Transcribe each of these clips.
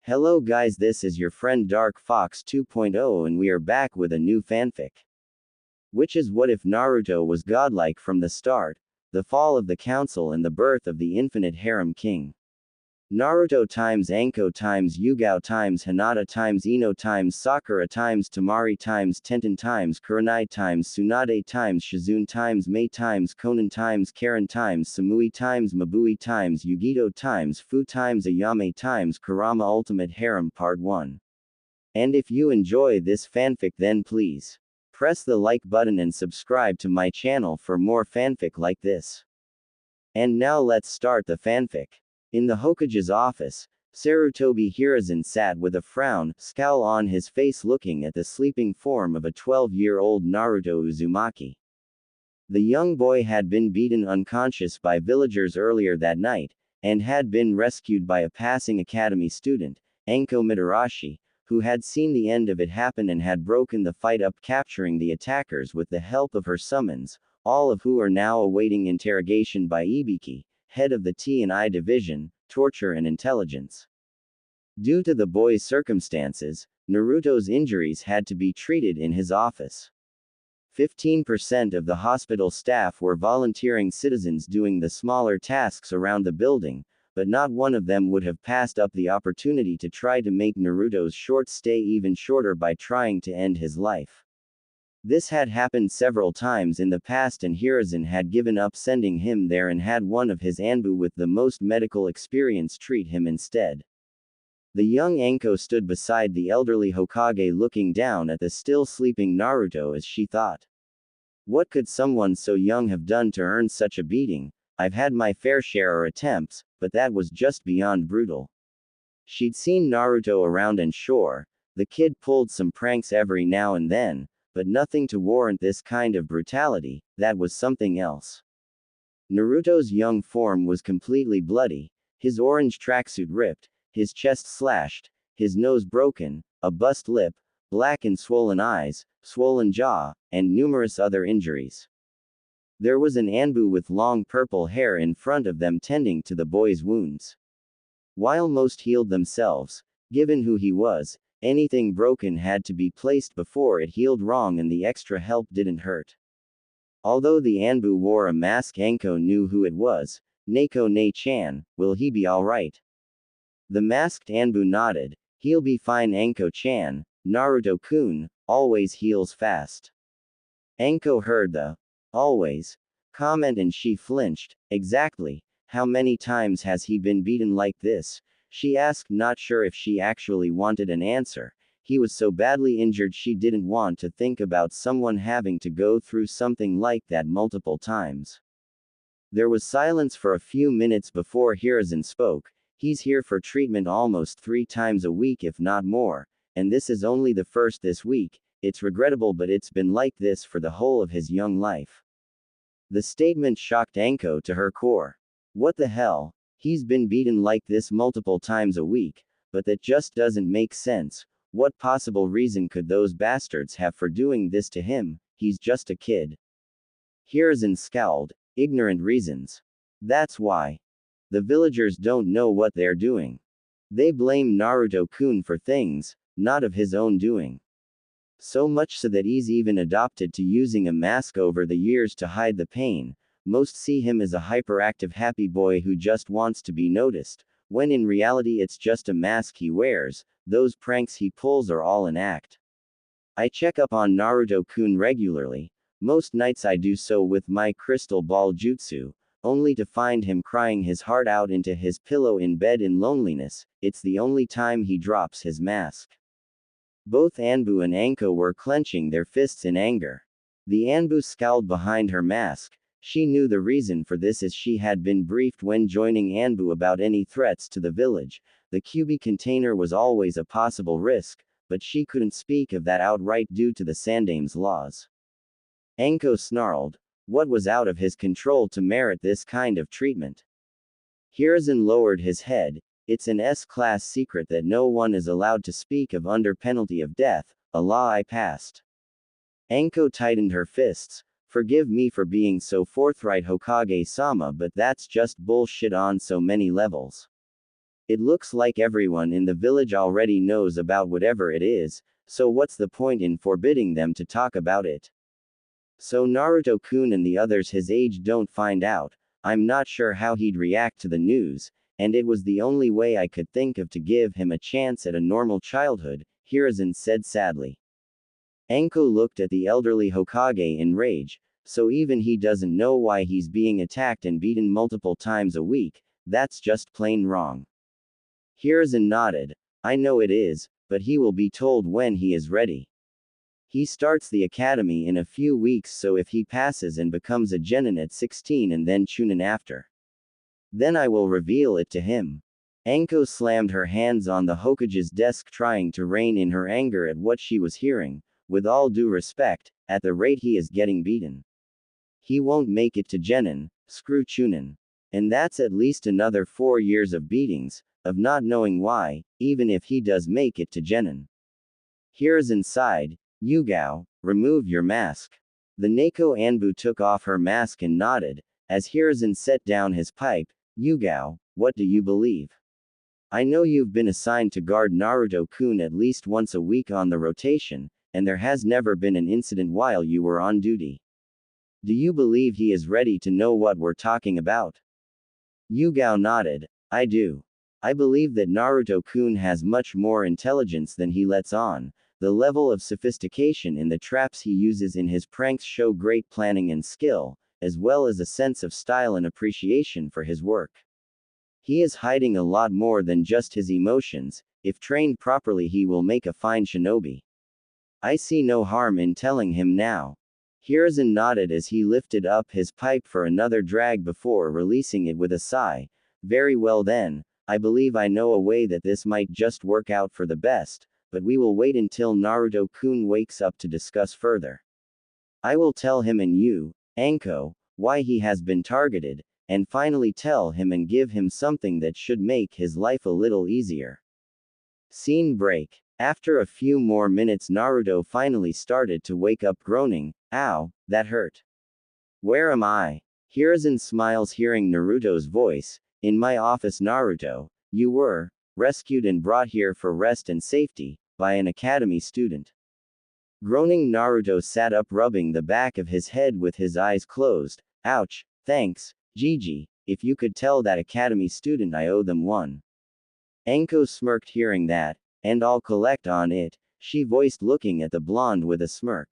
Hello guys, this is your friend Dark Fox 2.0 and we are back with a new fanfic. Which is what if Naruto was godlike from the start, the fall of the council and the birth of the infinite harem king. Naruto times Anko times Yugao times Hinata times Ino times Sakura times Tamari times Tenten times Kurenai times Tsunade times Shizune times Mei times Konan times Karen times Samui times Mabui times Yugito times Fu times Ayame times Kurama Ultimate Harem Part 1. And if you enjoy this fanfic, then please press the like button and subscribe to my channel for more fanfic like this. And now let's start the fanfic. In the Hokage's office, Sarutobi Hiruzen sat with a scowl on his face looking at the sleeping form of a 12-year-old Naruto Uzumaki. The young boy had been beaten unconscious by villagers earlier that night, and had been rescued by a passing academy student, Anko Mitarashi, who had seen the end of it happen and had broken the fight up, capturing the attackers with the help of her summons, all of who are now awaiting interrogation by Ibiki, head of the T&I division, torture and intelligence. Due to the boy's circumstances, Naruto's injuries had to be treated in his office. 15% of the hospital staff were volunteering citizens doing the smaller tasks around the building, but not one of them would have passed up the opportunity to try to make Naruto's short stay even shorter by trying to end his life. This had happened several times in the past and Hiruzen had given up sending him there and had one of his Anbu with the most medical experience treat him instead. The young Anko stood beside the elderly Hokage looking down at the still sleeping Naruto as she thought. What could someone so young have done to earn such a beating? I've had my fair share of attempts, but that was just beyond brutal. She'd seen Naruto around and sure, the kid pulled some pranks every now and then, but nothing to warrant this kind of brutality. That was something else. Naruto's young form was completely bloody, his orange tracksuit ripped, his chest slashed, his nose broken, a bust lip, black and swollen eyes, swollen jaw, and numerous other injuries. There was an Anbu with long purple hair in front of them tending to the boy's wounds. While most healed themselves, given who he was, anything broken had to be placed before it healed wrong and the extra help didn't hurt. Although the Anbu wore a mask, Anko knew who it was. Neko Ne-chan, will he be alright? The masked Anbu nodded. He'll be fine, Anko-chan. Naruto-kun always heals fast. Anko heard the always comment and she flinched. Exactly. How many times has he been beaten like this? She asked, not sure if she actually wanted an answer. He was so badly injured she didn't want to think about someone having to go through something like that multiple times. There was silence for a few minutes before Hiruzen spoke. He's here for treatment almost 3 times a week if not more, and this is only the first this week. It's regrettable, but it's been like this for the whole of his young life. The statement shocked Anko to her core. What the hell? He's been beaten like this multiple times a week, but that just doesn't make sense. What possible reason could those bastards have for doing this to him? He's just a kid. Hiruzen scowled. Ignorant reasons. That's why. The villagers don't know what they're doing. They blame Naruto-kun for things, not of his own doing. So much so that he's even adopted to using a mask over the years to hide the pain. Most see him as a hyperactive happy boy who just wants to be noticed, when in reality it's just a mask he wears. Those pranks he pulls are all an act. I check up on Naruto-kun regularly. Most nights I do so with my crystal ball jutsu, only to find him crying his heart out into his pillow in bed in loneliness. It's the only time he drops his mask. Both Anbu and Anko were clenching their fists in anger. The Anbu scowled behind her mask. She knew the reason for this as she had been briefed when joining Anbu about any threats to the village. The QB container was always a possible risk, but she couldn't speak of that outright due to the Sandame's laws. Anko snarled. What was out of his control to merit this kind of treatment? Hiruzen lowered his head. It's an S-class secret that no one is allowed to speak of under penalty of death, a law I passed. Anko tightened her fists. Forgive me for being so forthright, Hokage-sama, but that's just bullshit on so many levels. It looks like everyone in the village already knows about whatever it is, so what's the point in forbidding them to talk about it? So Naruto-kun and the others his age don't find out. I'm not sure how he'd react to the news, and it was the only way I could think of to give him a chance at a normal childhood, Hiruzen said sadly. Anko looked at the elderly Hokage in rage. So even he doesn't know why he's being attacked and beaten multiple times a week, that's just plain wrong. Hiruzen nodded. I know it is, but he will be told when he is ready. He starts the academy in a few weeks, so if he passes and becomes a genin at 16 and then chunin after, then I will reveal it to him. Anko slammed her hands on the Hokage's desk, trying to rein in her anger at what she was hearing. With all due respect, at the rate he is getting beaten, he won't make it to genin, screw chunin. And that's at least another 4 years of beatings, of not knowing why, even if he does make it to genin. Hiruzen sighed. Yugao, remove your mask. The Neko Anbu took off her mask and nodded, as Hiruzen set down his pipe. Yugao, what do you believe? I know you've been assigned to guard Naruto-kun at least once a week on the rotation, and there has never been an incident while you were on duty. Do you believe he is ready to know what we're talking about? Yugao nodded. I do. I believe that Naruto-kun has much more intelligence than he lets on. The level of sophistication in the traps he uses in his pranks show great planning and skill, as well as a sense of style and appreciation for his work. He is hiding a lot more than just his emotions. If trained properly, he will make a fine shinobi. I see no harm in telling him now. Hiruzen nodded as he lifted up his pipe for another drag before releasing it with a sigh. Very well then, I believe I know a way that this might just work out for the best, but we will wait until Naruto-kun wakes up to discuss further. I will tell him and you, Anko, why he has been targeted, and finally tell him and give him something that should make his life a little easier. Scene break. After a few more minutes, Naruto finally started to wake up, groaning, ow, that hurt. Where am I? Hiruzen smiles hearing Naruto's voice. In my office, Naruto. You were rescued and brought here for rest and safety by an academy student. Groaning, Naruto sat up, rubbing the back of his head with his eyes closed. Ouch, thanks, Gigi. If you could tell that academy student I owe them one. Anko smirked hearing that, and I'll collect on it, she voiced, looking at the blonde with a smirk.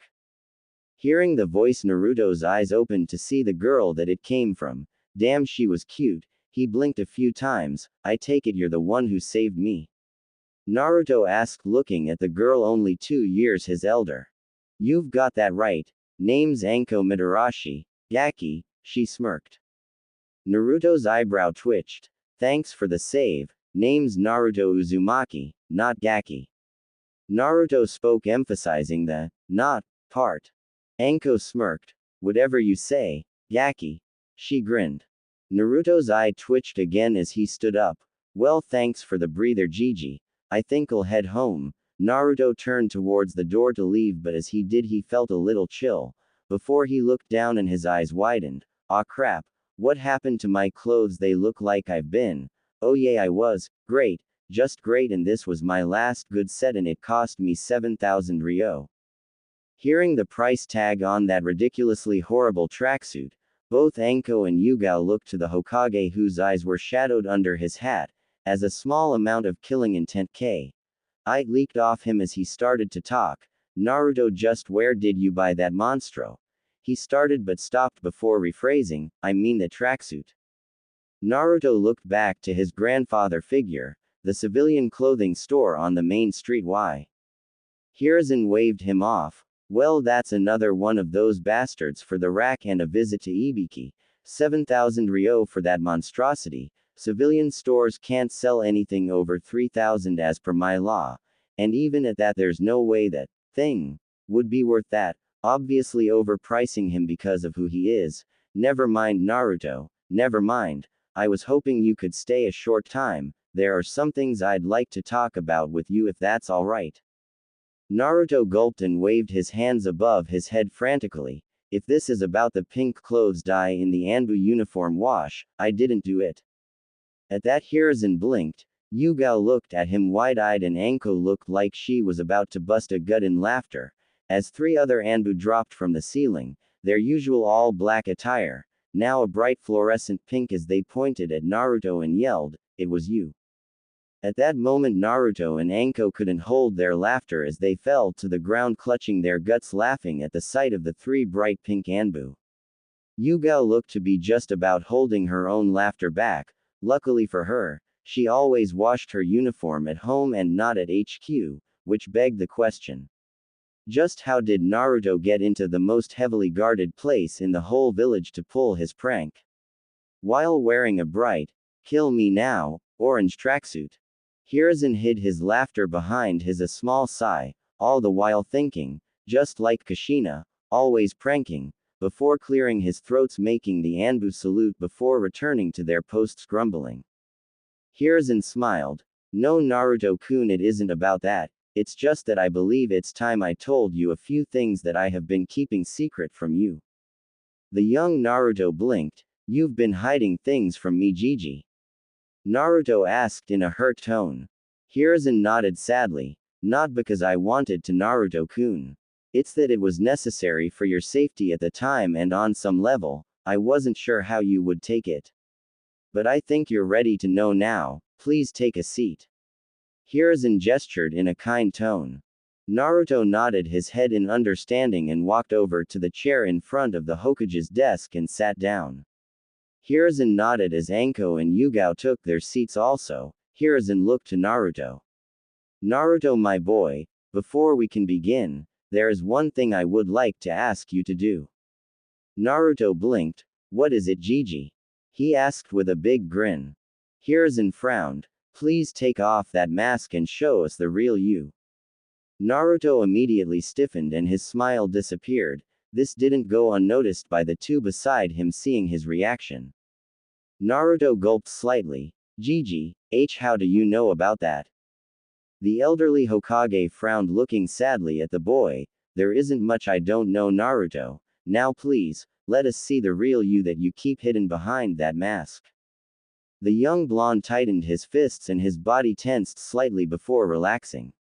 Hearing the voice, Naruto's eyes opened to see the girl that it came from. Damn, she was cute. He blinked a few times. I take it you're the one who saved me? Naruto asked, looking at the girl only 2 years his elder. You've got that right. Name's Anko Mitarashi. Gaki, she smirked. Naruto's eyebrow twitched. Thanks for the save. Name's Naruto Uzumaki, not Gaki. Naruto spoke, emphasizing the not part. Anko smirked. Whatever you say, Gaki. She grinned. Naruto's eye twitched again as he stood up. Well, thanks for the breather, Gigi. I think I'll head home. Naruto turned towards the door to leave, but as he did, he felt a little chill. Before he looked down and his eyes widened. Aw crap. What happened to my clothes? They look like I've been. Oh yeah, I was. Great. Just great, and this was my last good set and it cost me 7,000 ryo. Hearing the price tag on that ridiculously horrible tracksuit, both Anko and Yugao looked to the Hokage, whose eyes were shadowed under his hat, as a small amount of killing intent I leaked off him as he started to talk. Naruto, just where did you buy that monstro? He started but stopped before rephrasing, I mean the tracksuit. Naruto looked back to his grandfather figure, the civilian clothing store on the main street. Why? Hiruzen waved him off. Well, that's another one of those bastards for the rack and a visit to Ibiki. 7,000 ryo for that monstrosity. Civilian stores can't sell anything over 3,000 as per my law. And even at that, there's no way that thing would be worth that. Obviously overpricing him because of who he is. Never mind, Naruto. Never mind. I was hoping you could stay a short time. There are some things I'd like to talk about with you, if that's alright. Naruto gulped and waved his hands above his head frantically. If this is about the pink clothes dye in the Anbu uniform wash, I didn't do it. At that, Hiruzen blinked. Yugao looked at him wide-eyed and Anko looked like she was about to bust a gut in laughter, as three other Anbu dropped from the ceiling, their usual all-black attire, now a bright fluorescent pink as they pointed at Naruto and yelled, "It was you." At that moment Naruto and Anko couldn't hold their laughter as they fell to the ground clutching their guts laughing at the sight of the three bright pink Anbu. Yugao looked to be just about holding her own laughter back. Luckily for her, she always washed her uniform at home and not at HQ, which begged the question. Just how did Naruto get into the most heavily guarded place in the whole village to pull his prank? While wearing a bright, "Kill me now," orange tracksuit. Hiruzen hid his laughter behind a small sigh, all the while thinking, just like Kushina, always pranking, before clearing his throats making the Anbu salute before returning to their posts grumbling. Hiruzen smiled. "No Naruto-kun, it isn't about that, it's just that I believe it's time I told you a few things that I have been keeping secret from you." The young Naruto blinked. "You've been hiding things from me, Gigi?" Naruto asked in a hurt tone. Hiruzen nodded sadly. "Not because I wanted to, Naruto-kun. It's that it was necessary for your safety at the time and on some level, I wasn't sure how you would take it. But I think you're ready to know now, please take a seat." Hiruzen gestured in a kind tone. Naruto nodded his head in understanding and walked over to the chair in front of the Hokage's desk and sat down. Hiruzen nodded as Anko and Yugao took their seats also. Hiruzen looked to Naruto. "Naruto, my boy, before we can begin, there is one thing I would like to ask you to do." Naruto blinked. "What is it, Gigi?" he asked with a big grin. Hiruzen frowned. "Please take off that mask and show us the real you." Naruto immediately stiffened and his smile disappeared. This didn't go unnoticed by the two beside him seeing his reaction. Naruto gulped slightly. "Gigi, how do you know about that?" The elderly Hokage frowned looking sadly at the boy. "There isn't much I don't know, Naruto. Now please, let us see the real you that you keep hidden behind that mask." The young blonde tightened his fists and his body tensed slightly before relaxing.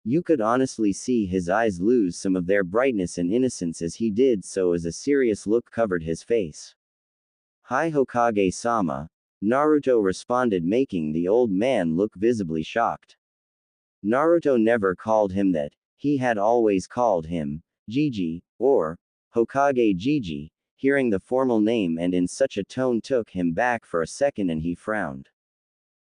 You could honestly see his eyes lose some of their brightness and innocence as he did so as a serious look covered his face. "Hi Hokage-sama," Naruto responded, making the old man look visibly shocked. Naruto never called him that, he had always called him Gigi, or Hokage Gigi. Hearing the formal name and in such a tone took him back for a second and he frowned.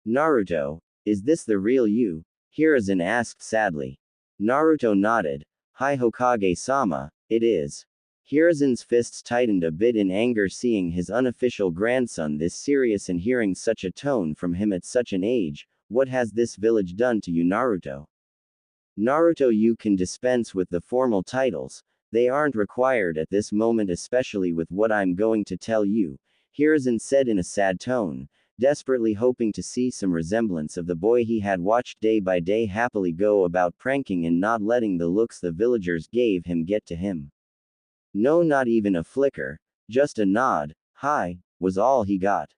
"Naruto, is this the real you?" Hiruzen asked sadly. Naruto nodded. "Hi Hokage-sama, it is." Hiruzen's fists tightened a bit in anger seeing his unofficial grandson this serious and hearing such a tone from him at such an age. "What has this village done to you, Naruto?" "Naruto, you can dispense with the formal titles. They aren't required at this moment, especially with what I'm going to tell you," Hiruzen said in a sad tone, desperately hoping to see some resemblance of the boy he had watched day by day happily go about pranking and not letting the looks the villagers gave him get to him. No, not even a flicker, just a nod, "Hi," was all he got.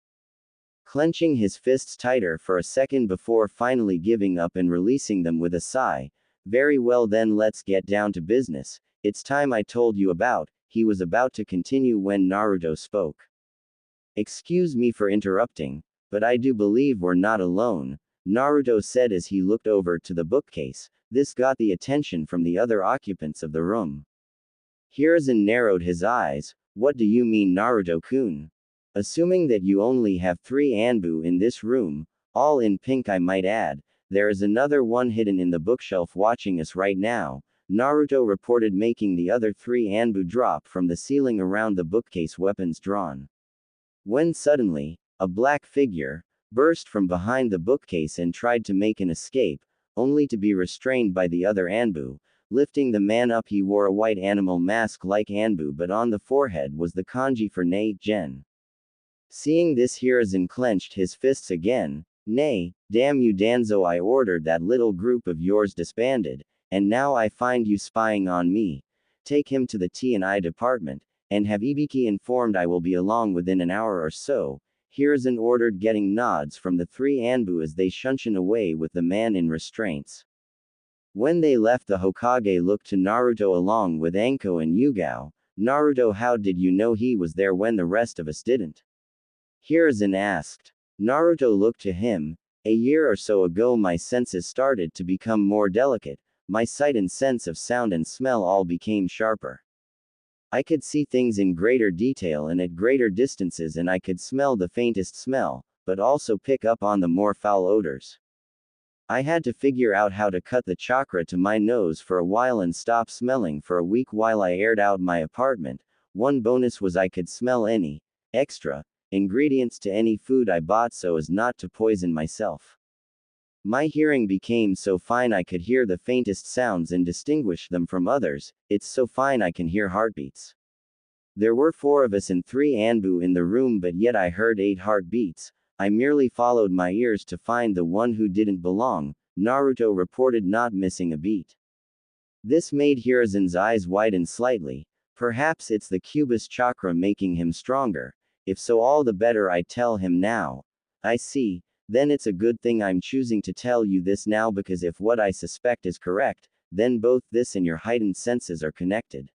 Clenching his fists tighter for a second before finally giving up and releasing them with a sigh. "Very well then, let's get down to business. It's time I told you about," he was about to continue when Naruto spoke. "Excuse me for interrupting, but I do believe we're not alone," Naruto said as he looked over to the bookcase. This got the attention from the other occupants of the room. Hiruzen narrowed his eyes. "What do you mean, Naruto-kun? Assuming that you only have 3 Anbu in this room, all in pink I might add, there is another one hidden in the bookshelf watching us right now," Naruto reported, making the other 3 Anbu drop from the ceiling around the bookcase, weapons drawn. When suddenly, a black figure burst from behind the bookcase and tried to make an escape, only to be restrained by the other Anbu. Lifting the man up, he wore a white animal mask like Anbu, but on the forehead was the kanji for Nei, Gen. Seeing this, Hiruzen clenched his fists again. "Nay, damn you Danzo, I ordered that little group of yours disbanded, and now I find you spying on me. Take him to the T&I department, and have Ibiki informed I will be along within an hour or so." Hiruzen ordered, getting nods from the three Anbu as they shunshin away with the man in restraints. When they left, the Hokage looked to Naruto along with Anko and Yugao. Naruto, how did you know he was there when the rest of us didn't? Hiruzen asked. Naruto looked to him. A year or so ago my senses started to become more delicate, my sight and sense of sound and smell all became sharper. I could see things in greater detail and at greater distances, and I could smell the faintest smell, but also pick up on the more foul odors. I had to figure out how to cut the chakra to my nose for a while and stop smelling for a week while I aired out my apartment. One bonus was I could smell any extra ingredients to any food I bought so as not to poison myself. My hearing became so fine I could hear the faintest sounds and distinguish them from others. It's so fine I can hear heartbeats. There were 4 of us and 3 Anbu in the room, but yet I heard 8 heartbeats. I merely followed my ears to find the one who didn't belong, Naruto reported, not missing a beat. This made Hiruzen's eyes widen slightly. Perhaps it's the Cubus chakra making him stronger. If so, all the better, I tell him now. I see. Then it's a good thing I'm choosing to tell you this now, because if what I suspect is correct, then both this and your heightened senses are connected.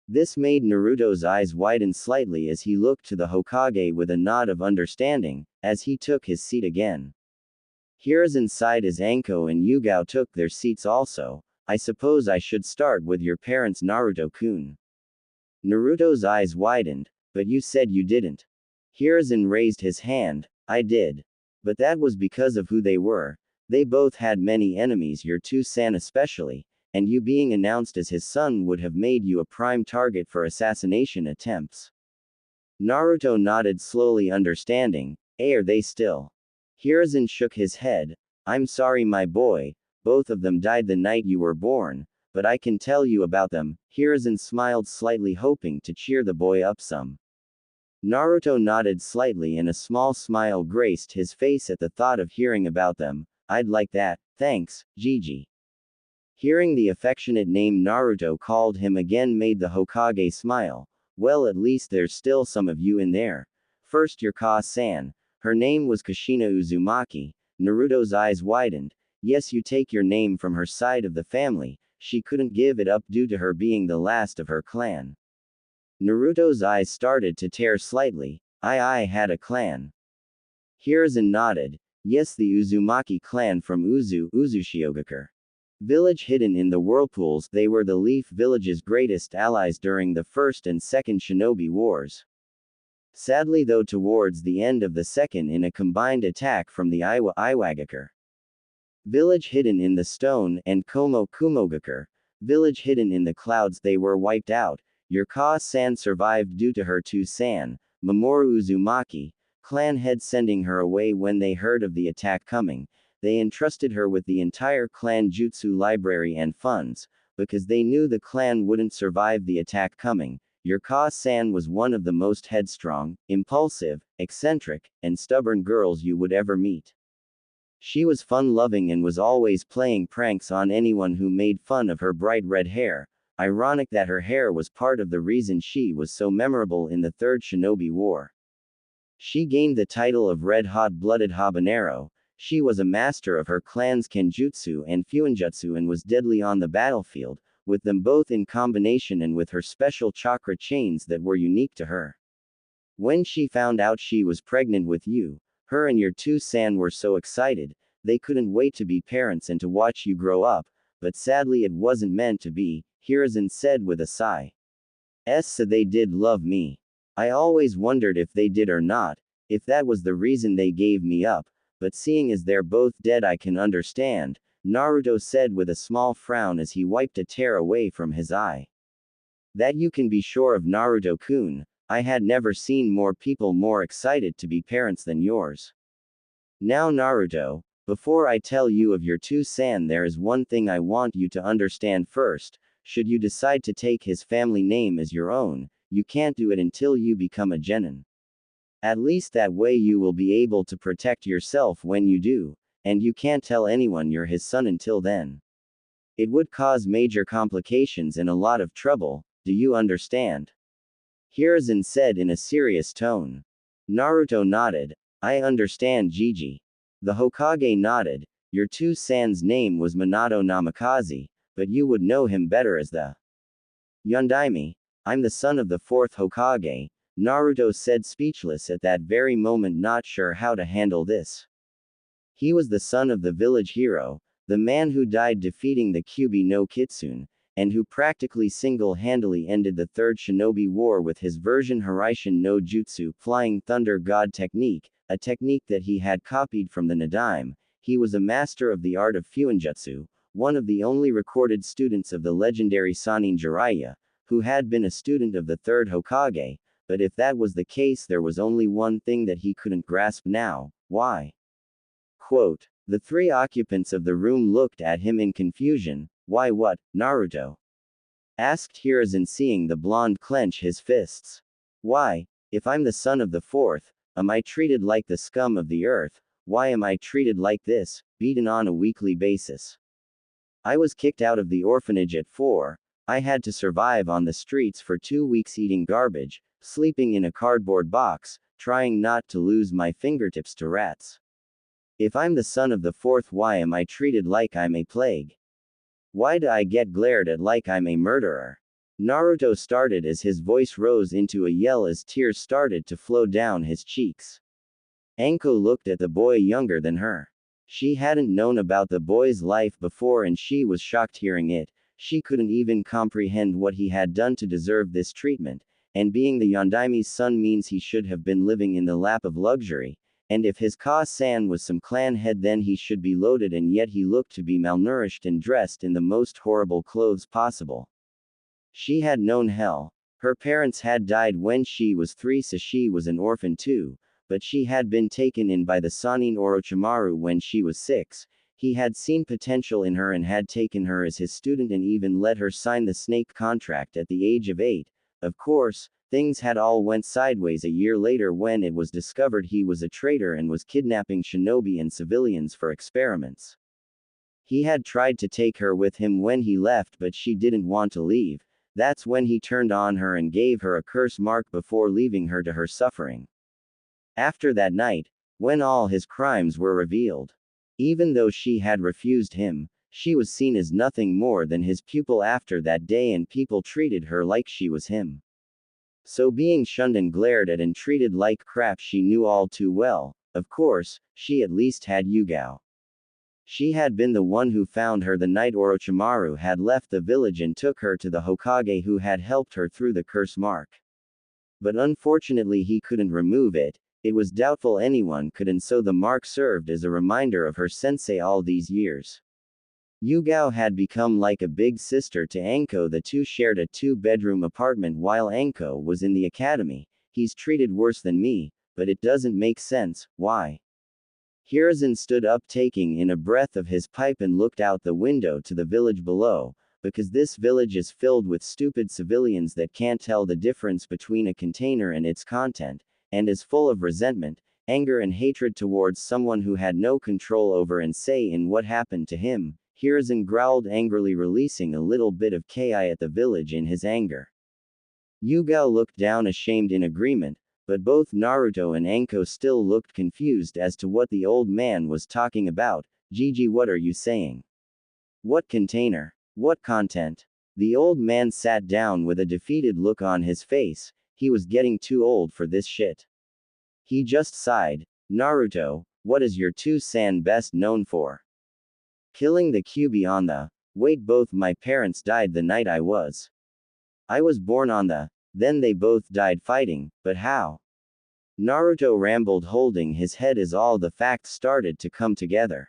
This made Naruto's eyes widen slightly as he looked to the Hokage with a nod of understanding, as he took his seat again. Hiruzen sighed as Anko and Yugao took their seats also. I suppose I should start with your parents, Naruto-kun. Naruto's eyes widened. But you said you didn't. Hiruzen raised his hand. I did. But that was because of who they were. They both had many enemies, your two-san especially, and you being announced as his son would have made you a prime target for assassination attempts. Naruto nodded slowly, understanding. Are they still? Hiruzen shook his head. I'm sorry, my boy, both of them died the night you were born, but I can tell you about them. Hiruzen smiled slightly, hoping to cheer the boy up some. Naruto nodded slightly and a small smile graced his face at the thought of hearing about them. I'd like that, thanks, Gigi. Hearing the affectionate name Naruto called him again made the Hokage smile. Well, at least there's still some of you in there. First, your Ka-san. Her name was Kushina Uzumaki. Naruto's eyes widened. Yes, you take your name from her side of the family. She couldn't give it up due to her being the last of her clan. Naruto's eyes started to tear slightly. I had a clan. Hiruzen nodded. Yes, the Uzumaki clan from Uzushiogakure village hidden in the whirlpools. They were the Leaf Village's greatest allies during the First and Second Shinobi Wars. Sadly though, towards the end of the second, in a combined attack from the Iwagakure village hidden in the stone and Kumogakure village hidden in the clouds, they were wiped out. Your Ka-san survived due to her two-san, Mamoru Uzumaki, clan head, sending her away when they heard of the attack coming. They entrusted her with the entire clan jutsu library and funds, because they knew the clan wouldn't survive the attack coming. Your Ka-san was one of the most headstrong, impulsive, eccentric, and stubborn girls you would ever meet. She was fun-loving and was always playing pranks on anyone who made fun of her bright red hair. Ironic that her hair was part of the reason she was so memorable in the Third Shinobi War. She gained the title of Red Hot-Blooded Habanero. She was a master of her clan's Kenjutsu and Fuinjutsu and was deadly on the battlefield, with them both in combination and with her special chakra chains that were unique to her. When she found out she was pregnant with you, her and your two-san were so excited, they couldn't wait to be parents and to watch you grow up, but sadly it wasn't meant to be, Hiruzen said with a sigh. So they did love me. I always wondered if they did or not, if that was the reason they gave me up, but seeing as they're both dead I can understand, Naruto said with a small frown as he wiped a tear away from his eye. That you can be sure of, Naruto-kun. I had never seen more people more excited to be parents than yours. Now Naruto, before I tell you of your two-san, there is one thing I want you to understand first. Should you decide to take his family name as your own, you can't do it until you become a genin. At least that way you will be able to protect yourself when you do, and you can't tell anyone you're his son until then. It would cause major complications and a lot of trouble, do you understand? Hiruzen said in a serious tone. Naruto nodded. I understand, Gigi. The Hokage nodded. Your two-san's name was Minato Namikaze, but you would know him better as the Yondaime. I'm the son of the fourth Hokage, Naruto said, speechless at that very moment, not sure how to handle this. He was the son of the village hero, the man who died defeating the Kyuubi no Kitsune, and who practically single-handedly ended the Third Shinobi War with his version Hiraishin no Jutsu Flying Thunder God technique, a technique that he had copied from the Nadaime. He was a master of the art of Fuinjutsu, one of the only recorded students of the legendary Sannin Jiraiya, who had been a student of the third Hokage, but if that was the case, there was only one thing that he couldn't grasp now: why? Quote, the three occupants of the room looked at him in confusion. Why what, Naruto? Asked Hiruzen, seeing the blonde clench his fists. Why, if I'm the son of the fourth, am I treated like the scum of the earth? Why am I treated like this, beaten on a weekly basis? I was kicked out of the orphanage at 4, I had to survive on the streets for 2 weeks, eating garbage, sleeping in a cardboard box, trying not to lose my fingertips to rats. If I'm the son of the fourth, why am I treated like I'm a plague? Why do I get glared at like I'm a murderer? Naruto started as his voice rose into a yell as tears started to flow down his cheeks. Anko looked at the boy younger than her. She hadn't known about the boy's life before and she was shocked hearing it. She couldn't even comprehend what he had done to deserve this treatment, and being the Yondaime's son means he should have been living in the lap of luxury, and if his Ka-san was some clan head then he should be loaded, and yet he looked to be malnourished and dressed in the most horrible clothes possible. She had known hell. Her parents had died when she was 3, so she was an orphan too, but she had been taken in by the Sannin Orochimaru when she was 6. He had seen potential in her and had taken her as his student and even let her sign the snake contract at the age of 8. Of course, things had all went sideways a year later when it was discovered he was a traitor and was kidnapping shinobi and civilians for experiments. He had tried to take her with him when he left, but she didn't want to leave. That's when he turned on her and gave her a curse mark before leaving her to her suffering. After that night, when all his crimes were revealed, even though she had refused him, she was seen as nothing more than his pupil after that day, and people treated her like she was him. So being shunned and glared at and treated like crap, she knew all too well. Of course, she at least had Yugao. She had been the one who found her the night Orochimaru had left the village and took her to the Hokage who had helped her through the curse mark. But unfortunately he couldn't remove it. It was doubtful anyone could, and so the mark served as a reminder of her sensei all these years. Yugao had become like a big sister to Anko. The two shared a 2-bedroom apartment while Anko was in the academy. He's treated worse than me, but it doesn't make sense. Why? Hiruzen stood up, taking in a breath of his pipe, and looked out the window to the village below, because this village is filled with stupid civilians that can't tell the difference between a container and its content, and is full of resentment, anger and hatred towards someone who had no control over and say in what happened to him. Hiruzen growled angrily, releasing a little bit of ki at the village in his anger. Yugao looked down, ashamed in agreement, but both Naruto and Anko still looked confused as to what the old man was talking about. Gigi, what are you saying? What container? What content? The old man sat down with a defeated look on his face. He was getting too old for this shit. He just sighed. Naruto, what is your two-san best known for? Killing the Kyuubi on the. Wait, both my parents died the night I was born on the. Then they both died fighting, but how? Naruto rambled, holding his head as all the facts started to come together.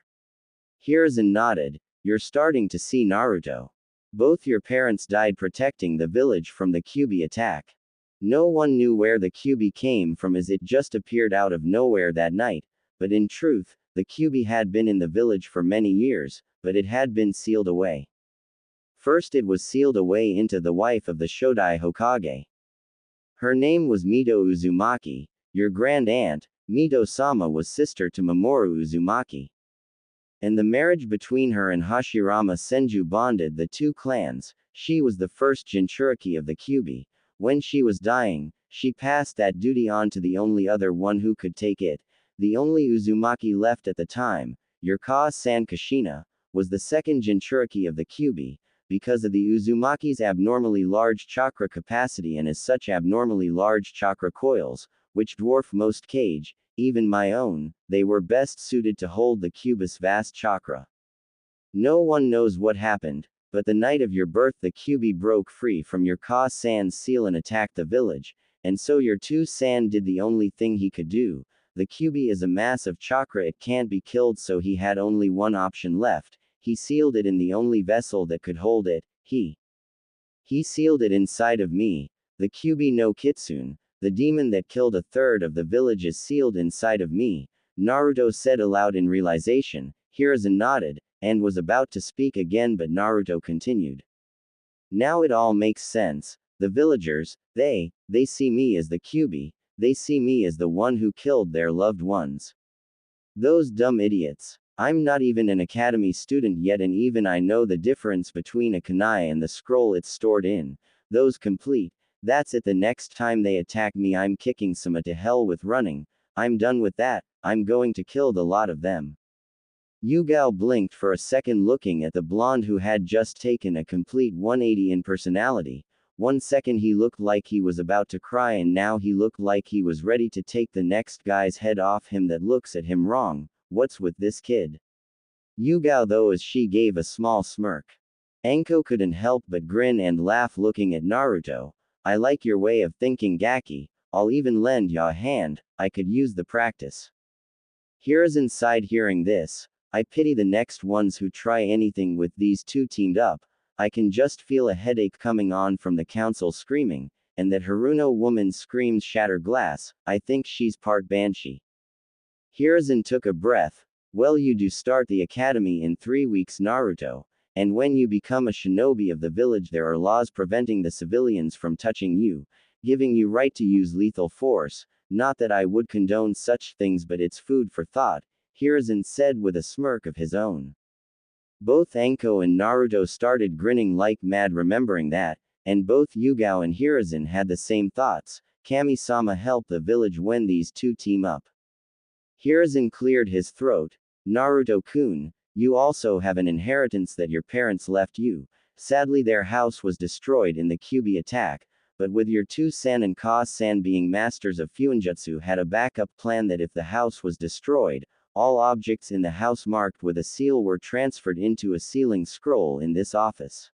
Hiruzen nodded. You're starting to see, Naruto. Both your parents died protecting the village from the Kyuubi attack. No one knew where the Kyuubi came from, as it just appeared out of nowhere that night, but in truth, the Kyuubi had been in the village for many years, but it had been sealed away. First it was sealed away into the wife of the Shodai Hokage. Her name was Mito Uzumaki. Your grand aunt, Mito-sama, was sister to Mamoru Uzumaki. And the marriage between her and Hashirama Senju bonded the two clans. She was the first Jinchuriki of the Kyuubi. When she was dying, She passed that duty on to the only other one who could take it. The only Uzumaki left at the time, your Ka-san Kushina, was the second Jinchuriki of the Kyuubi, because of the Uzumaki's abnormally large chakra capacity and as such abnormally large chakra coils, which dwarf most kage, even my own, they were best suited to hold the Kyuubi's vast chakra. No one knows what happened, but the night of your birth the Kyuubi broke free from your Ka-san's seal and attacked the village, and so your two-san did the only thing he could do. The Kyuubi is a mass of chakra, it can't be killed, so he had only one option left. He sealed it in the only vessel that could hold it. He sealed it inside of me. The Kyuubi no Kitsune, the demon that killed a third of the village, is sealed inside of me, Naruto said aloud in realization. Hiruzen nodded, and was about to speak again, but Naruto continued. Now it all makes sense. The villagers, they see me as the Kyuubi, they see me as the one who killed their loved ones. Those dumb idiots. I'm not even an academy student yet, and even I know the difference between a kunai and the scroll it's stored in. Those complete. That's it. The next time they attack me I'm kicking some to hell with running. I'm done with that, I'm going to kill the lot of them. Yugao blinked for a second, looking at the blonde who had just taken a complete 180 in personality. 1 second he looked like he was about to cry, and now he looked like he was ready to take the next guy's head off him that looks at him wrong. What's with this kid? Yugao, though, as she gave a small smirk. Anko couldn't help but grin and laugh, looking at Naruto. I like your way of thinking, Gaki. I'll even lend ya a hand, I could use the practice. Hiruzen sighed hearing this. I pity the next ones who try anything with these two teamed up. I can just feel a headache coming on from the council screaming, and that Haruno woman screams shatter glass. I think she's part banshee. Hiruzen took a breath. Well, you do start the academy in 3 weeks, Naruto, and when you become a shinobi of the village there are laws preventing the civilians from touching you, giving you right to use lethal force. Not that I would condone such things, but it's food for thought, Hiruzen said with a smirk of his own. Both Anko and Naruto started grinning like mad remembering that, and both Yugao and Hiruzen had the same thoughts. Kami-sama help the village when these two team up. Hiruzen cleared his throat. Naruto-kun, you also have an inheritance that your parents left you. Sadly their house was destroyed in the Kyuubi attack, but with your two-san and Ka-san being masters of Fuinjutsu had a backup plan that if the house was destroyed, all objects in the house marked with a seal were transferred into a sealing scroll in this office.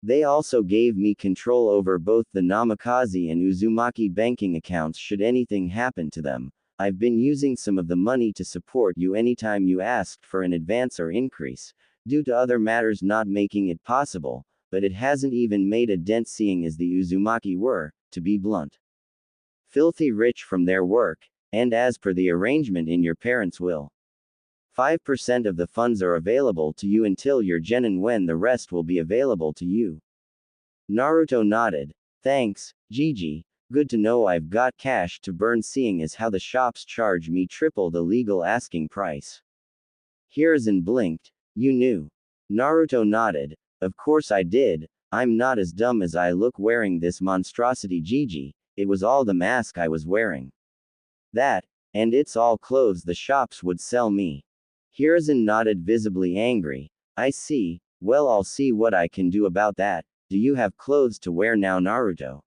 They also gave me control over both the Namikaze and Uzumaki banking accounts should anything happen to them. I've been using some of the money to support you anytime you asked for an advance or increase, due to other matters not making it possible, but it hasn't even made a dent seeing as the Uzumaki were, to be blunt, filthy rich from their work. And as per the arrangement in your parents' will, 5% of the funds are available to you until your genin, when the rest will be available to you. Naruto nodded. Thanks, Gigi. Good to know I've got cash to burn, seeing as how the shops charge me triple the legal asking price. Hiruzen blinked. You knew? Naruto nodded. Of course I did. I'm not as dumb as I look wearing this monstrosity, Gigi. It was all the mask I was wearing. That, and it's all clothes the shops would sell me. Hiruzen nodded, visibly angry. I see. Well, I'll see what I can do about that. Do you have clothes to wear now, Naruto?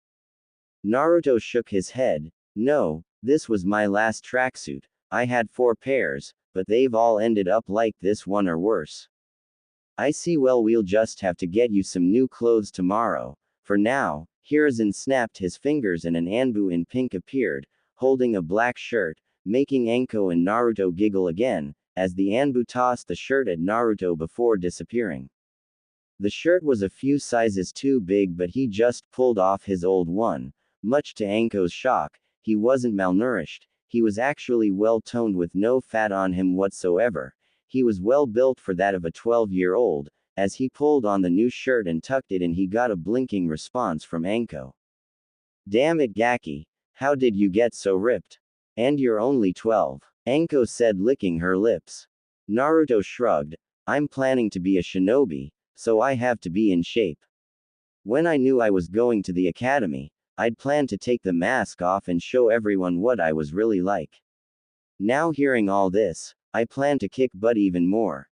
Naruto shook his head. No, this was my last tracksuit. I had 4 pairs, but they've all ended up like this one or worse. I see. Well, we'll just have to get you some new clothes tomorrow. For now, Hiruzen snapped his fingers and an Anbu in pink appeared, holding a black shirt, making Anko and Naruto giggle again, as the Anbu tossed the shirt at Naruto before disappearing. The shirt was a few sizes too big, but he just pulled off his old one. Much to Anko's shock, he wasn't malnourished, he was actually well-toned with no fat on him whatsoever. He was well built for that of a 12-year-old. As he pulled on the new shirt and tucked it in, he got a blinking response from Anko. Damn it, Gaki. How did you get so ripped? And you're only 12. Anko said, licking her lips. Naruto shrugged. I'm planning to be a shinobi, so I have to be in shape. When I knew I was going to the academy, I'd planned to take the mask off and show everyone what I was really like. Now hearing all this, I plan to kick butt even more.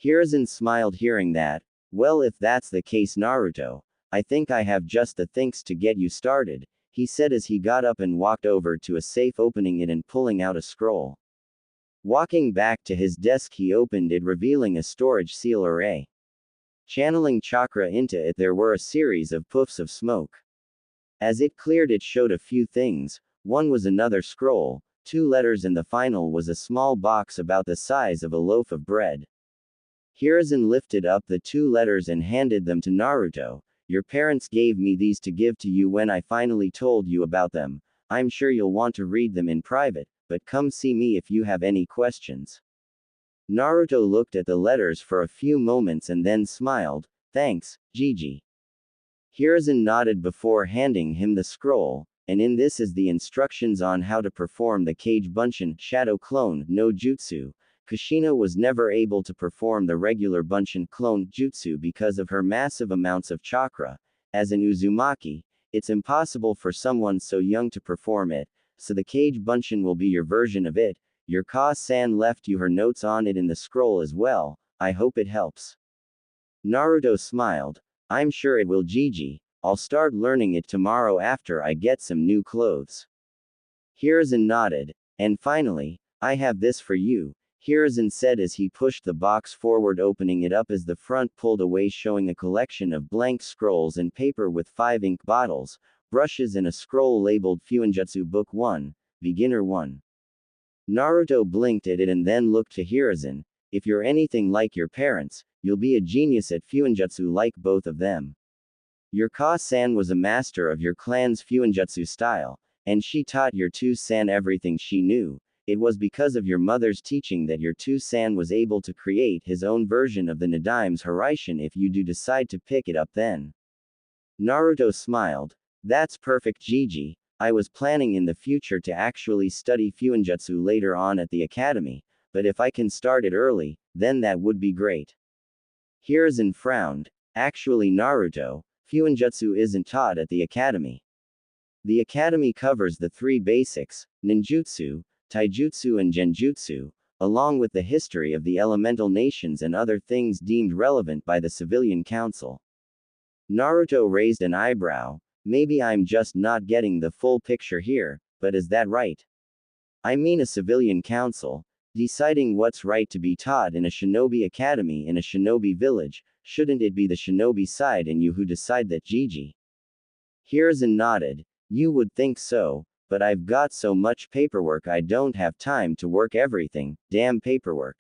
Hiruzen smiled hearing that. Well, if that's the case, Naruto, I think I have just the things to get you started, he said as he got up and walked over to a safe, opening it and pulling out a scroll. Walking back to his desk, he opened it, revealing a storage seal array. Channeling chakra into it, there were a series of puffs of smoke. As it cleared, it showed a few things. One was another scroll, 2 letters, and the final was a small box about the size of a loaf of bread. Hiruzen lifted up the 2 letters and handed them to Naruto. Your parents gave me these to give to you when I finally told you about them. I'm sure you'll want to read them in private, but come see me if you have any questions. Naruto looked at the letters for a few moments and then smiled. Thanks, Gigi. Hiruzen nodded before handing him the scroll, and in this is the instructions on how to perform the Kage Bunshin Shadow Clone no Jutsu. Kushina was never able to perform the regular Bunshin clone jutsu because of her massive amounts of chakra. As an Uzumaki, it's impossible for someone so young to perform it, so the Kage Bunshin will be your version of it. Your Ka-san left you her notes on it in the scroll as well. I hope it helps. Naruto smiled. I'm sure it will, Gigi. I'll start learning it tomorrow after I get some new clothes. Hiruzen nodded. And finally, I have this for you, Hiruzen said as he pushed the box forward, opening it up as the front pulled away, showing a collection of blank scrolls and paper with 5 ink bottles, brushes, and a scroll labeled Fuinjutsu Book 1, Beginner 1. Naruto blinked at it and then looked to Hiruzen. If you're anything like your parents, you'll be a genius at Fuinjutsu like both of them. Your Ka-san was a master of your clan's Fuinjutsu style, and she taught your two-san everything she knew. It was because of your mother's teaching that your two-san was able to create his own version of the Nadime's Hiraishin if you do decide to pick it up then. Naruto smiled. That's perfect, Gigi. I was planning in the future to actually study Fuinjutsu later on at the academy, but if I can start it early, then that would be great. Hiruzen frowned. Actually, Naruto, Fuinjutsu isn't taught at the academy. The academy covers the 3 basics, ninjutsu, taijutsu and genjutsu, along with the history of the elemental nations and other things deemed relevant by the civilian council. Naruto raised an eyebrow. Maybe I'm just not getting the full picture here, but is that right? I mean, a civilian council, deciding what's right to be taught in a shinobi academy in a shinobi village, shouldn't it be the shinobi side and you who decide that, Gigi? Hiruzen nodded. You would think so, but I've got so much paperwork I don't have time to work everything, damn paperwork.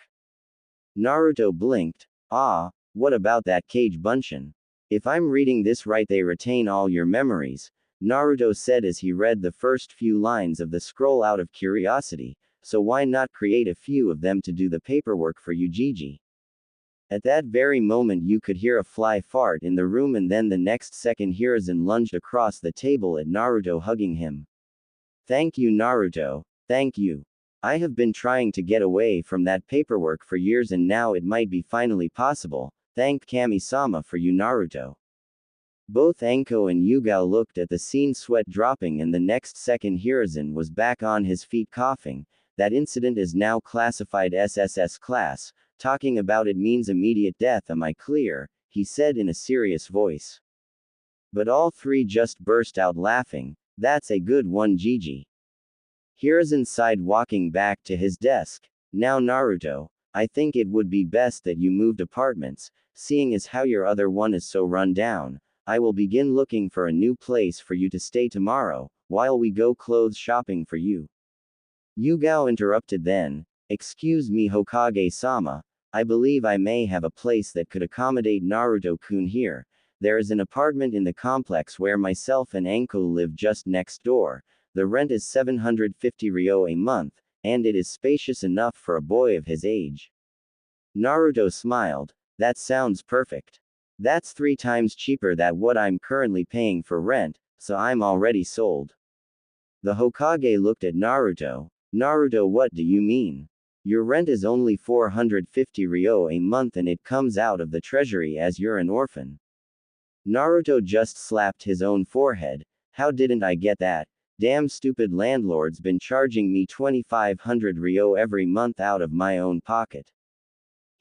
Naruto blinked. Ah, what about that Kage Bunshin? If I'm reading this right, they retain all your memories, Naruto said as he read the first few lines of the scroll out of curiosity, so why not create a few of them to do the paperwork for you, Gigi? At that very moment you could hear a fly fart in the room, and then the next second Hiruzen lunged across the table at Naruto, hugging him. Thank you, Naruto. Thank you. I have been trying to get away from that paperwork for years and now it might be finally possible. Thank Kami-sama for you, Naruto. Both Anko and Yugao looked at the scene, sweat dropping, and the next second Hiruzen was back on his feet coughing. That incident is now classified SSS class. Talking about it means immediate death, am I clear? He said in a serious voice. But all 3 just burst out laughing. That's a good one, Gigi. Hiruzen sighed, walking back to his desk. Now, Naruto, I think it would be best that you moved apartments, seeing as how your other one is so run down. I will begin looking for a new place for you to stay tomorrow, while we go clothes shopping for you. Yugao interrupted then. Excuse me, Hokage-sama, I believe I may have a place that could accommodate Naruto-kun here. There is an apartment in the complex where myself and Anko live just next door. The rent is 750 ryo a month, and it is spacious enough for a boy of his age. Naruto smiled. That sounds perfect. That's 3 times cheaper than what I'm currently paying for rent, so I'm already sold. The Hokage looked at Naruto. Naruto, what do you mean? Your rent is only 450 ryo a month and it comes out of the treasury as you're an orphan. Naruto just slapped his own forehead. How didn't I get that? Damn stupid landlord's been charging me 2500 ryo every month out of my own pocket.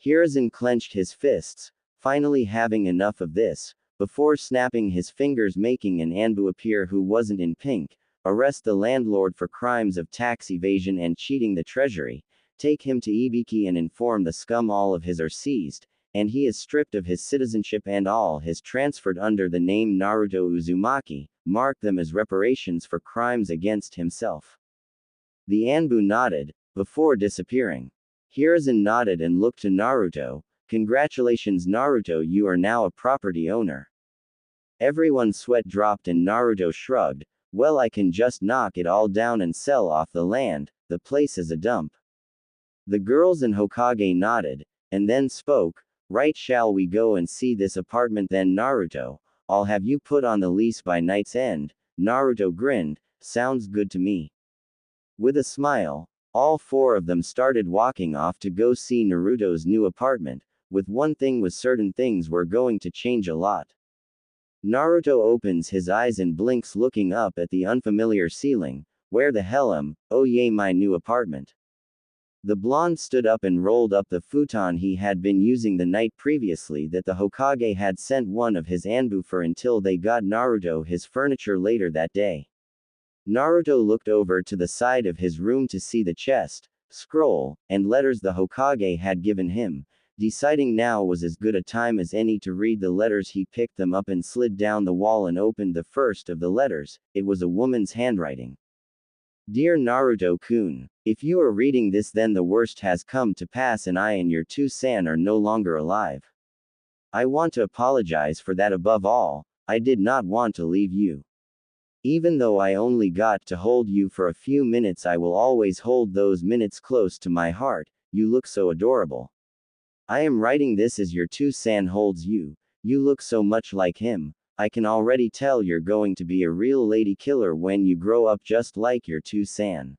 Hiruzen clenched his fists, finally having enough of this, before snapping his fingers, making an Anbu appear who wasn't in pink. Arrest the landlord for crimes of tax evasion and cheating the treasury, take him to Ibiki and inform the scum all of his are seized, and he is stripped of his citizenship and all his transferred under the name Naruto Uzumaki, mark them as reparations for crimes against himself. The Anbu nodded, before disappearing. Hiruzen nodded and looked to Naruto. Congratulations Naruto, you are now a property owner. Everyone's sweat dropped and Naruto shrugged. Well, I can just knock it all down and sell off the land, the place is a dump. The girls and Hokage nodded, and then spoke. Right, shall we go and see this apartment then Naruto? I'll have you put on the lease by night's end. Naruto grinned. Sounds good to me. With a smile, all four of them started walking off to go see Naruto's new apartment. With one thing was certain, things were going to change a lot. Naruto opens his eyes and blinks, looking up at the unfamiliar ceiling. Where the hell am? Oh yay, my new apartment. The blonde stood up and rolled up the futon he had been using the night previously that the Hokage had sent one of his Anbu for until they got Naruto his furniture later that day. Naruto looked over to the side of his room to see the chest, scroll, and letters the Hokage had given him. Deciding now was as good a time as any to read the letters, he picked them up and slid down the wall and opened the first of the letters. It was a woman's handwriting. Dear Naruto-kun, if you are reading this, then the worst has come to pass and I and your two-san are no longer alive. I want to apologize for that. Above all, I did not want to leave you. Even though I only got to hold you for a few minutes, I will always hold those minutes close to my heart. You look so adorable. I am writing this as your two-san holds you. You look so much like him. I can already tell you're going to be a real lady killer when you grow up, just like your two-san.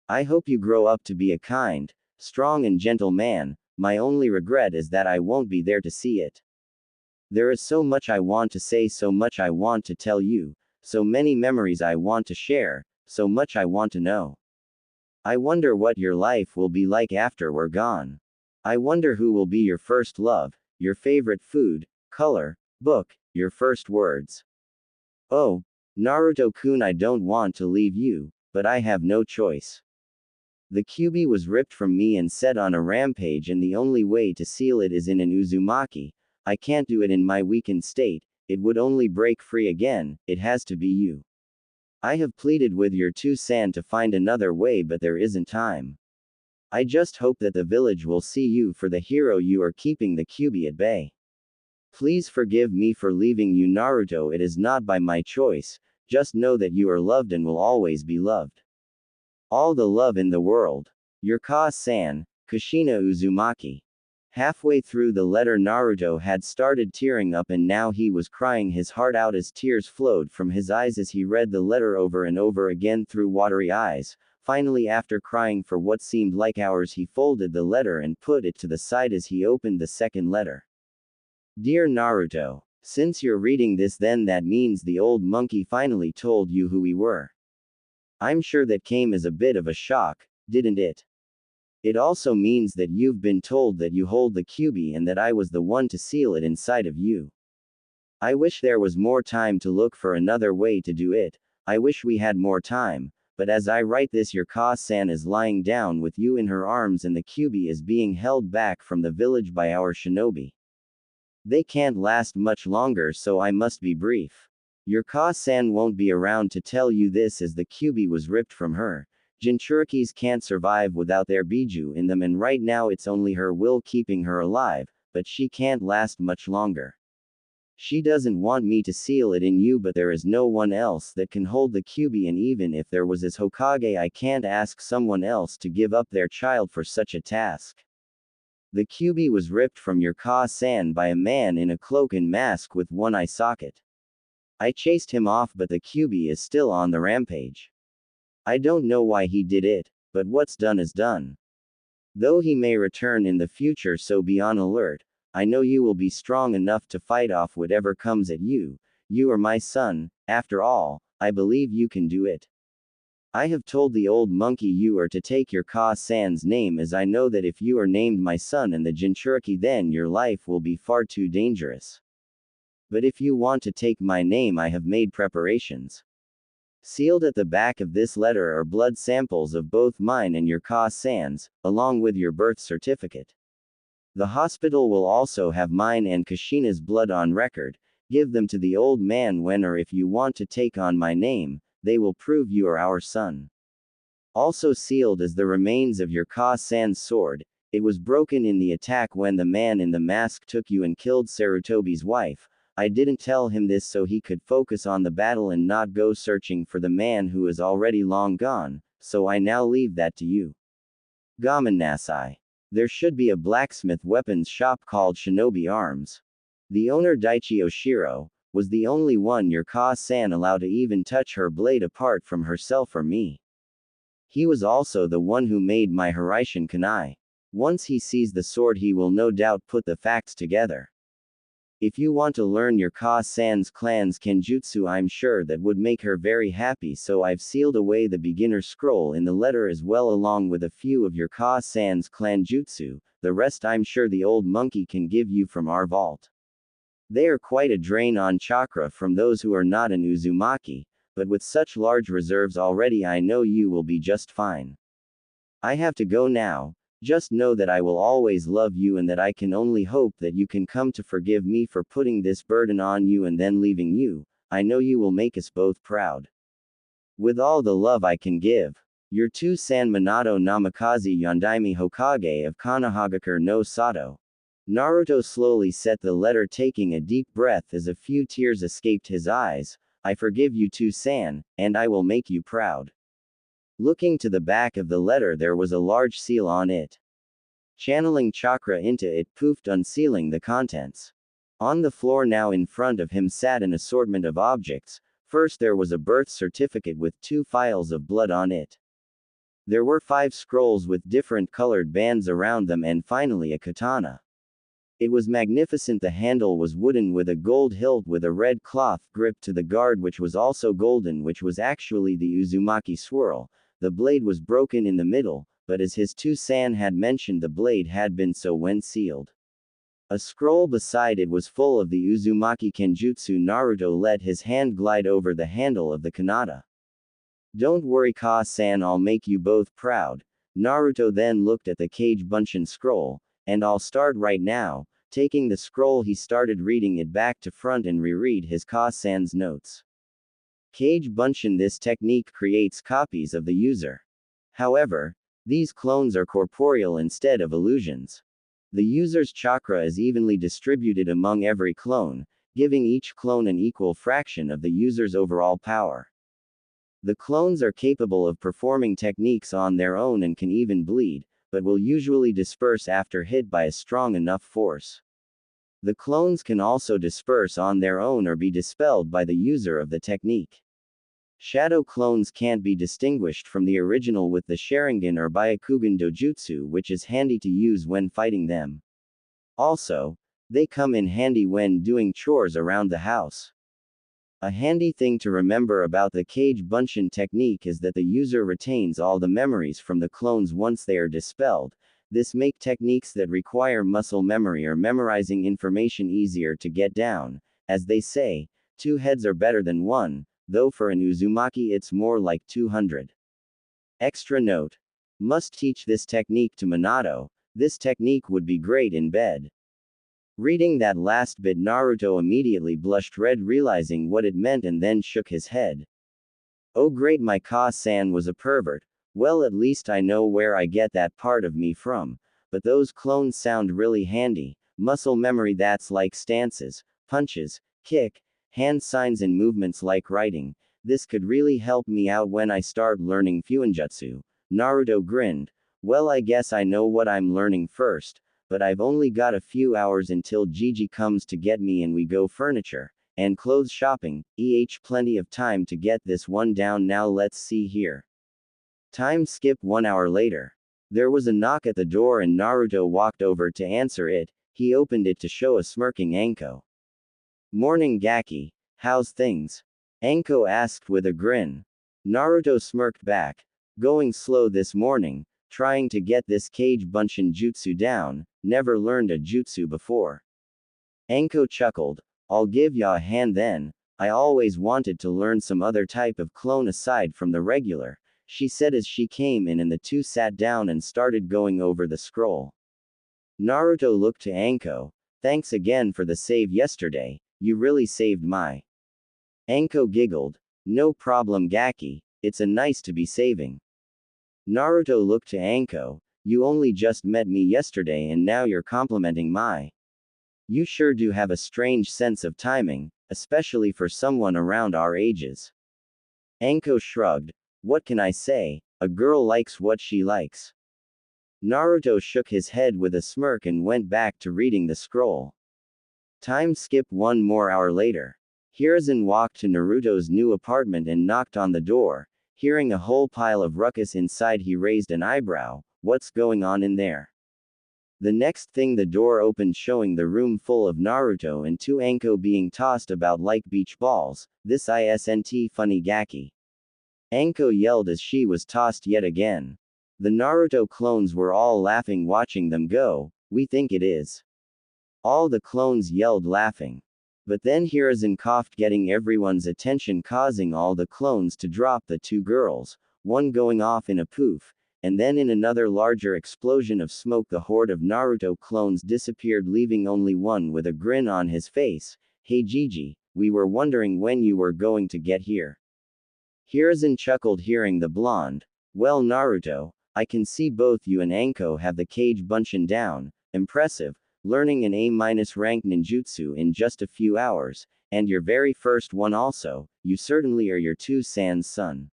I hope you grow up to be a kind, strong and gentle man. My only regret is that I won't be there to see it. There is so much I want to say, so much I want to tell you, so many memories I want to share, so much I want to know. I wonder what your life will be like after we're gone. I wonder who will be your first love, your favorite food, color, book, your first words. Oh, Naruto-kun, I don't want to leave you, but I have no choice. The Kyuubi was ripped from me and set on a rampage, and the only way to seal it is in an Uzumaki. I can't do it in my weakened state, it would only break free again, it has to be you. I have pleaded with your two-san to find another way, but there isn't time. I just hope that the village will see you for the hero you are, keeping the Kyuubi at bay. Please forgive me for leaving you Naruto, it is not by my choice, just know that you are loved and will always be loved. All the love in the world. Your Ka-san, Kushina Uzumaki. Halfway through the letter, Naruto had started tearing up and now he was crying his heart out as tears flowed from his eyes as he read the letter over and over again through watery eyes. Finally, after crying for what seemed like hours, he folded the letter and put it to the side as he opened the second letter. Dear Naruto, since you're reading this, then that means the old monkey finally told you who we were. I'm sure that came as a bit of a shock, didn't it? It also means that you've been told that you hold the Kyuubi and that I was the one to seal it inside of you. I wish there was more time to look for another way to do it. I wish we had more time, but as I write this, your Ka-san is lying down with you in her arms and the Kyuubi is being held back from the village by our shinobi. They can't last much longer, so I must be brief. Your Ka-san won't be around to tell you this as the Kyuubi was ripped from her. Jinchurikis can't survive without their Biju in them, and right now it's only her will keeping her alive, but she can't last much longer. She doesn't want me to seal it in you, but there is no one else that can hold the Kyuubi, and even if there was as Hokage, I can't ask someone else to give up their child for such a task. The Kyuubi was ripped from your Ka-san by a man in a cloak and mask with one eye socket. I chased him off, but the Kyuubi is still on the rampage. I don't know why he did it, but what's done is done. Though he may return in the future, so be on alert. I know you will be strong enough to fight off whatever comes at you. You are my son, after all. I believe you can do it. I have told the old monkey you are to take your Ka-san's name, as I know that if you are named my son in the Jinchuriki, then your life will be far too dangerous. But if you want to take my name, I have made preparations. Sealed at the back of this letter are blood samples of both mine and your Ka-san's, along with your birth certificate. The hospital will also have mine and Kashina's blood on record. Give them to the old man when or if you want to take on my name, they will prove you are our son. Also sealed is the remains of your Ka-san's sword. It was broken in the attack when the man in the mask took you and killed Sarutobi's wife. I didn't tell him this so he could focus on the battle and not go searching for the man who is already long gone, so I now leave that to you. Gaman Nasai. There should be a blacksmith weapons shop called Shinobi Arms. The owner Daichi Oshiro was the only one your Ka-san allowed to even touch her blade apart from herself or me. He was also the one who made my Hiraishin Kunai. Once he sees the sword, he will no doubt put the facts together. If you want to learn your Ka-san's clan's kenjutsu, I'm sure that would make her very happy, so I've sealed away the beginner scroll in the letter as well, along with a few of your Ka-san's clan jutsu. The rest I'm sure the old monkey can give you from our vault. They are quite a drain on chakra from those who are not an Uzumaki, but with such large reserves already, I know you will be just fine. I have to go now. Just know that I will always love you and that I can only hope that you can come to forgive me for putting this burden on you and then leaving you. I know you will make us both proud. With all the love I can give. Your two-san Minato Namikaze Yondaime Hokage of Konohagakure no Sato. Naruto slowly set the letter, taking a deep breath as a few tears escaped his eyes. I forgive you two-san, and I will make you proud. Looking to the back of the letter, there was a large seal on it. Channeling chakra into it, poofed, unsealing the contents. On the floor now in front of him sat an assortment of objects. First there was a birth certificate with 2 files of blood on it. There were 5 scrolls with different colored bands around them, and finally a katana. It was magnificent. The handle was wooden with a gold hilt with a red cloth grip to the guard, which was also golden, which was actually the Uzumaki swirl. The blade was broken in the middle, but as his two-san had mentioned, the blade had been so when sealed. A scroll beside it was full of the Uzumaki Kenjutsu. Naruto let his hand glide over the handle of the kanata. Don't worry Ka-san, I'll make you both proud. Naruto then looked at the Kage Bunshin scroll, and I'll start right now. Taking the scroll, he started reading it back to front and reread his Ka-san's notes. Kage Bunshin. This technique creates copies of the user. However, these clones are corporeal instead of illusions. The user's chakra is evenly distributed among every clone, giving each clone an equal fraction of the user's overall power. The clones are capable of performing techniques on their own and can even bleed, but will usually disperse after hit by a strong enough force. The clones can also disperse on their own or be dispelled by the user of the technique. Shadow clones can't be distinguished from the original with the Sharingan or Byakugan dojutsu, which is handy to use when fighting them. Also, they come in handy when doing chores around the house. A handy thing to remember about the Kage Bunshin technique is that the user retains all the memories from the clones once they are dispelled. This makes techniques that require muscle memory or memorizing information easier to get down. As they say, 2 heads are better than 1, though for an Uzumaki it's more like 200. Extra note. Must teach this technique to Minato. This technique would be great in bed. Reading that last bit, Naruto immediately blushed red, realizing what it meant, and then shook his head. Oh great, my Ka-san was a pervert. Well, at least I know where I get that part of me from. But those clones sound really handy. Muscle memory, that's like stances, punches, kick, hand signs and movements like writing. This could really help me out when I start learning Fuinjutsu. Naruto grinned. Well, I guess I know what I'm learning first, but I've only got a few hours until Gigi comes to get me and we go furniture and clothes shopping. Plenty of time to get this one down. Now let's see here. Time skip 1 hour later. There was a knock at the door and Naruto walked over to answer it. He opened it to show a smirking Anko. Morning Gaki, how's things? Anko asked with a grin. Naruto smirked back. Going slow this morning, trying to get this Kage Bunshin jutsu down, never learned a jutsu before. Anko chuckled. I'll give ya a hand then, I always wanted to learn some other type of clone aside from the regular, she said as she came in and the two sat down and started going over the scroll. Naruto looked to Anko. Thanks again for the save yesterday, you really saved my. Anko giggled. No problem Gaki, it's a nice to be saving. Naruto looked to Anko. You only just met me yesterday and now you're complimenting my. You sure do have a strange sense of timing, especially for someone around our ages. Anko shrugged. What can I say? A girl likes what she likes. Naruto shook his head with a smirk and went back to reading the scroll. Time skip 1 more hour later. Hiruzen walked to Naruto's new apartment and knocked on the door. Hearing a whole pile of ruckus inside, he raised an eyebrow. What's going on in there? The next thing, the door opened, showing the room full of Naruto and 2 Anko being tossed about like beach balls. This isn't funny Gaki. Anko yelled as she was tossed yet again. The Naruto clones were all laughing watching them go. We think it is. All the clones yelled laughing. But then Hiruzen coughed, getting everyone's attention, causing all the clones to drop the 2 girls, one going off in a poof, and then in another larger explosion of smoke the horde of Naruto clones disappeared, leaving only one with a grin on his face. Hey Gigi, we were wondering when you were going to get here. Hiruzen chuckled hearing the blonde. Well Naruto, I can see both you and Anko have the Kage Bunshin down. Impressive, learning an A- rank ninjutsu in just a few hours, and your very first one also, you certainly are your 2-san's son.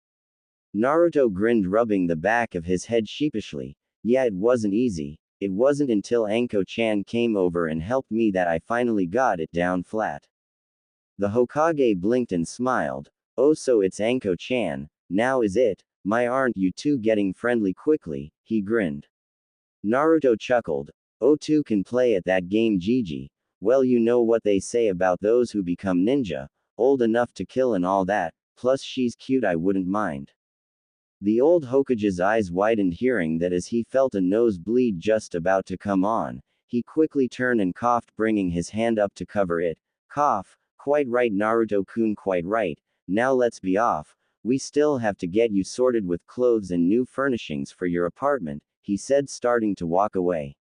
Naruto grinned, rubbing the back of his head sheepishly. Yeah, it wasn't easy. It wasn't until Anko-chan came over and helped me that I finally got it down flat. The Hokage blinked and smiled. Oh, so it's Anko-chan, now is it? My, aren't you two getting friendly quickly? He grinned. Naruto chuckled. O2 can play at that game Gigi. Well, you know what they say about those who become ninja, old enough to kill and all that, plus she's cute, I wouldn't mind. The old Hokage's eyes widened hearing that as he felt a nosebleed just about to come on. He quickly turned and coughed, bringing his hand up to cover it. Cough. Quite right Naruto-kun, quite right. Now let's be off. We still have to get you sorted with clothes and new furnishings for your apartment, he said, starting to walk away.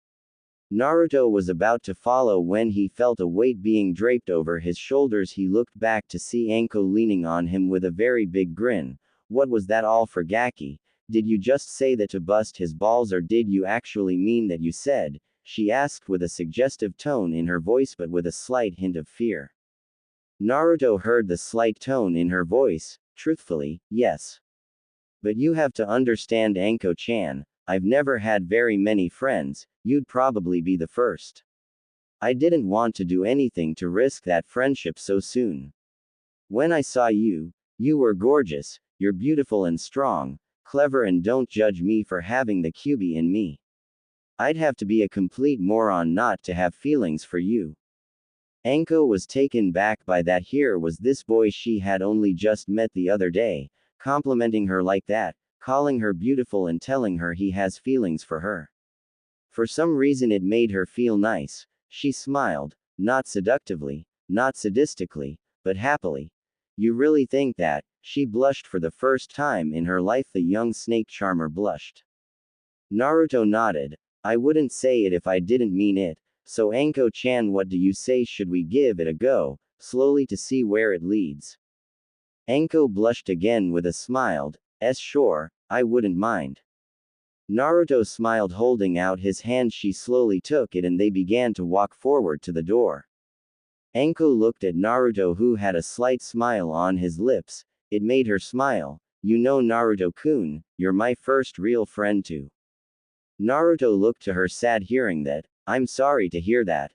Naruto was about to follow when he felt a weight being draped over his shoulders. He looked back to see Anko leaning on him with a very big grin. What was that all for Gaki? Did you just say that to bust his balls, or did you actually mean that you said? She asked with a suggestive tone in her voice but with a slight hint of fear. Naruto heard the slight tone in her voice. Truthfully, yes. But you have to understand Anko-chan, I've never had very many friends, you'd probably be the first. I didn't want to do anything to risk that friendship so soon. When I saw you, you were gorgeous, you're beautiful and strong, clever, and don't judge me for having the QB in me. I'd have to be a complete moron not to have feelings for you. Anko was taken back by that. Here was this boy she had only just met the other day, complimenting her like that, calling her beautiful and telling her he has feelings for her. For some reason it made her feel nice. She smiled, not seductively, not sadistically, but happily. You really think that? She blushed for the first time in her life. The young snake charmer blushed. Naruto nodded. I wouldn't say it if I didn't mean it. So Anko-chan, what do you say, should we give it a go, slowly, to see where it leads? Anko blushed again with a smile. Sure, I wouldn't mind. Naruto smiled, holding out his hand. She slowly took it and they began to walk forward to the door. Anko looked at Naruto, who had a slight smile on his lips. It made her smile. You know Naruto-kun, you're my first real friend too. Naruto looked to her, sad hearing that. I'm sorry to hear that.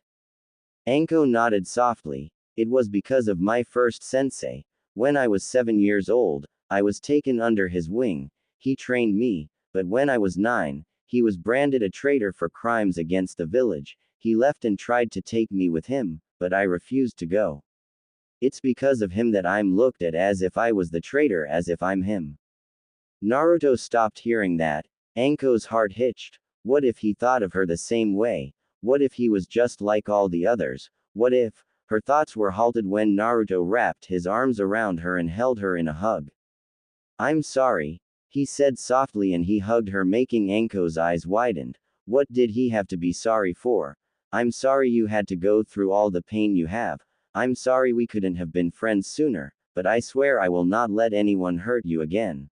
Anko nodded softly. It was because of my first sensei. When I was 7 years old, I was taken under his wing. He trained me, but when I was 9, he was branded a traitor for crimes against the village. He left and tried to take me with him, but I refused to go. It's because of him that I'm looked at as if I was the traitor, as if I'm him. Naruto stopped hearing that. Anko's heart hitched. What if he thought of her the same way? What if he was just like all the others? What if? Her thoughts were halted when Naruto wrapped his arms around her and held her in a hug. I'm sorry, he said softly, and he hugged her, making Anko's eyes widen. What did he have to be sorry for? I'm sorry you had to go through all the pain you have. I'm sorry we couldn't have been friends sooner, but I swear I will not let anyone hurt you again.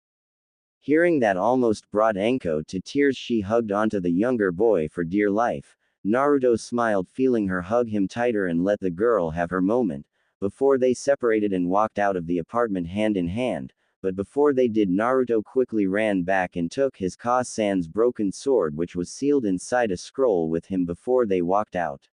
Hearing that almost brought Anko to tears. She hugged onto the younger boy for dear life. Naruto smiled, feeling her hug him tighter, and let the girl have her moment. Before they separated and walked out of the apartment hand in hand, but before they did, Naruto quickly ran back and took his Ka-san's broken sword, which was sealed inside a scroll, with him before they walked out.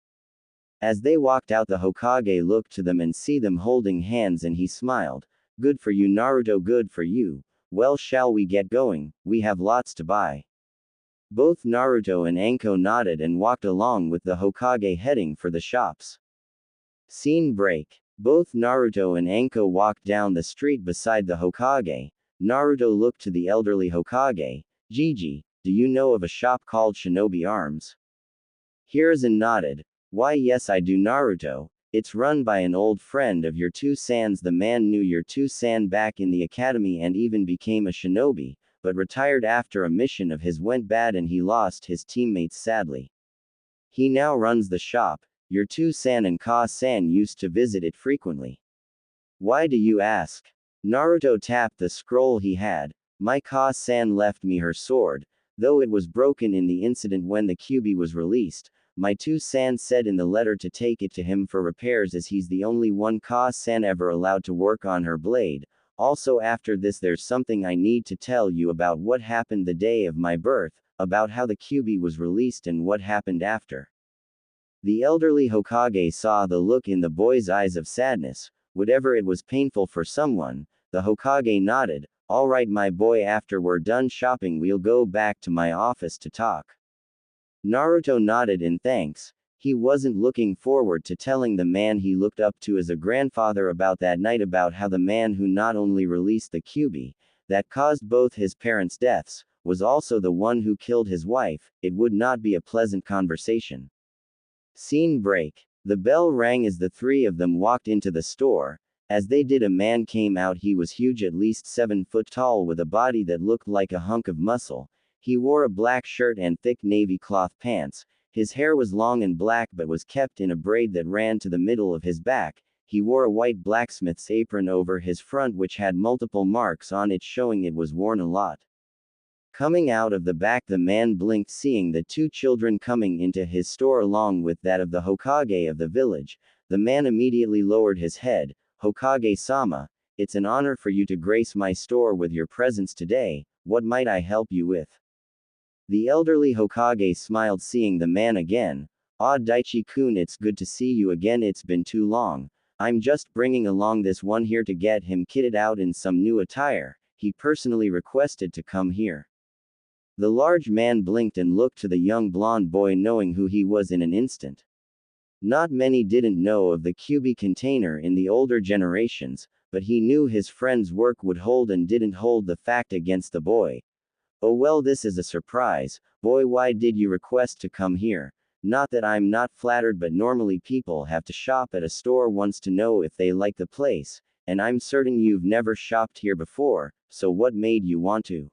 As they walked out, the Hokage looked to them and see them holding hands, and he smiled. Good for you, Naruto, good for you. Well, shall we get going? We have lots to buy. Both Naruto and Anko nodded and walked along with the Hokage, heading for the shops. Scene break. Both Naruto and Anko walked down the street beside the Hokage. Naruto looked to the elderly Hokage. Gigi, do you know of a shop called Shinobi Arms? Hiruzen nodded. Why, yes, I do, Naruto. It's run by an old friend of your two-san's. The man knew your two-san back in the academy and even became a shinobi, but retired after a mission of his went bad and he lost his teammates sadly. He now runs the shop. Your two-san and Ka-san used to visit it frequently. Why do you ask? Naruto tapped the scroll he had. My Ka-san left me her sword, though it was broken in the incident when the Kyuubi was released. My two-san said in the letter to take it to him for repairs, as he's the only one Ka-san ever allowed to work on her blade. Also, after this, there's something I need to tell you about what happened the day of my birth, about how the Kyuubi was released and what happened after. The elderly Hokage saw the look in the boy's eyes of sadness. Whatever it was painful for someone, the Hokage nodded. All right, my boy, after we're done shopping, we'll go back to my office to talk. Naruto nodded in thanks. He wasn't looking forward to telling the man he looked up to as a grandfather about that night, about how the man who not only released the Kyuubi, that caused both his parents' deaths, was also the one who killed his wife. It would not be a pleasant conversation. Scene break. The bell rang as the three of them walked into the store. As they did, a man came out. He was huge, at least 7 foot tall, with a body that looked like a hunk of muscle. He wore a black shirt and thick navy cloth pants. His hair was long and black but was kept in a braid that ran to the middle of his back. He wore a white blacksmith's apron over his front, which had multiple marks on it showing it was worn a lot. Coming out of the back, the man blinked, seeing the two children coming into his store along with that of the Hokage of the village. The man immediately lowered his head. Hokage-sama, it's an honor for you to grace my store with your presence today. What might I help you with? The elderly Hokage smiled, seeing the man again. Ah, Daichi-kun, it's good to see you again. It's been too long. I'm just bringing along this one here to get him kitted out in some new attire. He personally requested to come here. The large man blinked and looked to the young blonde boy, knowing who he was in an instant. Not many didn't know of the Kyuubi container in the older generations, but he knew his friend's work would hold and didn't hold the fact against the boy. Oh well, this is a surprise. Boy, why did you request to come here? Not that I'm not flattered, but normally people have to shop at a store once to know if they like the place, and I'm certain you've never shopped here before, so what made you want to?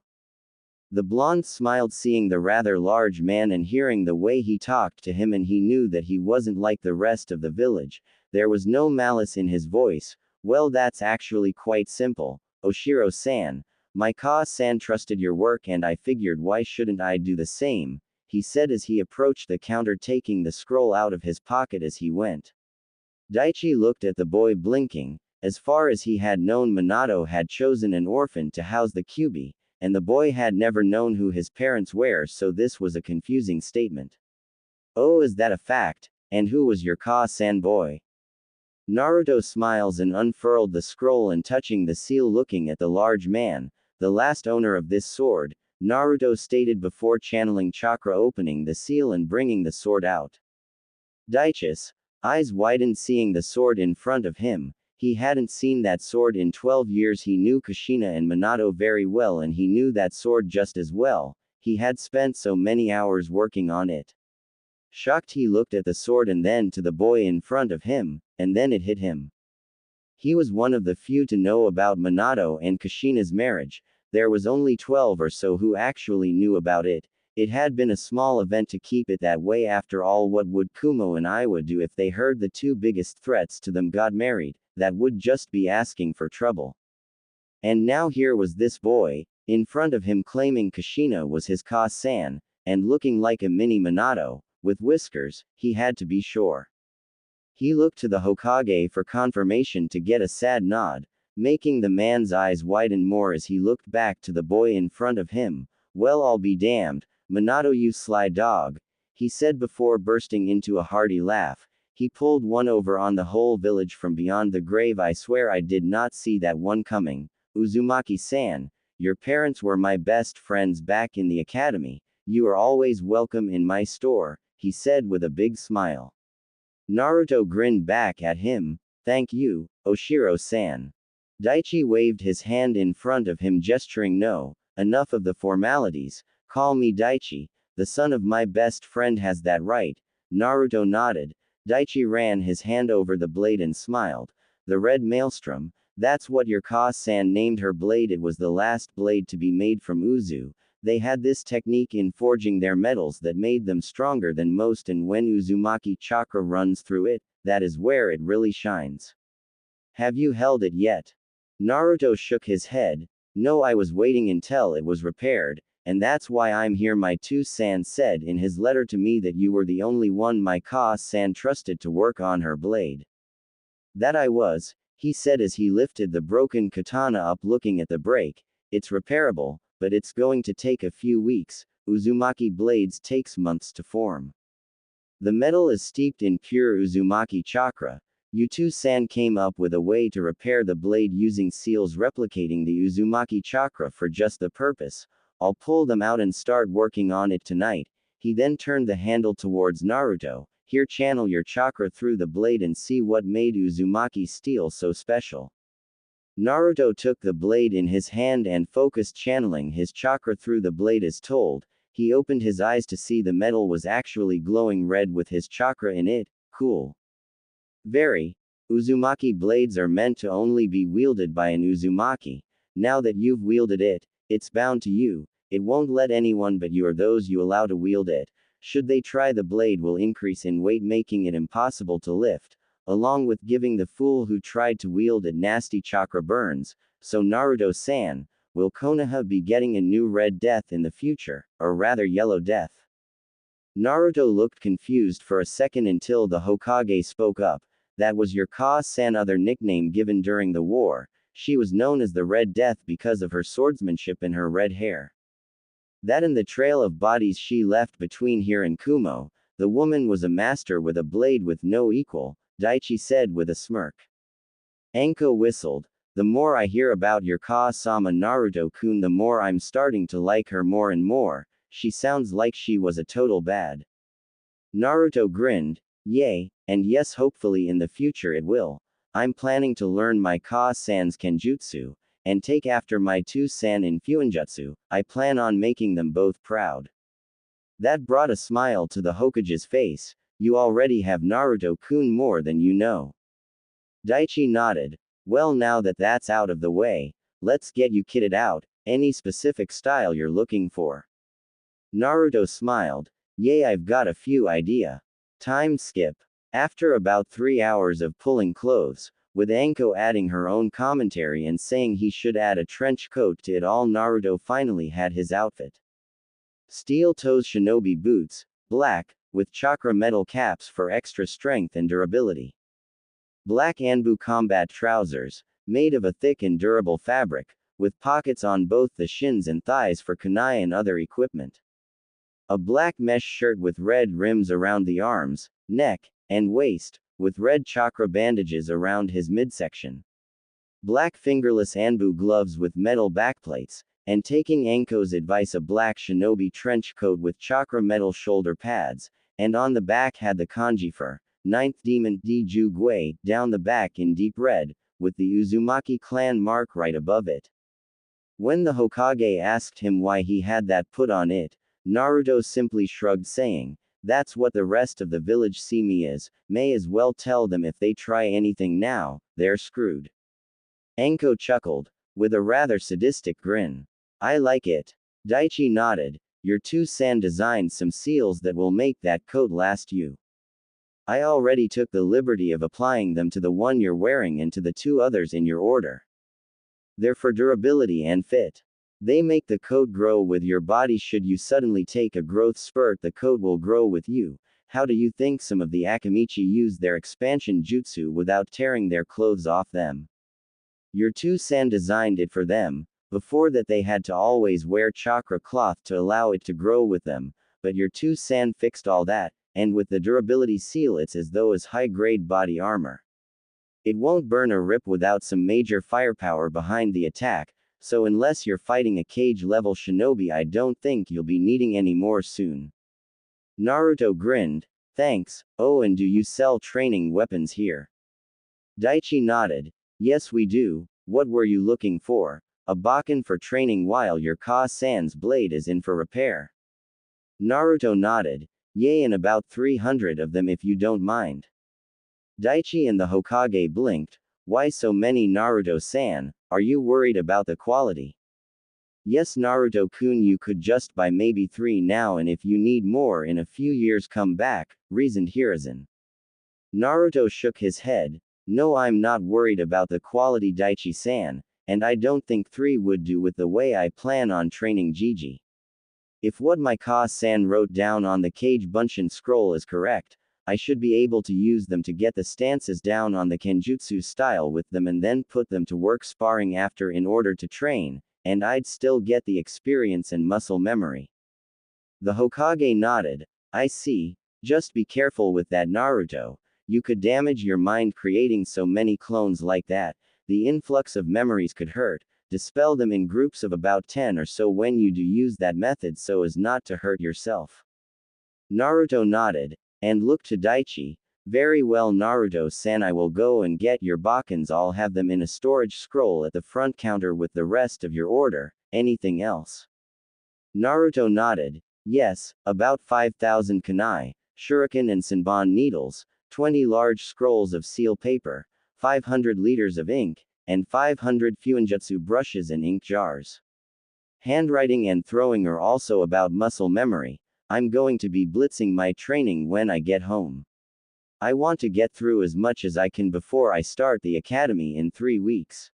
The blonde smiled, seeing the rather large man and hearing the way he talked to him, and he knew that he wasn't like the rest of the village. There was no malice in his voice. Well, that's actually quite simple. Oshiro-san, my Ka-san trusted your work and I figured why shouldn't I do the same, he said as he approached the counter, taking the scroll out of his pocket as he went. Daichi looked at the boy, blinking. As far as he had known, Minato had chosen an orphan to house the Kyuubi, and the boy had never known who his parents were, so this was a confusing statement. Oh, is that a fact? And who was your Ka-san boy? Naruto smiles and unfurled the scroll, and touching the seal, looking at the large man, the last owner of this sword, Naruto stated before channeling chakra, opening the seal and bringing the sword out. Daichi's eyes widened, seeing the sword in front of him. He hadn't seen that sword in 12 years. He knew Kushina and Minato very well, and he knew that sword just as well. He had spent so many hours working on it. Shocked, he looked at the sword and then to the boy in front of him, and then it hit him. He was one of the few to know about Minato and Kushina's marriage. There was only 12 or so who actually knew about it. It had been a small event to keep it that way. After all, what would Kumo and Iwa do if they heard the two biggest threats to them got married? That would just be asking for trouble. And now here was this boy, in front of him, claiming Kushina was his Ka-san, and looking like a mini Minato, with whiskers. He had to be sure. He looked to the Hokage for confirmation to get a sad nod, making the man's eyes widen more as he looked back to the boy in front of him. Well, I'll be damned, Minato, you sly dog, he said before bursting into a hearty laugh. He pulled one over on the whole village from beyond the grave. I swear I did not see that one coming. Uzumaki-san, your parents were my best friends back in the academy. You are always welcome in my store, he said with a big smile. Naruto grinned back at him. Thank you, Oshiro-san. Daichi waved his hand in front of him, gesturing no. Enough of the formalities. Call me Daichi. The son of my best friend has that right. Naruto nodded. Daichi ran his hand over the blade and smiled. The red maelstrom. That's what your Ka-san named her blade. It was the last blade to be made from Uzu. They had this technique in forging their metals that made them stronger than most, and when Uzumaki chakra runs through it, that is where it really shines. Have you held it yet? Naruto shook his head. No, I was waiting until it was repaired, and that's why I'm here. My two-san said in his letter to me that you were the only one my Ka-san trusted to work on her blade. That I was, he said as he lifted the broken katana up, looking at the break. It's repairable, but it's going to take a few weeks. Uzumaki blades takes months to form. The metal is steeped in pure Uzumaki chakra. You two-san came up with a way to repair the blade using seals replicating the Uzumaki chakra for just the purpose. I'll pull them out and start working on it tonight. He then turned the handle towards Naruto. Here, channel your chakra through the blade and see what made Uzumaki steel so special. Naruto took the blade in his hand and focused, channeling his chakra through the blade as told. He opened his eyes to see the metal was actually glowing red with his chakra in it. Cool. Very. Uzumaki blades are meant to only be wielded by an Uzumaki. Now that you've wielded it, it's bound to you. It won't let anyone but you or those you allow to wield it. Should they try, the blade will increase in weight, making it impossible to lift, along with giving the fool who tried to wield it nasty chakra burns. So Naruto-san, will Konoha be getting a new red death in the future, or rather yellow death? Naruto looked confused for a second until the Hokage spoke up. That was your Ka-san other nickname given during the war. She was known as the Red Death because of her swordsmanship and her red hair. That and the trail of bodies she left between here and Kumo. The woman was a master with a blade with no equal, Daichi said with a smirk. Anko whistled. The more I hear about your Ka-sama Naruto-kun, the more I'm starting to like her more and more. She sounds like she was a total bad. Naruto grinned. Yay, and yes, hopefully in the future it will. I'm planning to learn my Ka-san's Kenjutsu, and take after my two-san in Fuinjutsu. I plan on making them both proud. That brought a smile to the Hokage's face. You already have Naruto-kun more than you know. Daichi nodded. Well, now that that's out of the way, let's get you kitted out. Any specific style you're looking for? Naruto smiled. Yay, I've got a few idea. Time skip. After about 3 hours of pulling clothes, with Anko adding her own commentary and saying he should add a trench coat to it all, Naruto finally had his outfit. Steel toes shinobi boots, black, with chakra metal caps for extra strength and durability. Black Anbu combat trousers, made of a thick and durable fabric, with pockets on both the shins and thighs for kunai and other equipment. A black mesh shirt with red rims around the arms, neck, and waist, with red chakra bandages around his midsection. Black fingerless Anbu gloves with metal backplates, and taking Anko's advice, a black shinobi trench coat with chakra metal shoulder pads, and on the back had the kanji for 9th Demon Diju Gui down the back in deep red, with the Uzumaki clan mark right above it. When the Hokage asked him why he had that put on it, Naruto simply shrugged, saying, "That's what the rest of the village see me as, may as well tell them if they try anything now, they're screwed." Anko chuckled, with a rather sadistic grin. "I like it." Daichi nodded. "Your two-san designed some seals that will make that coat last you. I already took the liberty of applying them to the one you're wearing and to the two others in your order. They're for durability and fit. They make the coat grow with your body. Should you suddenly take a growth spurt, the coat will grow with you." How do you think some of the Akamichi use their expansion jutsu without tearing their clothes off them? Your two-san designed it for them. Before that they had to always wear chakra cloth to allow it to grow with them, but your two-san fixed all that, and with the durability seal it's as though as high-grade body armor. It won't burn or rip without some major firepower behind the attack, so unless you're fighting a cage-level shinobi I don't think you'll be needing any more soon. Naruto grinned. "Thanks. Oh, and do you sell training weapons here?" Daichi nodded. "Yes we do. What were you looking for? A bakken for training while your Ka-san's blade is in for repair?" Naruto nodded. "Yay, and about 300 of them if you don't mind." Daichi and the Hokage blinked. "Why so many, Naruto-san? Are you worried about the quality?" "Yes, Naruto-kun, you could just buy maybe 3 now, and if you need more in a few years come back," reasoned Hiruzen. Naruto shook his head. "No, I'm not worried about the quality, Daichi-san, and I don't think 3 would do with the way I plan on training Gigi. If what my Ka-san wrote down on the Kage Bunshin scroll is correct, I should be able to use them to get the stances down on the Kenjutsu style with them and then put them to work sparring after in order to train, and I'd still get the experience and muscle memory." The Hokage nodded. "I see. Just be careful with that, Naruto. You could damage your mind creating so many clones like that. The influx of memories could hurt. Dispel them in groups of about 10 or so when you do use that method so as not to hurt yourself." Naruto nodded, and looked to Daichi. "Very well, Naruto-san, I will go and get your bakkens. I'll have them in a storage scroll at the front counter with the rest of your order. Anything else?" Naruto nodded. "Yes, about 5,000 kunai, shuriken and senbon needles, 20 large scrolls of seal paper, 500 liters of ink, and 500 fuinjutsu brushes and ink jars. Handwriting and throwing are also about muscle memory. I'm going to be blitzing my training when I get home. I want to get through as much as I can before I start the academy in 3 weeks."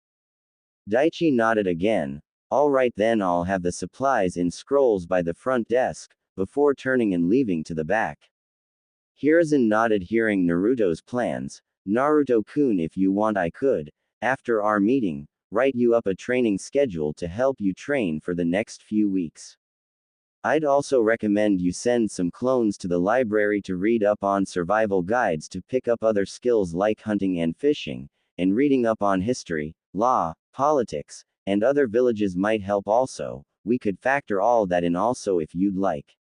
Daichi nodded again. "All right then, I'll have the supplies in scrolls by the front desk," before turning and leaving to the back. Hiruzen nodded, hearing Naruto's plans. "Naruto-kun, if you want I could, after our meeting, write you up a training schedule to help you train for the next few weeks. I'd also recommend you send some clones to the library to read up on survival guides to pick up other skills like hunting and fishing, and reading up on history, law, politics, and other villages might help also. We could factor all that in also if you'd like.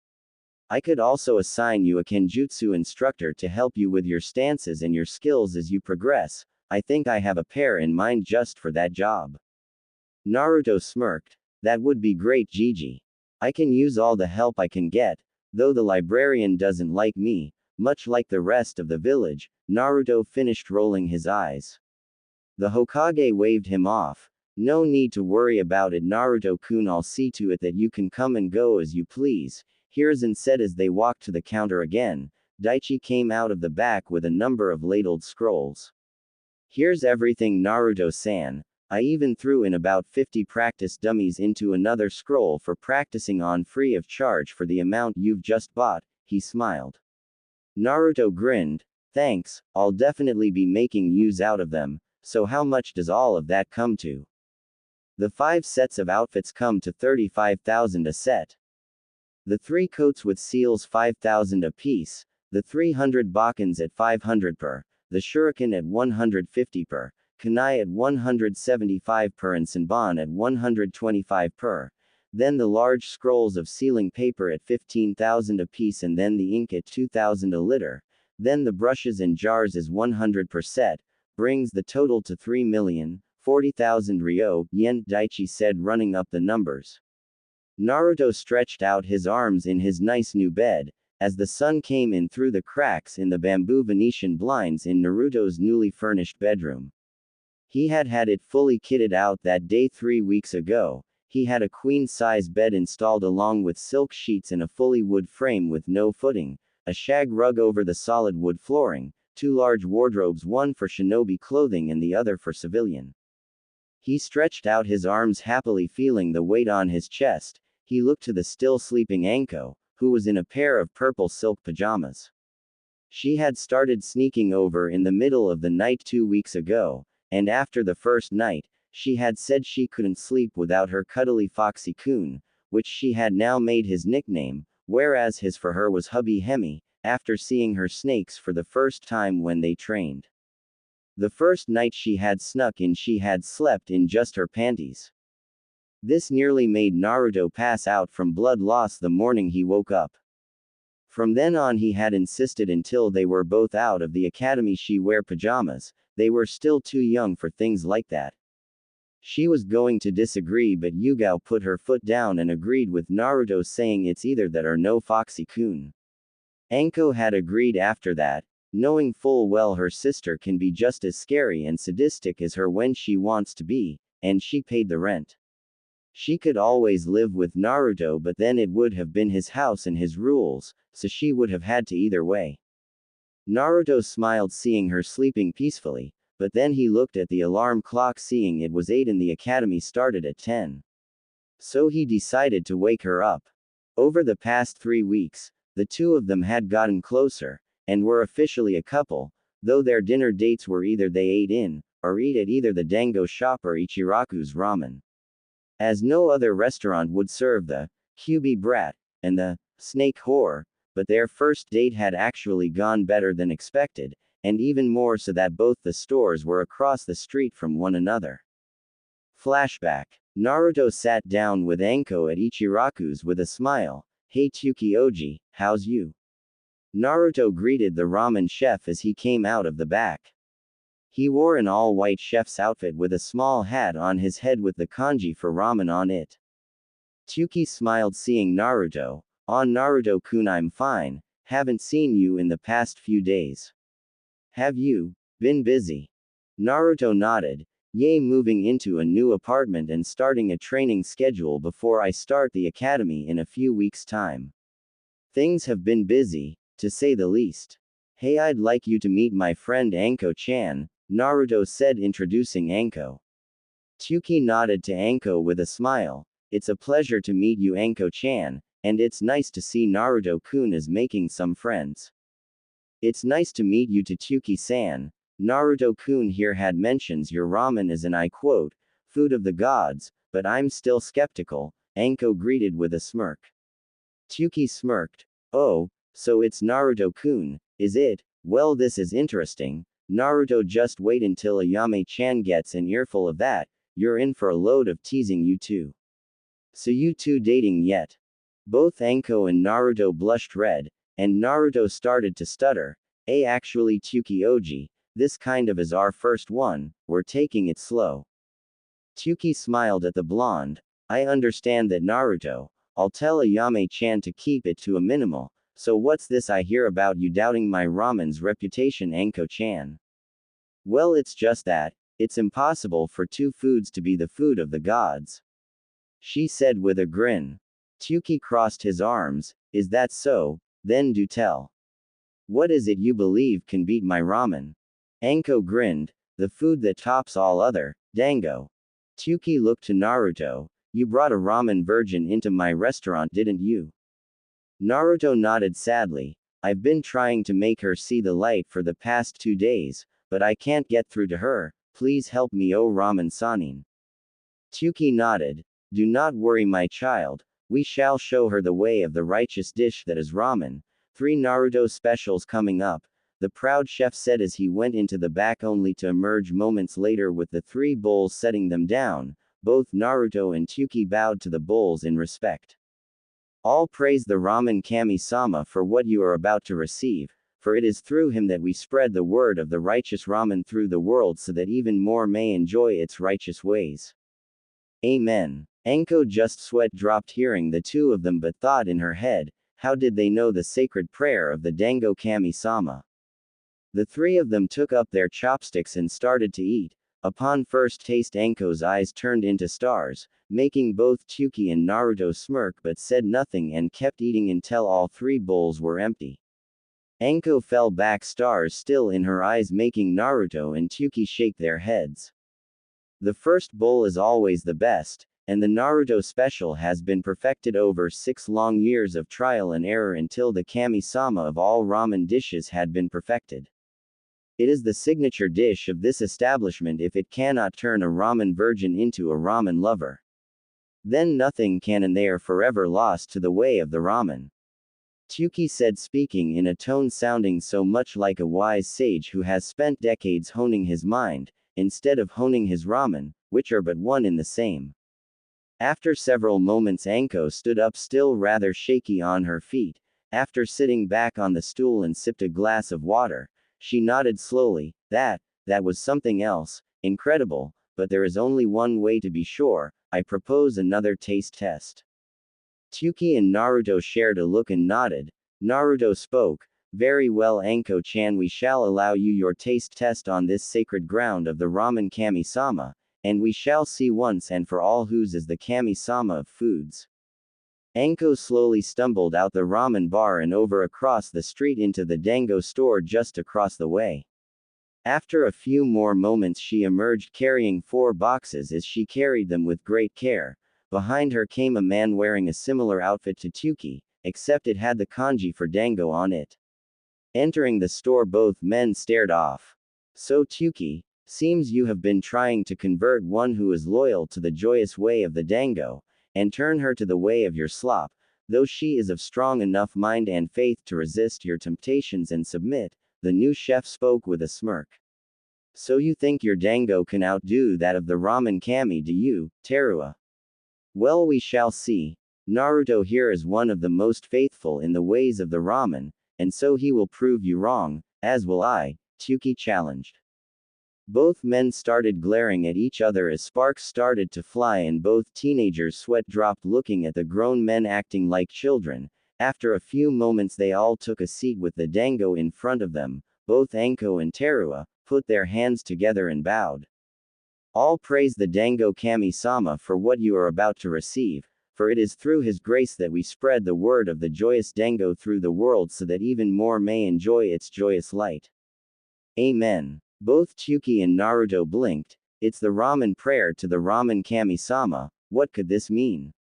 I could also assign you a Kenjutsu instructor to help you with your stances and your skills as you progress. I think I have a pair in mind just for that job." Naruto smirked. "That would be great, Gigi. I can use all the help I can get, though the librarian doesn't like me, much like the rest of the village." Naruto finished rolling his eyes. The Hokage waved him off. "No need to worry about it, Naruto-kun, I'll see to it that you can come and go as you please," Hiruzen said as they walked to the counter again. Daichi came out of the back with a number of ladled scrolls. "Here's everything, Naruto-san. I even threw in about 50 practice dummies into another scroll for practicing on free of charge for the amount you've just bought," he smiled. Naruto grinned. "Thanks, I'll definitely be making use out of them. So how much does all of that come to?" "The 5 sets of outfits come to 35,000 a set. The 3 coats with seals 5,000 a piece, the 300 bakkens at 500 per, the shuriken at 150 per, kunai at 175 per, and senbon at 125 per, then the large scrolls of sealing paper at 15,000 a piece, and then the ink at 2,000 a liter, then the brushes and jars is 100 per set, brings the total to 3,040,000 ryo yen, Daichi said, running up the numbers. Naruto stretched out his arms in his nice new bed, as the sun came in through the cracks in the bamboo Venetian blinds in Naruto's newly furnished bedroom. He had had it fully kitted out that day 3 weeks ago. He had a queen-size bed installed along with silk sheets in a fully wood frame with no footing, a shag rug over the solid wood flooring, 2 large wardrobes, one for shinobi clothing and the other for civilian. He stretched out his arms happily, feeling the weight on his chest. He looked to the still sleeping Anko, who was in a pair of purple silk pajamas. She had started sneaking over in the middle of the night 2 weeks ago, and after the first night, she had said she couldn't sleep without her cuddly Foxy-kun, which she had now made his nickname, whereas his for her was Hubby Hemi, after seeing her snakes for the first time when they trained. The first night she had snuck in, she had slept in just her panties. This nearly made Naruto pass out from blood loss the morning he woke up. From then on he had insisted until they were both out of the academy she wear pajamas. They were still too young for things like that. She was going to disagree, but Yugao put her foot down and agreed with Naruto, saying it's either that or no, Foxy-kun. Anko had agreed after that, knowing full well her sister can be just as scary and sadistic as her when she wants to be, and she paid the rent. She could always live with Naruto, but then it would have been his house and his rules, so she would have had to either way. Naruto smiled seeing her sleeping peacefully, but then he looked at the alarm clock, seeing it was 8 and the academy started at 10. So he decided to wake her up. Over the past 3 weeks, the two of them had gotten closer, and were officially a couple, though their dinner dates were either they ate in, or eat at either the Dango shop or Ichiraku's ramen. As no other restaurant would serve the Kyubi brat and the snake whore, but their first date had actually gone better than expected, and even more so that both the stores were across the street from one another. Flashback. Naruto sat down with Anko at Ichiraku's with a smile. "Hey Tsukiyoji, how's you?" Naruto greeted the ramen chef as he came out of the back. He wore an all-white chef's outfit with a small hat on his head with the kanji for ramen on it. Tsuki smiled seeing Naruto. "On Naruto-kun, I'm fine, haven't seen you in the past few days. Have you been busy?" Naruto nodded. "Yay, moving into a new apartment and starting a training schedule before I start the academy in a few weeks' time. Things have been busy, to say the least. Hey, I'd like you to meet my friend Anko-chan," Naruto said, introducing Anko. Tsuki nodded to Anko with a smile. "It's a pleasure to meet you, Anko-chan, and it's nice to see Naruto-kun is making some friends." "It's nice to meet you to Tsuki-san. Naruto-kun here had mentions your ramen is, and I quote, food of the gods, but I'm still skeptical," Anko greeted with a smirk. Tsuki smirked. "Oh, so it's Naruto-kun, is it? Well, this is interesting. Naruto, just wait until Ayame-chan gets an earful of that. You're in for a load of teasing, you two. So you two dating yet?" Both Anko and Naruto blushed red, and Naruto started to stutter. Actually Tsukiyoji, this kind of is our first one, we're taking it slow." Tsuki smiled at the blonde. "I understand that, Naruto. I'll tell Ayame-chan to keep it to a minimal. So what's this I hear about you doubting my ramen's reputation, Anko-chan?" "Well, it's just that, it's impossible for two foods to be the food of the gods," she said with a grin. Tsuki crossed his arms. "Is that so? Then do tell. What is it you believe can beat my ramen?" Anko grinned. "The food that tops all other, dango." Tsuki looked to Naruto. "You brought a ramen virgin into my restaurant, didn't you?" Naruto nodded sadly. "I've been trying to make her see the light for the past 2 days, but I can't get through to her. Please help me, oh ramen sanin." Tsuki nodded. "Do not worry, my child. We shall show her the way of the righteous dish that is ramen. 3 Naruto specials coming up," the proud chef said as he went into the back, only to emerge moments later with the 3 bowls, setting them down. Both Naruto and Tsuki bowed to the bowls in respect. "All praise the ramen kami-sama for what you are about to receive. for it is through him that we spread the word of the righteous ramen through the world so that even more may enjoy its righteous ways. Amen. Anko just sweat dropped hearing the two of them but thought in her head, how did they know the sacred prayer of the Dango Kami-sama? The three of them took up their chopsticks and started to eat. Upon first taste Anko's eyes turned into stars, making both Tsuki and Naruto smirk but said nothing and kept eating until all three bowls were empty. Anko fell back, stars still in her eyes, making Naruto and Tsuki shake their heads. The first bowl is always the best, and the Naruto special has been perfected over 6 long years of trial and error until the Kami-sama of all ramen dishes had been perfected. It is the signature dish of this establishment. If it cannot turn a ramen virgin into a ramen lover, then nothing can, and they are forever lost to the way of the ramen. Tsuki said, speaking in a tone sounding so much like a wise sage who has spent decades honing his mind, instead of honing his ramen, which are but one in the same. After several moments Anko stood up, still rather shaky on her feet. After sitting back on the stool and sipped a glass of water, she nodded slowly. That was something else, incredible, but there is only one way to be sure. I propose another taste test. Tsuki and Naruto shared a look and nodded. Naruto spoke. Very well, Anko-chan, we shall allow you your taste test on this sacred ground of the ramen Kami-sama, and we shall see once and for all whose is the Kami-sama of foods. Anko slowly stumbled out the ramen bar and over across the street into the Dango store just across the way. After a few more moments she emerged carrying 4 boxes as she carried them with great care. Behind her came a man wearing a similar outfit to Tsuki, except it had the kanji for Dango on it. Entering the store both men stared off. So Tsuki, seems you have been trying to convert one who is loyal to the joyous way of the Dango, and turn her to the way of your slop, though she is of strong enough mind and faith to resist your temptations and submit, the new chef spoke with a smirk. So you think your Dango can outdo that of the ramen kami, do you, Teruya? Well, we shall see. Naruto here is one of the most faithful in the ways of the ramen, and so he will prove you wrong, as will I, Tsuki challenged. Both men started glaring at each other as sparks started to fly and both teenagers' sweat dropped looking at the grown men acting like children. After a few moments they all took a seat with the Dango in front of them. Both Anko and Teruya put their hands together and bowed. All praise the Dango Kami-sama for what you are about to receive, for it is through his grace that we spread the word of the joyous Dango through the world so that even more may enjoy its joyous light. Amen. Both Tsuki and Naruto blinked. It's the ramen prayer to the ramen Kami-sama. What could this mean?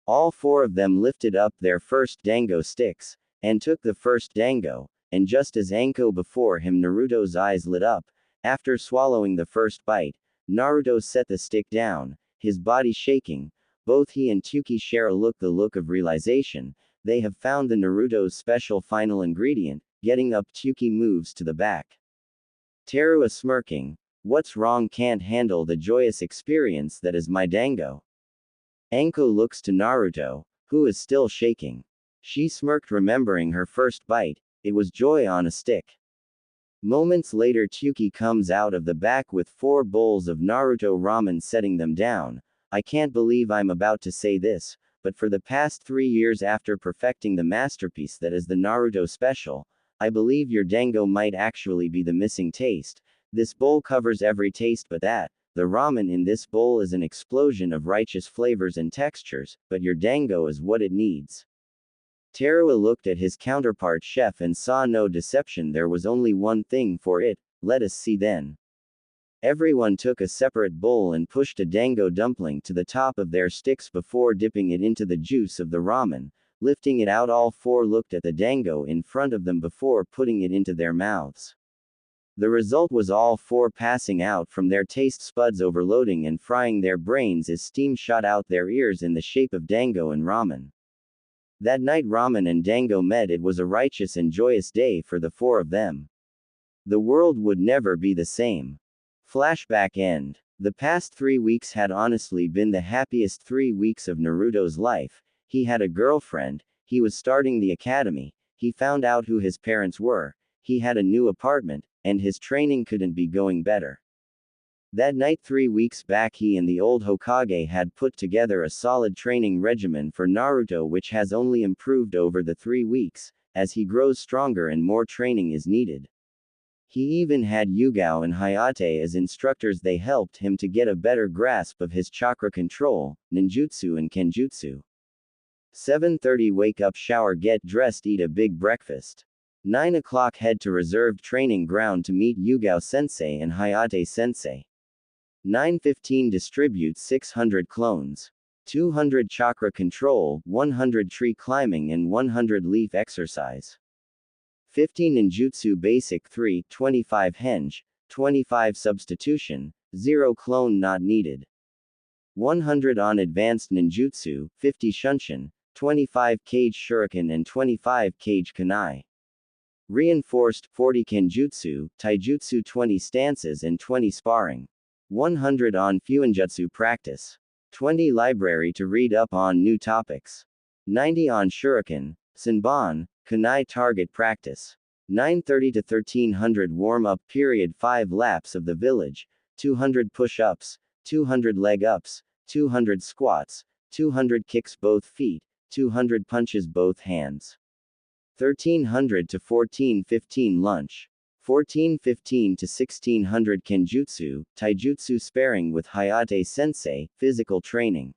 All 4 of them lifted up their first Dango sticks, and took the first Dango, and just as Anko before him Naruto's eyes lit up. After swallowing the first bite, Naruto set the stick down, his body shaking. Both he and Tsuki share a look, the look of realization. They have found the Naruto's special final ingredient. Getting up, Tsuki moves to the back. Teruya smirking. What's wrong? Can't handle the joyous experience that is my Dango. Anko looks to Naruto, who is still shaking. She smirked remembering her first bite. It was joy on a stick. Moments later Tsuki comes out of the back with 4 bowls of Naruto ramen, setting them down. I can't believe I'm about to say this, but for the past 3 years after perfecting the masterpiece that is the Naruto special, I believe your Dango might actually be the missing taste. This bowl covers every taste but that. The ramen in this bowl is an explosion of righteous flavors and textures, but your Dango is what it needs. Teruya looked at his counterpart chef and saw no deception. There was only one thing for it. Let us see then. Everyone took a separate bowl and pushed a Dango dumpling to the top of their sticks before dipping it into the juice of the ramen. Lifting it out, all 4 looked at the Dango in front of them before putting it into their mouths. The result was all 4 passing out from their taste buds, overloading and frying their brains as steam shot out their ears in the shape of Dango and ramen. That night ramen and Dango met. It was a righteous and joyous day for the 4 of them. The world would never be the same. Flashback end. The past 3 weeks had honestly been the happiest 3 weeks of Naruto's life. He had a girlfriend, he was starting the academy, he found out who his parents were, he had a new apartment, and his training couldn't be going better. That night 3 weeks back he and the old Hokage had put together a solid training regimen for Naruto which has only improved over the 3 weeks, as he grows stronger and more training is needed. He even had Yugao and Hayate as instructors. They helped him to get a better grasp of his chakra control, ninjutsu and kenjutsu. 7:30 Wake up, shower, get dressed, eat a big breakfast. 9 o'clock head to reserved training ground to meet Yugao sensei and Hayate sensei. 9:15 distribute 600 clones. 200 chakra control, 100 tree climbing and 100 leaf exercise. 15 ninjutsu basic 3, 25 henge, 25 substitution, 0 clone not needed. 100 on advanced ninjutsu, 50 shunshin, 25 cage shuriken and 25 cage kunai. Reinforced 40 kenjutsu, taijutsu 20 stances and 20 sparring. 100 on fuinjutsu practice. 20 library to read up on new topics. 90 on shuriken, senbon, kunai target practice. 9:30 to 1300 warm-up period, 5 laps of the village, 200 push-ups, 200 leg-ups, 200 squats, 200 kicks both feet, 200 punches both hands. 1300 to 14:15 lunch. 14:15 to 1600 kenjutsu, taijutsu sparring with Hayate sensei, physical training.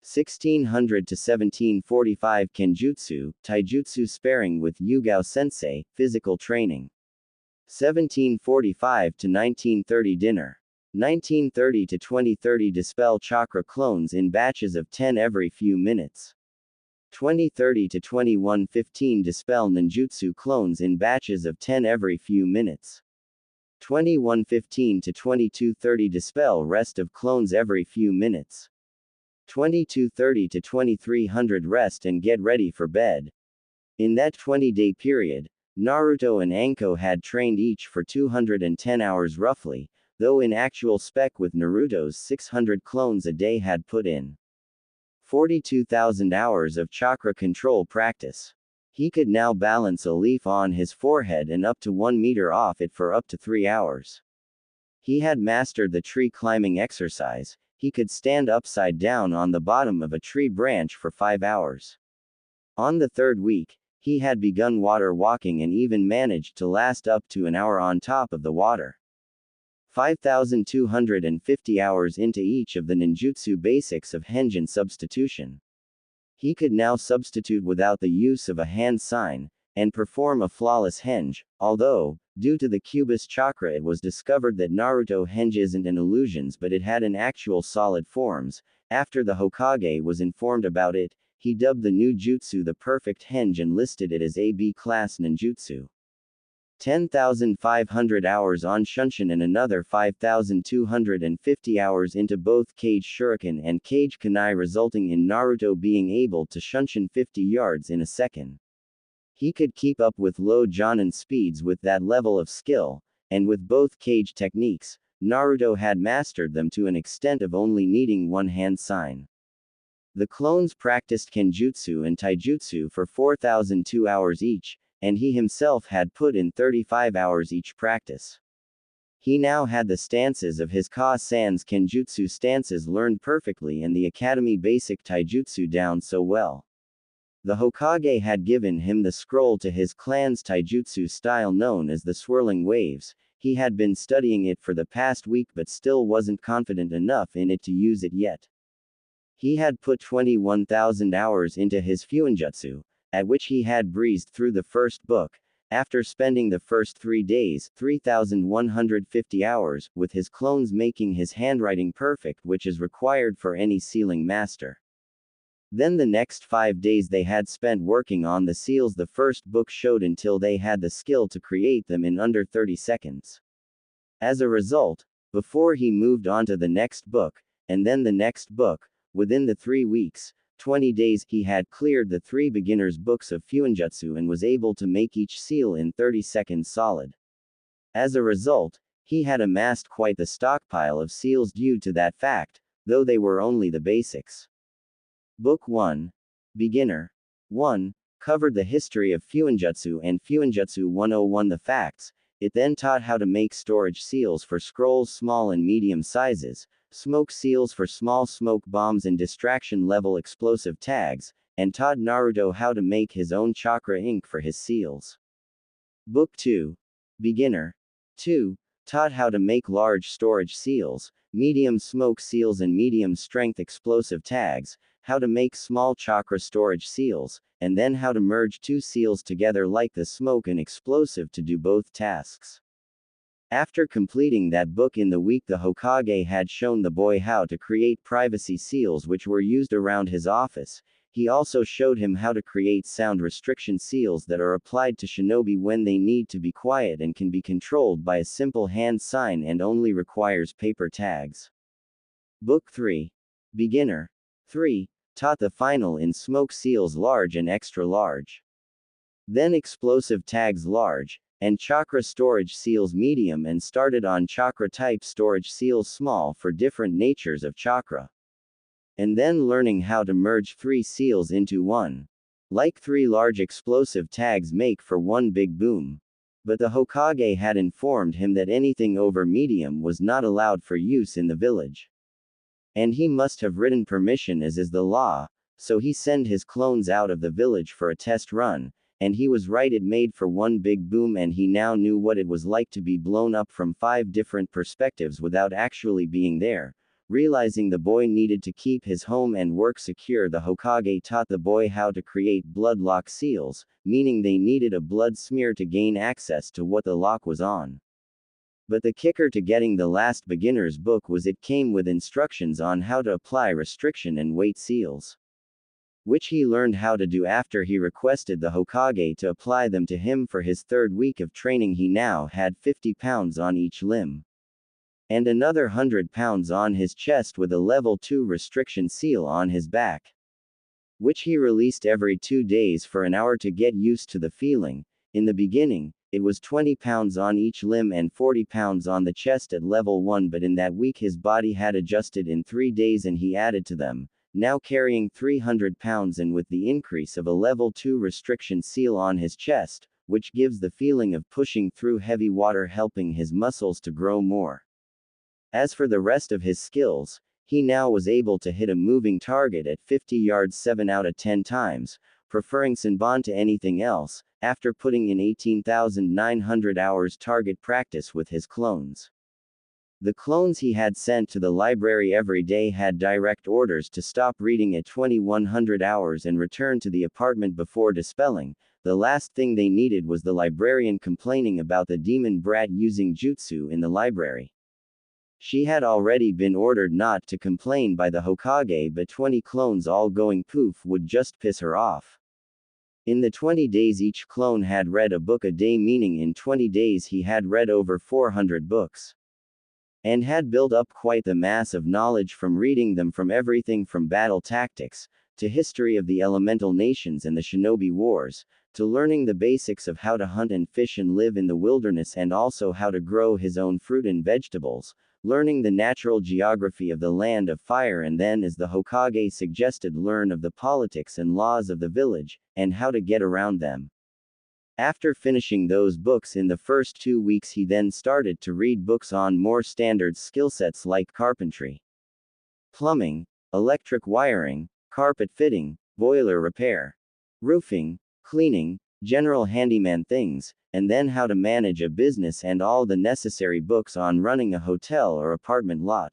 1600 to 1745 kenjutsu, taijutsu sparring with Yugao sensei, physical training. 1745 to 1930 dinner. 1930 to 2030 dispel chakra clones in batches of 10 every few minutes. 2030 to 2115 dispel ninjutsu clones in batches of 10 every few minutes. 2115 to 2230 dispel rest of clones every few minutes. 2230 to 2300 rest and get ready for bed. In that 20-day period, Naruto and Anko had trained each for 210 hours roughly, though in actual spec with Naruto's 600 clones a day had put in 42,000 hours of chakra control practice. He could now balance a leaf on his forehead and up to 1 meter off it for up to 3 hours. He had mastered the tree climbing exercise. He could stand upside down on the bottom of a tree branch for 5 hours. On the 3rd week, he had begun water walking and even managed to last up to an hour on top of the water. 5,250 hours into each of the ninjutsu basics of henjin substitution. He could now substitute without the use of a hand sign, and perform a flawless henge, although, due to the Cubist chakra it was discovered that Naruto henge isn't an illusion but it had an actual solid forms. After the Hokage was informed about it, he dubbed the new jutsu the perfect henge and listed it as a B-class ninjutsu. 10,500 hours on shunshin and another 5,250 hours into both cage shuriken and cage kunai, resulting in Naruto being able to shunshin 50 yards in a second. He could keep up with low jonin speeds with that level of skill, and with both cage techniques, Naruto had mastered them to an extent of only needing one hand sign. The clones practiced kenjutsu and taijutsu for 4,002 hours each, and he himself had put in 35 hours each practice. He now had the stances of his Ka-san's kenjutsu stances learned perfectly and the academy basic taijutsu down so well. The Hokage had given him the scroll to his clan's taijutsu style known as the swirling waves. He had been studying it for the past week but still wasn't confident enough in it to use it yet. He had put 21,000 hours into his fuinjutsu, at which he had breezed through the first book, after spending the first 3 days, 3,150 hours, with his clones making his handwriting perfect, which is required for any sealing master. Then the next 5 days they had spent working on the seals the first book showed until they had the skill to create them in under 30 seconds. As a result, before he moved on to the next book, and then the next book, within the 3 weeks, 20 days, he had cleared the 3 beginners' books of fuinjutsu and was able to make each seal in 30 seconds solid. As a result, he had amassed quite the stockpile of seals due to that fact, though they were only the basics. Book 1. Beginner. 1. covered the history of Fuinjutsu and Fuinjutsu 101 the facts. It then taught how to make storage seals for scrolls small and medium sizes, smoke seals for small smoke bombs and distraction level explosive tags, and taught Naruto how to make his own chakra ink for his seals. Book 2. Beginner. 2. Taught how to make large storage seals, medium smoke seals and medium strength explosive tags, how to make small chakra storage seals, and then how to merge two seals together like the smoke and explosive to do both tasks. After completing that book in the week, the Hokage had shown the boy how to create privacy seals which were used around his office. He also showed him how to create sound restriction seals that are applied to shinobi when they need to be quiet and can be controlled by a simple hand sign and only requires paper tags. Book 3. Beginner. 3. Taught the final in smoke seals large and extra large. Then explosive tags large, and chakra storage seals medium, and started on chakra type storage seals small for different natures of chakra. And then learning how to merge 3 seals into one. Like 3 large explosive tags make for one big boom. But the Hokage had informed him that anything over medium was not allowed for use in the village. And he must have written permission as is the law, so he sent his clones out of the village for a test run, and he was right, it made for one big boom, and he now knew what it was like to be blown up from 5 different perspectives without actually being there. Realizing the boy needed to keep his home and work secure, the Hokage taught the boy how to create blood lock seals, meaning they needed a blood smear to gain access to what the lock was on. But the kicker to getting the last beginner's book was it came with instructions on how to apply restriction and weight seals, which he learned how to do after he requested the Hokage to apply them to him for his 3rd week of training. He now had 50 pounds on each limb, and another 100 pounds on his chest with a level 2 restriction seal on his back, which he released every 2 days for an hour to get used to the feeling. In the beginning, it was 20 pounds on each limb and 40 pounds on the chest at level 1, but in that week his body had adjusted in 3 days and he added to them, now carrying 300 pounds, and with the increase of a level 2 restriction seal on his chest, which gives the feeling of pushing through heavy water, helping his muscles to grow more. As for the rest of his skills, he now was able to hit a moving target at 50 yards 7 out of 10 times, preferring Senbon to anything else, after putting in 18,900 hours target practice with his clones. The clones he had sent to the library every day had direct orders to stop reading at 2100 hours and return to the apartment before dispelling. The last thing they needed was the librarian complaining about the demon brat using jutsu in the library. She had already been ordered not to complain by the Hokage, but 20 clones all going poof would just piss her off. In the 20 days each clone had read a book a day, meaning in 20 days he had read over 400 books. And had built up quite the mass of knowledge from reading them, from everything from battle tactics, to history of the elemental nations and the shinobi wars, to learning the basics of how to hunt and fish and live in the wilderness, and also how to grow his own fruit and vegetables, learning the natural geography of the land of fire, and then, as the Hokage suggested, learn of the politics and laws of the village, and how to get around them. After finishing those books in the first 2 weeks, he then started to read books on more standard skill sets like carpentry, plumbing, electric wiring, carpet fitting, boiler repair, roofing, cleaning, general handyman things, and then how to manage a business and all the necessary books on running a hotel or apartment lot.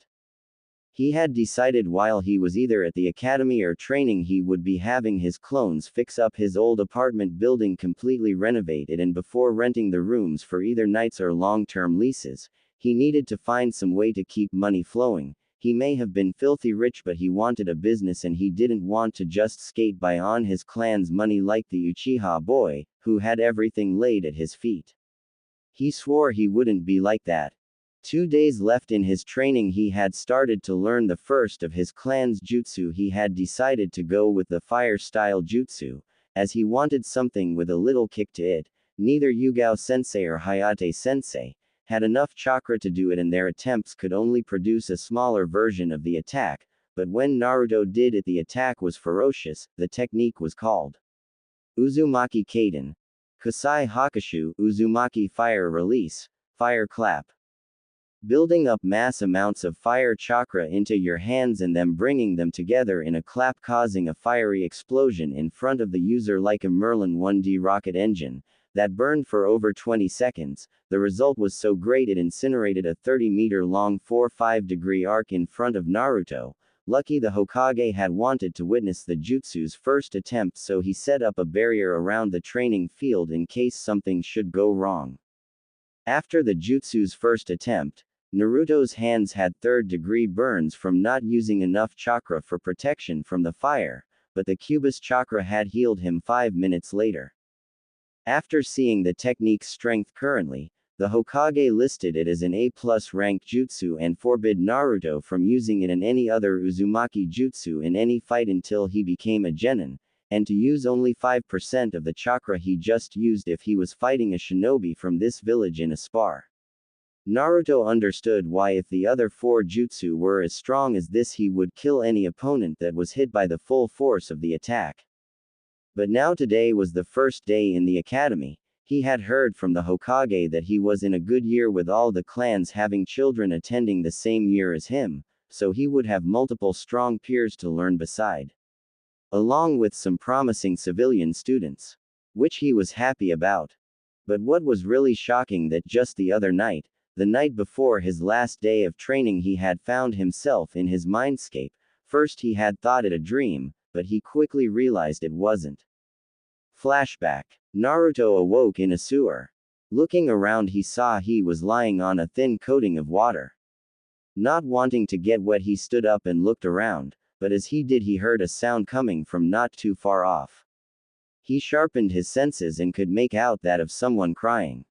He had decided while he was either at the academy or training he would be having his clones fix up his old apartment building, completely renovate it, and before renting the rooms for either nights or long-term leases, he needed to find some way to keep money flowing. He may have been filthy rich, but he wanted a business, and he didn't want to just skate by on his clan's money like the Uchiha boy, who had everything laid at his feet. He swore he wouldn't be like that. 2 days left in his training, he had started to learn the first of his clan's jutsu. He had decided to go with the fire-style jutsu, as he wanted something with a little kick to it. Neither Yugao-sensei or Hayate-sensei had enough chakra to do it, and their attempts could only produce a smaller version of the attack, but when Naruto did it, the attack was ferocious. The technique was called Uzumaki Kaden. Kusai Hakushu, Uzumaki Fire Release, Fire Clap. Building up mass amounts of fire chakra into your hands and then bringing them together in a clap, causing a fiery explosion in front of the user like a Merlin 1D rocket engine that burned for over 20 seconds. The result was so great it incinerated a 30-meter long 4-5 degree arc in front of Naruto. Lucky the Hokage had wanted to witness the jutsu's first attempt, so he set up a barrier around the training field in case something should go wrong. After the jutsu's first attempt, Naruto's hands had third-degree burns from not using enough chakra for protection from the fire, but the Cubus chakra had healed him 5 minutes later. After seeing the technique's strength currently, the Hokage listed it as an A+ rank jutsu and forbid Naruto from using it in any other Uzumaki jutsu in any fight until he became a genin, and to use only 5% of the chakra he just used if he was fighting a shinobi from this village in a spar. Naruto understood why if the other 4 jutsu were as strong as this he would kill any opponent that was hit by the full force of the attack. But now today was the first day in the academy. He had heard from the Hokage that he was in a good year with all the clans having children attending the same year as him, so he would have multiple strong peers to learn beside. Along with some promising civilian students. Which he was happy about. But what was really shocking that just the other night, the night before his last day of training, he had found himself in his mindscape. First he had thought it a dream, but he quickly realized it wasn't. Flashback. Naruto awoke in a sewer. Looking around he saw he was lying on a thin coating of water. Not wanting to get wet he stood up and looked around, but as he did he heard a sound coming from not too far off. He sharpened his senses and could make out that of someone crying.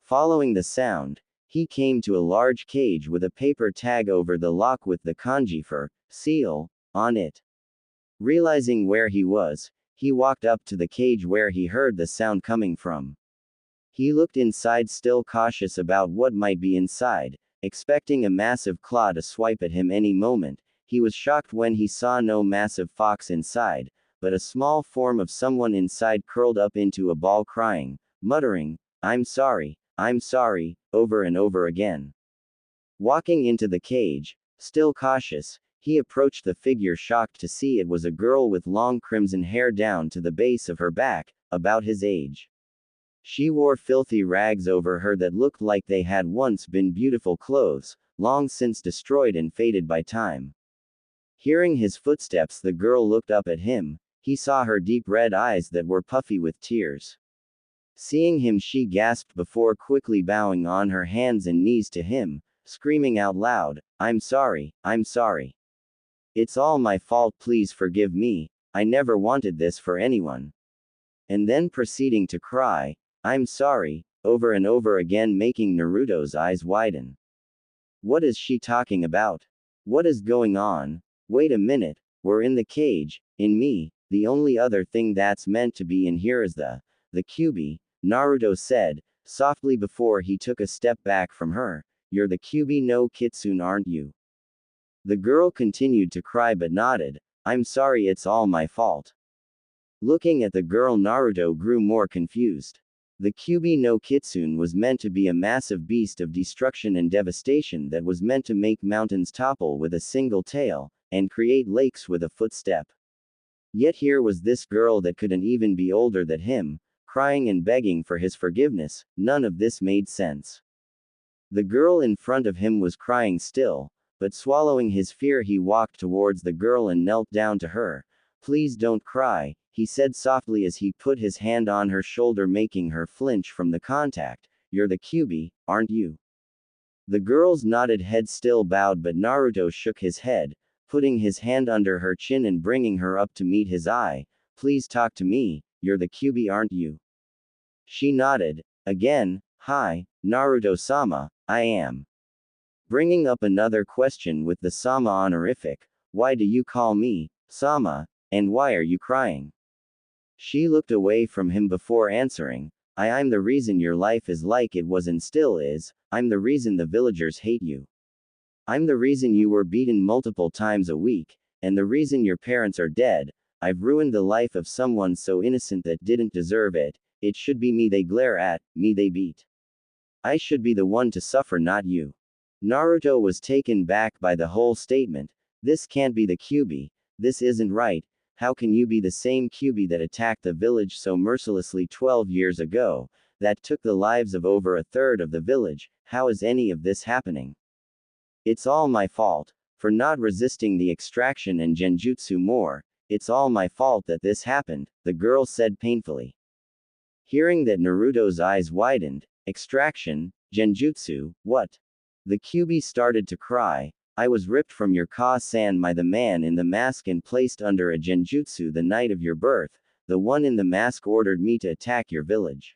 Following the sound, he came to a large cage with a paper tag over the lock with the kanji for seal on it. Realizing where he was, he walked up to the cage where he heard the sound coming from. He looked inside, still cautious about what might be inside, expecting a massive claw to swipe at him any moment. He was shocked when he saw no massive fox inside, but a small form of someone inside curled up into a ball crying, muttering, I'm sorry, over and over again. Walking into the cage, still cautious, he approached the figure, shocked to see it was a girl with long crimson hair down to the base of her back, about his age. She wore filthy rags over her that looked like they had once been beautiful clothes, long since destroyed and faded by time. Hearing his footsteps, the girl looked up at him. He saw her deep red eyes that were puffy with tears. Seeing him, she gasped before quickly bowing on her hands and knees to him, screaming out loud, I'm sorry. It's all my fault, please forgive me, I never wanted this for anyone. And then proceeding to cry, I'm sorry, over and over again, making Naruto's eyes widen. What is she talking about? What is going on? Wait a minute, we're in the cage, in me, the only other thing that's meant to be in here is the Kyuubi, Naruto said, softly before he took a step back from her. You're the Kyuubi no Kitsune, aren't you? The girl continued to cry but nodded, I'm sorry, it's all my fault. Looking at the girl, Naruto grew more confused. The Kyuubi no Kitsune was meant to be a massive beast of destruction and devastation that was meant to make mountains topple with a single tail, and create lakes with a footstep. Yet here was this girl that couldn't even be older than him, crying and begging for his forgiveness. None of this made sense. The girl in front of him was crying still, but swallowing his fear he walked towards the girl and knelt down to her. Please don't cry, he said softly as he put his hand on her shoulder, making her flinch from the contact. You're the Kyuubi, aren't you? The girl's nodded head still bowed, but Naruto shook his head, putting his hand under her chin and bringing her up to meet his eye. Please talk to me, you're the Kyuubi, aren't you? She nodded. Again, hi, Naruto-sama, I am. Bringing up another question with the Sama honorific, why do you call me Sama, and why are you crying? She looked away from him before answering, I'm the reason your life is like it was and still is, I'm the reason the villagers hate you. I'm the reason you were beaten multiple times a week, and the reason your parents are dead, I've ruined the life of someone so innocent that didn't deserve it. It should be me they glare at, me they beat. I should be the one to suffer, not you. Naruto was taken back by the whole statement. This can't be the Kyuubi. This isn't right. How can you be the same Kyuubi that attacked the village so mercilessly 12 years ago, that took the lives of over a third of the village? How is any of this happening? It's all my fault, for not resisting the extraction and genjutsu more. It's all my fault that this happened, the girl said painfully. Hearing that, Naruto's eyes widened. Extraction, genjutsu, what? The Kyuubi started to cry. I was ripped from your Ka-san by the man in the mask and placed under a genjutsu the night of your birth. The one in the mask ordered me to attack your village.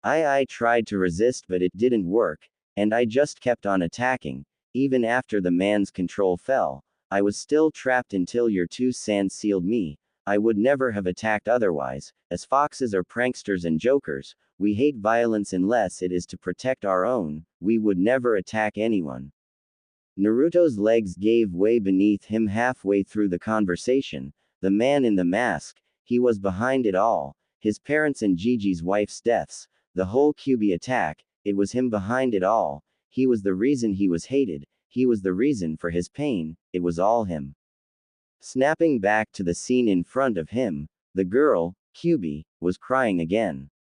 I tried to resist, but it didn't work, and I just kept on attacking. Even after the man's control fell, I was still trapped until your two-san sealed me. I would never have attacked otherwise. As foxes are pranksters and jokers, we hate violence unless it is to protect our own. We would never attack anyone. Naruto's legs gave way beneath him halfway through the conversation. The man in the mask, he was behind it all. His parents and Gigi's wife's deaths, the whole Kyuubi attack, it was him behind it all. He was the reason he was hated. He was the reason for his pain. It was all him. Snapping back to the scene in front of him, the girl, Kyuubi, was crying again.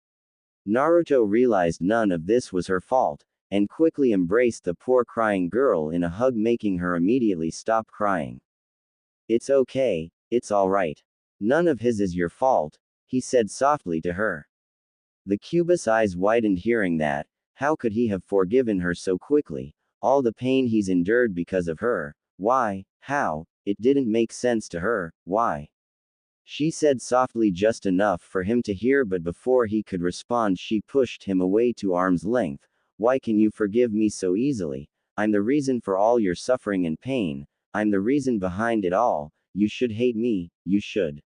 Naruto realized none of this was her fault, and quickly embraced the poor crying girl in a hug, making her immediately stop crying. It's okay, it's alright. None of his is your fault, he said softly to her. The Kyuubi's eyes widened hearing that. How could he have forgiven her so quickly? All the pain he's endured because of her. Why? How? It didn't make sense to her. Why? She said softly, just enough for him to hear, but before he could respond, she pushed him away to arm's length. Why can you forgive me so easily? I'm the reason for all your suffering and pain. I'm the reason behind it all. You should hate me, you should.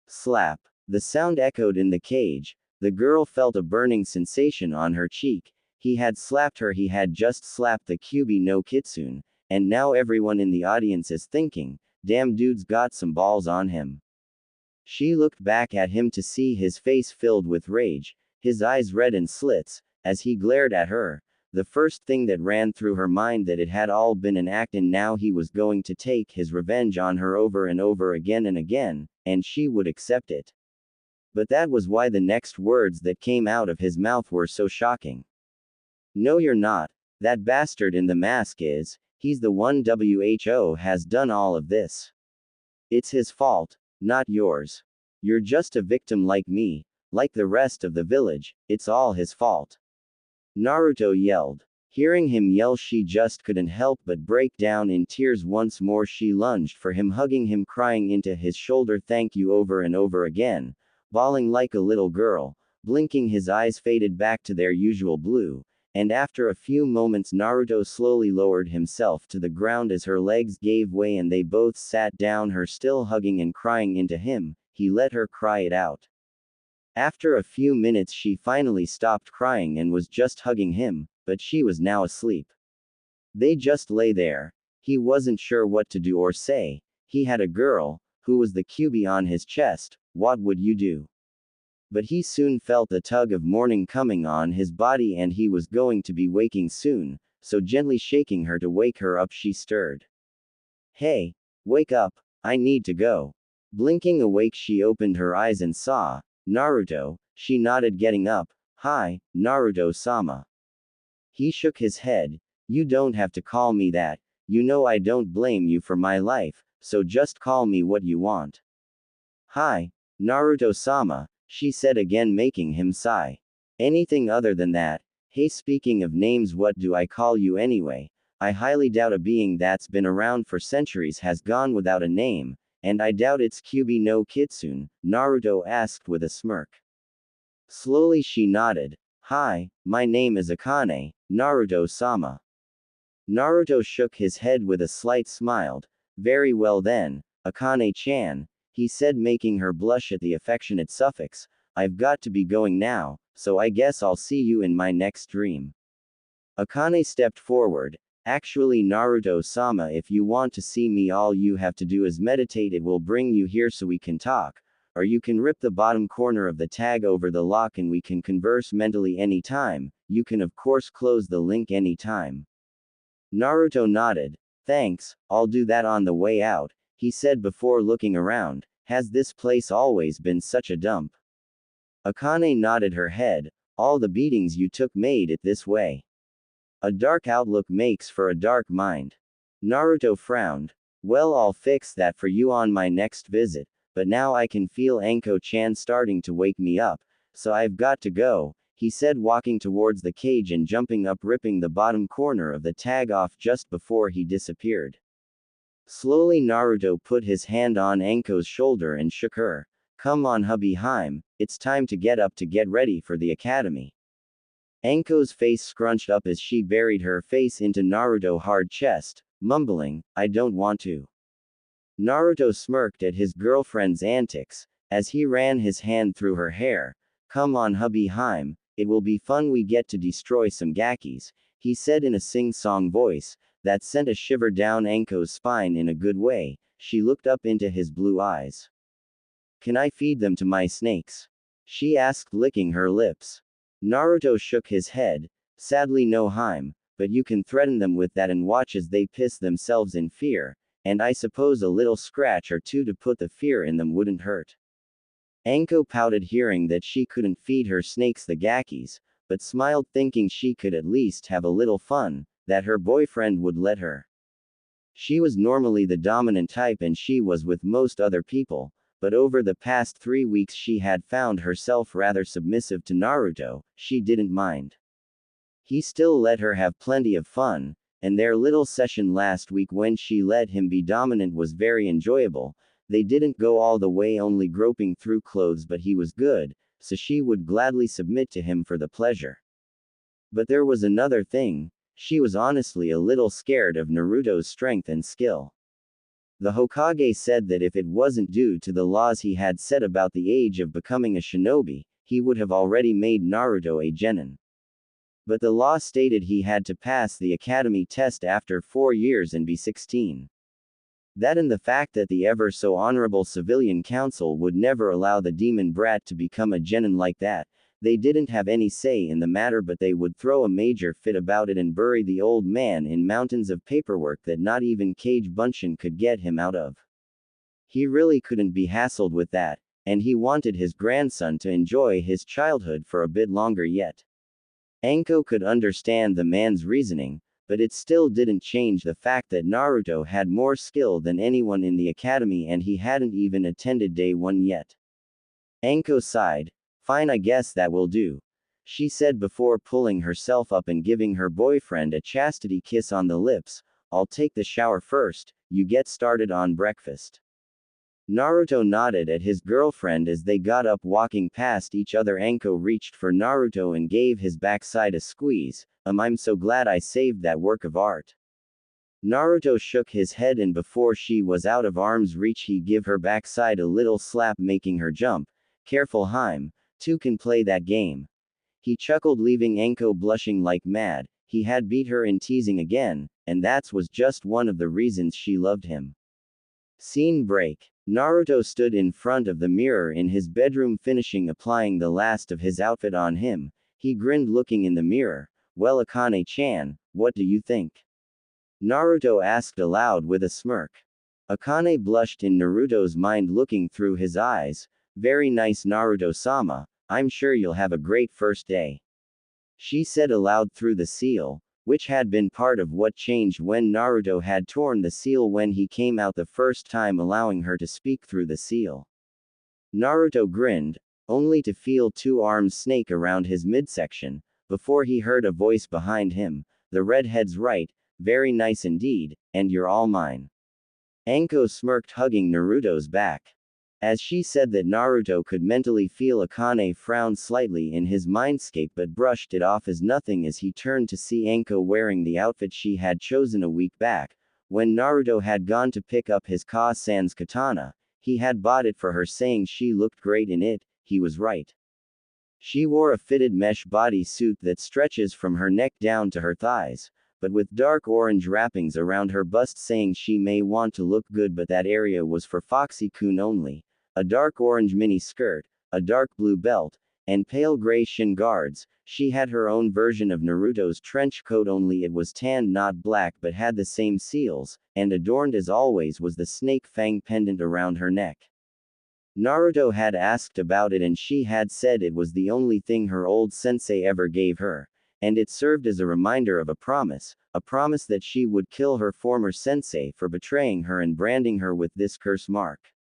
Slap. The sound echoed in the cage. The girl felt a burning sensation on her cheek. He had slapped her, he had just slapped the Kyuubi no Kitsune, and now everyone in the audience is thinking, damn, dude's got some balls on him. She looked back at him to see his face filled with rage, his eyes red and slits, as he glared at her. The first thing that ran through her mind that it had all been an act and now he was going to take his revenge on her over and over again and again, and she would accept it. But that was why the next words that came out of his mouth were so shocking. No, you're not. That bastard in the mask is. He's the one who has done all of this. It's his fault, not yours. You're just a victim like me, like the rest of the village. It's all his fault. Naruto yelled. Hearing him yell, she just couldn't help but break down in tears once more. She lunged for him, hugging him, crying into his shoulder, thank you, over and over again, bawling like a little girl. Blinking, his eyes faded back to their usual blue, and after a few moments Naruto slowly lowered himself to the ground as her legs gave way and they both sat down, her still hugging and crying into him. He let her cry it out. After a few minutes she finally stopped crying and was just hugging him, but she was now asleep. They just lay there. He wasn't sure what to do or say. He had a girl, who was the Kyuubi, on his chest. What would you do? But he soon felt a tug of morning coming on his body and he was going to be waking soon, so gently shaking her to wake her up she stirred. Hey, wake up, I need to go. Blinking awake she opened her eyes and saw Naruto. She nodded, getting up. Hi, Naruto-sama. He shook his head. You don't have to call me that. You know I don't blame you for my life, so just call me what you want. Hi, Naruto-sama, she said again, making him sigh. Anything other than that? Hey, speaking of names, what do I call you anyway? I highly doubt a being that's been around for centuries has gone without a name, and I doubt it's Kyuubi no Kitsune, Naruto asked with a smirk. Slowly she nodded. Hi, my name is Akane, Naruto-sama. Naruto shook his head with a slight smile. Very well then, Akane-chan, he said, making her blush at the affectionate suffix. I've got to be going now, so I guess I'll see you in my next dream. Akane stepped forward. Actually, Naruto-sama, if you want to see me, all you have to do is meditate. It will bring you here so we can talk. Or you can rip the bottom corner of the tag over the lock and we can converse mentally anytime. You can of course close the link anytime. Naruto nodded. Thanks, I'll do that on the way out, he said before looking around. Has this place always been such a dump? Akane nodded her head. All the beatings you took made it this way. A dark outlook makes for a dark mind. Naruto frowned. Well, I'll fix that for you on my next visit. But now I can feel Anko-chan starting to wake me up, so I've got to go, he said, walking towards the cage and jumping up, ripping the bottom corner of the tag off just before he disappeared. Slowly Naruto put his hand on Anko's shoulder and shook her. Come on, hubby Haim, it's time to get up to get ready for the academy. Anko's face scrunched up as she buried her face into Naruto's hard chest, mumbling, I don't want to. Naruto smirked at his girlfriend's antics, as he ran his hand through her hair. Come on, hubby Haim, it will be fun. We get to destroy some gakis, he said in a sing-song voice that sent a shiver down Anko's spine in a good way. She looked up into his blue eyes. Can I feed them to my snakes? She asked, licking her lips. Naruto shook his head. Sadly no, Haim, but you can threaten them with that and watch as they piss themselves in fear. And I suppose a little scratch or two to put the fear in them wouldn't hurt. Anko pouted, hearing that she couldn't feed her snakes the gakis, but smiled, thinking she could at least have a little fun, that her boyfriend would let her. She was normally the dominant type and she was with most other people, but over the past 3 weeks she had found herself rather submissive to Naruto. She didn't mind. He still let her have plenty of fun, and their little session last week when she let him be dominant was very enjoyable. They didn't go all the way only groping through clothes, but he was good, so she would gladly submit to him for the pleasure. But there was another thing. She was honestly a little scared of Naruto's strength and skill. The Hokage said that if it wasn't due to the laws he had set about the age of becoming a shinobi, he would have already made Naruto a genin. But the law stated he had to pass the academy test after 4 years and be 16. That and the fact that the ever so honorable civilian council would never allow the demon brat to become a genin like that. They didn't have any say in the matter, but they would throw a major fit about it and bury the old man in mountains of paperwork that not even Kage Bunshin could get him out of. He really couldn't be hassled with that, and he wanted his grandson to enjoy his childhood for a bit longer yet. Anko could understand the man's reasoning, but it still didn't change the fact that Naruto had more skill than anyone in the academy and he hadn't even attended day 1 yet. Anko sighed. Fine, I guess that will do, she said before pulling herself up and giving her boyfriend a chastity kiss on the lips. I'll take the shower first, you get started on breakfast. Naruto nodded at his girlfriend as they got up, walking past each other. Anko reached for Naruto and gave his backside a squeeze. I'm so glad I saved that work of art. Naruto shook his head, and before she was out of arm's reach he gave her backside a little slap, making her jump. Careful, Haim, two can play that game. He chuckled, leaving Anko blushing like mad. He had beat her in teasing again, and that was just one of the reasons she loved him. Scene break. Naruto stood in front of the mirror in his bedroom, finishing applying the last of his outfit on him. He grinned, looking in the mirror. Well, Akane-chan, what do you think? Naruto asked aloud with a smirk. Akane blushed in Naruto's mind, looking through his eyes. Very nice, Naruto-sama, I'm sure you'll have a great first day. She said aloud through the seal, which had been part of what changed when Naruto had torn the seal when he came out the first time, allowing her to speak through the seal. Naruto grinned, only to feel 2 arms snake around his midsection, before he heard a voice behind him. The redhead's right, very nice indeed, and you're all mine. Anko smirked, hugging Naruto's back. As she said that, Naruto could mentally feel Akane frown slightly in his mindscape, but brushed it off as nothing as he turned to see Anko wearing the outfit she had chosen a week back. When Naruto had gone to pick up his Ka-san's katana, he had bought it for her, saying she looked great in it. He was right. She wore a fitted mesh body suit that stretches from her neck down to her thighs, but with dark orange wrappings around her bust saying she may want to look good but that area was for Foxy-kun only, a dark orange mini skirt, a dark blue belt, and pale gray shin guards. She had her own version of Naruto's trench coat only it was tanned not black but had the same seals, and adorned as always was the snake fang pendant around her neck. Naruto had asked about it and she had said it was the only thing her old sensei ever gave her, and it served as a reminder of a promise that she would kill her former sensei for betraying her and branding her with this curse mark.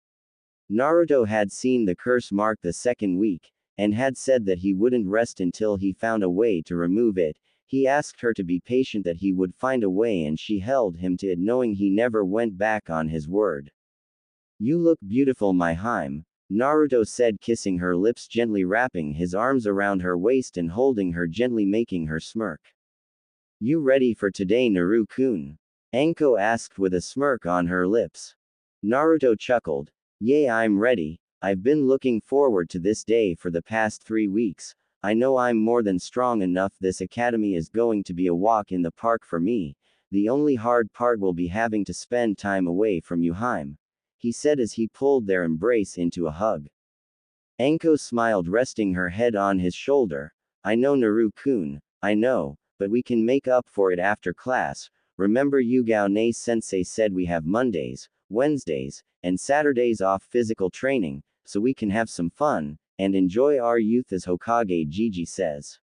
Naruto had seen the curse mark the second week, and had said that he wouldn't rest until he found a way to remove it. He asked her to be patient that he would find a way and she held him to it knowing he never went back on his word. You look beautiful my Hime, Naruto said kissing her lips gently wrapping his arms around her waist and holding her gently making her smirk. You ready for today Naru-kun? Anko asked with a smirk on her lips. Naruto chuckled. Yay I'm ready, I've been looking forward to this day for the past 3 weeks, I know I'm more than strong enough this academy is going to be a walk in the park for me, the only hard part will be having to spend time away from you Hime, he said as he pulled their embrace into a hug. Anko smiled resting her head on his shoulder. I know Naru-kun, I know, but we can make up for it after class, remember Yugao sensei said we have Mondays, Wednesdays, and Saturdays off physical training, so we can have some fun, and enjoy our youth as Hokage Gigi says.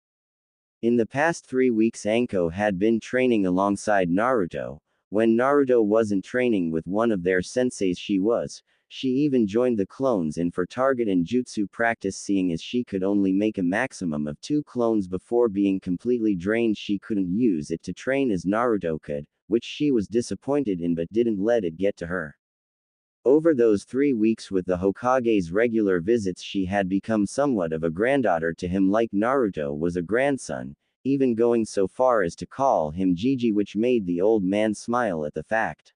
In the past 3 weeks Anko had been training alongside Naruto. When Naruto wasn't training with one of their senseis she even joined the clones in for target and jutsu practice seeing as she could only make a maximum of 2 clones before being completely drained she couldn't use it to train as Naruto could, which she was disappointed in but didn't let it get to her. Over those 3 weeks with the Hokage's regular visits she had become somewhat of a granddaughter to him like Naruto was a grandson, even going so far as to call him Gigi which made the old man smile at the fact.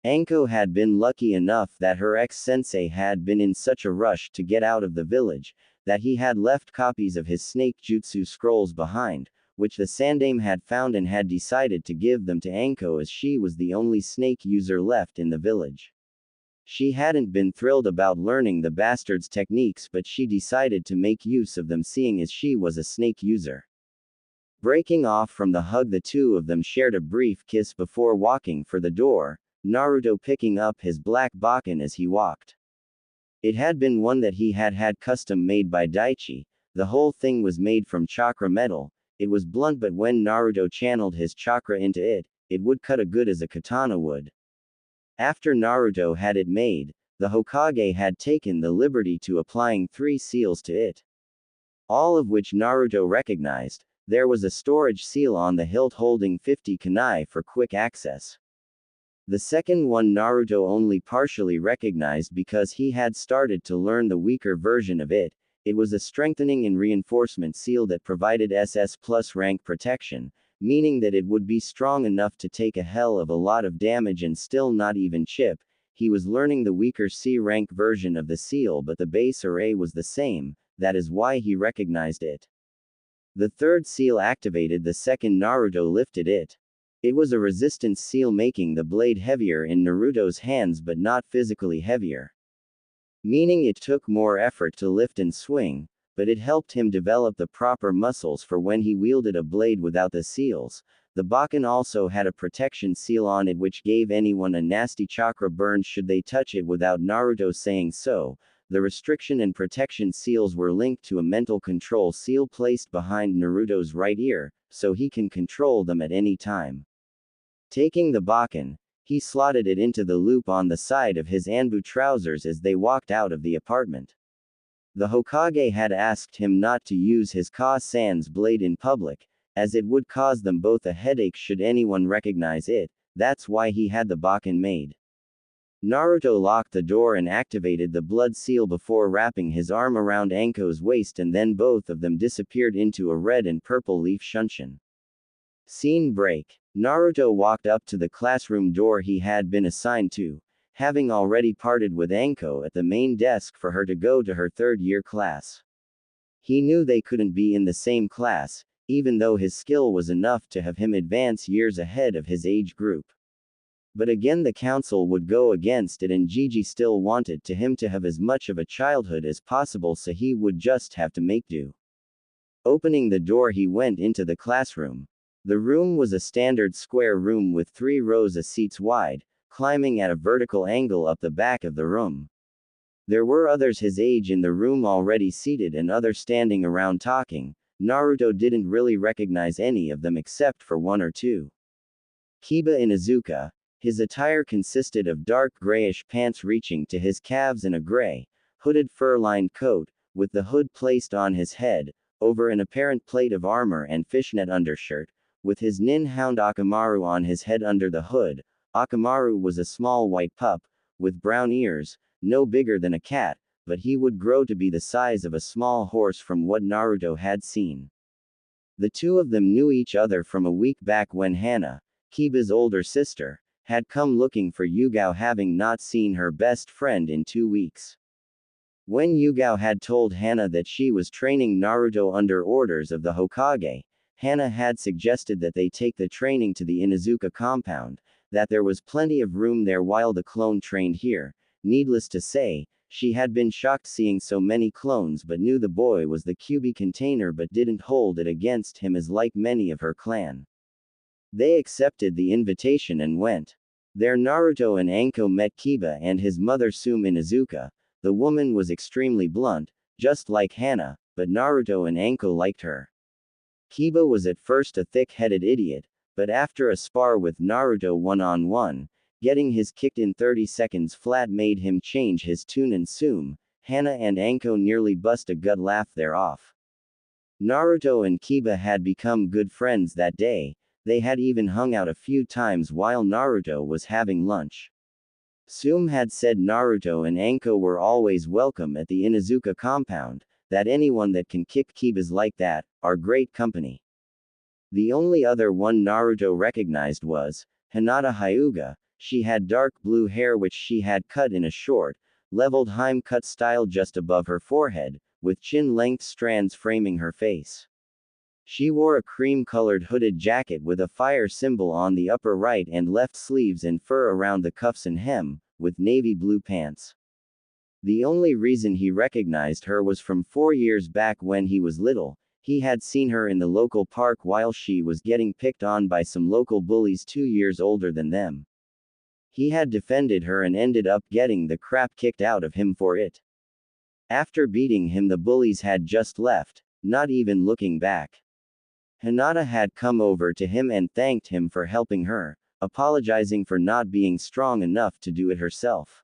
Anko had been lucky enough that her ex-sensei had been in such a rush to get out of the village, that he had left copies of his snake jutsu scrolls behind, which the Sandaime had found and had decided to give them to Anko as she was the only snake user left in the village. She hadn't been thrilled about learning the bastard's techniques but she decided to make use of them seeing as she was a snake user. Breaking off from the hug the two of them shared a brief kiss before walking for the door, Naruto picking up his black Bakken as he walked. It had been one that he had had custom made by Daichi, the whole thing was made from chakra metal, it was blunt but when Naruto channeled his chakra into it, it would cut as good as a katana would. After Naruto had it made, the Hokage had taken the liberty to applying 3 seals to it. All of which Naruto recognized, there was a storage seal on the hilt holding 50 kunai for quick access. The second one Naruto only partially recognized because he had started to learn the weaker version of it, it was a strengthening and reinforcement seal that provided SS plus rank protection, meaning that it would be strong enough to take a hell of a lot of damage and still not even chip. He was learning the weaker C rank version of the seal but the base array was the same, that is why he recognized it. The third seal activated the second Naruto lifted it. It was a resistance seal making the blade heavier in Naruto's hands but not physically heavier. Meaning it took more effort to lift and swing, but it helped him develop the proper muscles for when he wielded a blade without the seals. The Bakken also had a protection seal on it which gave anyone a nasty chakra burn should they touch it without Naruto saying so. The restriction and protection seals were linked to a mental control seal placed behind Naruto's right ear, so he can control them at any time. Taking the Bakken, he slotted it into the loop on the side of his Anbu trousers as they walked out of the apartment. The Hokage had asked him not to use his Ka-san's blade in public, as it would cause them both a headache should anyone recognize it, that's why he had the Bakken made. Naruto locked the door and activated the blood seal before wrapping his arm around Anko's waist and then both of them disappeared into a red and purple leaf shunshin. Scene break. Naruto walked up to the classroom door he had been assigned to, having already parted with Anko at the main desk for her to go to her 3rd-year class. He knew they couldn't be in the same class, even though his skill was enough to have him advance years ahead of his age group. But again the council would go against it, and Gigi still wanted him to have as much of a childhood as possible, so he would just have to make do. Opening the door, he went into the classroom. The room was a standard square room with 3 rows of seats wide, climbing at a vertical angle up the back of the room. There were others his age in the room already seated and others standing around talking. Naruto didn't really recognize any of them except for 1 or 2. Kiba Inuzuka. His attire consisted of dark grayish pants reaching to his calves and a gray, hooded fur-lined coat, with the hood placed on his head, over an apparent plate of armor and fishnet undershirt, with his nin hound Akamaru on his head under the hood. Akamaru was a small white pup, with brown ears, no bigger than a cat, but he would grow to be the size of a small horse from what Naruto had seen. The two of them knew each other from a week back when Hana, Kiba's older sister, had come looking for Yugao, having not seen her best friend in 2 weeks. When Yugao had told Hana that she was training Naruto under orders of the Hokage, Hana had suggested that they take the training to the Inuzuka compound, that there was plenty of room there while the clone trained here. Needless to say, she had been shocked seeing so many clones, but knew the boy was the Kyuubi container but didn't hold it against him, as like many of her clan. They accepted the invitation and went. There Naruto and Anko met Kiba and his mother Sume Inuzuka. The woman was extremely blunt, just like Hana, but Naruto and Anko liked her. Kiba was at first a thick-headed idiot, but after a spar with Naruto one-on-one, getting his kicked in 30 seconds flat made him change his tune, and Sume, Hana and Anko nearly bust a gut laugh thereof. Naruto and Kiba had become good friends that day. They had even hung out a few times while Naruto was having lunch. Sume had said Naruto and Anko were always welcome at the Inuzuka compound, that anyone that can kick Kibas like that, are great company. The only other one Naruto recognized was Hinata Hyuga. She had dark blue hair which she had cut in a short, leveled Heim cut style just above her forehead, with chin-length strands framing her face. She wore a cream-colored hooded jacket with a fire symbol on the upper right and left sleeves and fur around the cuffs and hem, with navy blue pants. The only reason he recognized her was from 4 years back when he was little. He had seen her in the local park while she was getting picked on by some local bullies 2 years older than them. He had defended her and ended up getting the crap kicked out of him for it. After beating him, the bullies had just left, not even looking back. Hinata had come over to him and thanked him for helping her, apologizing for not being strong enough to do it herself.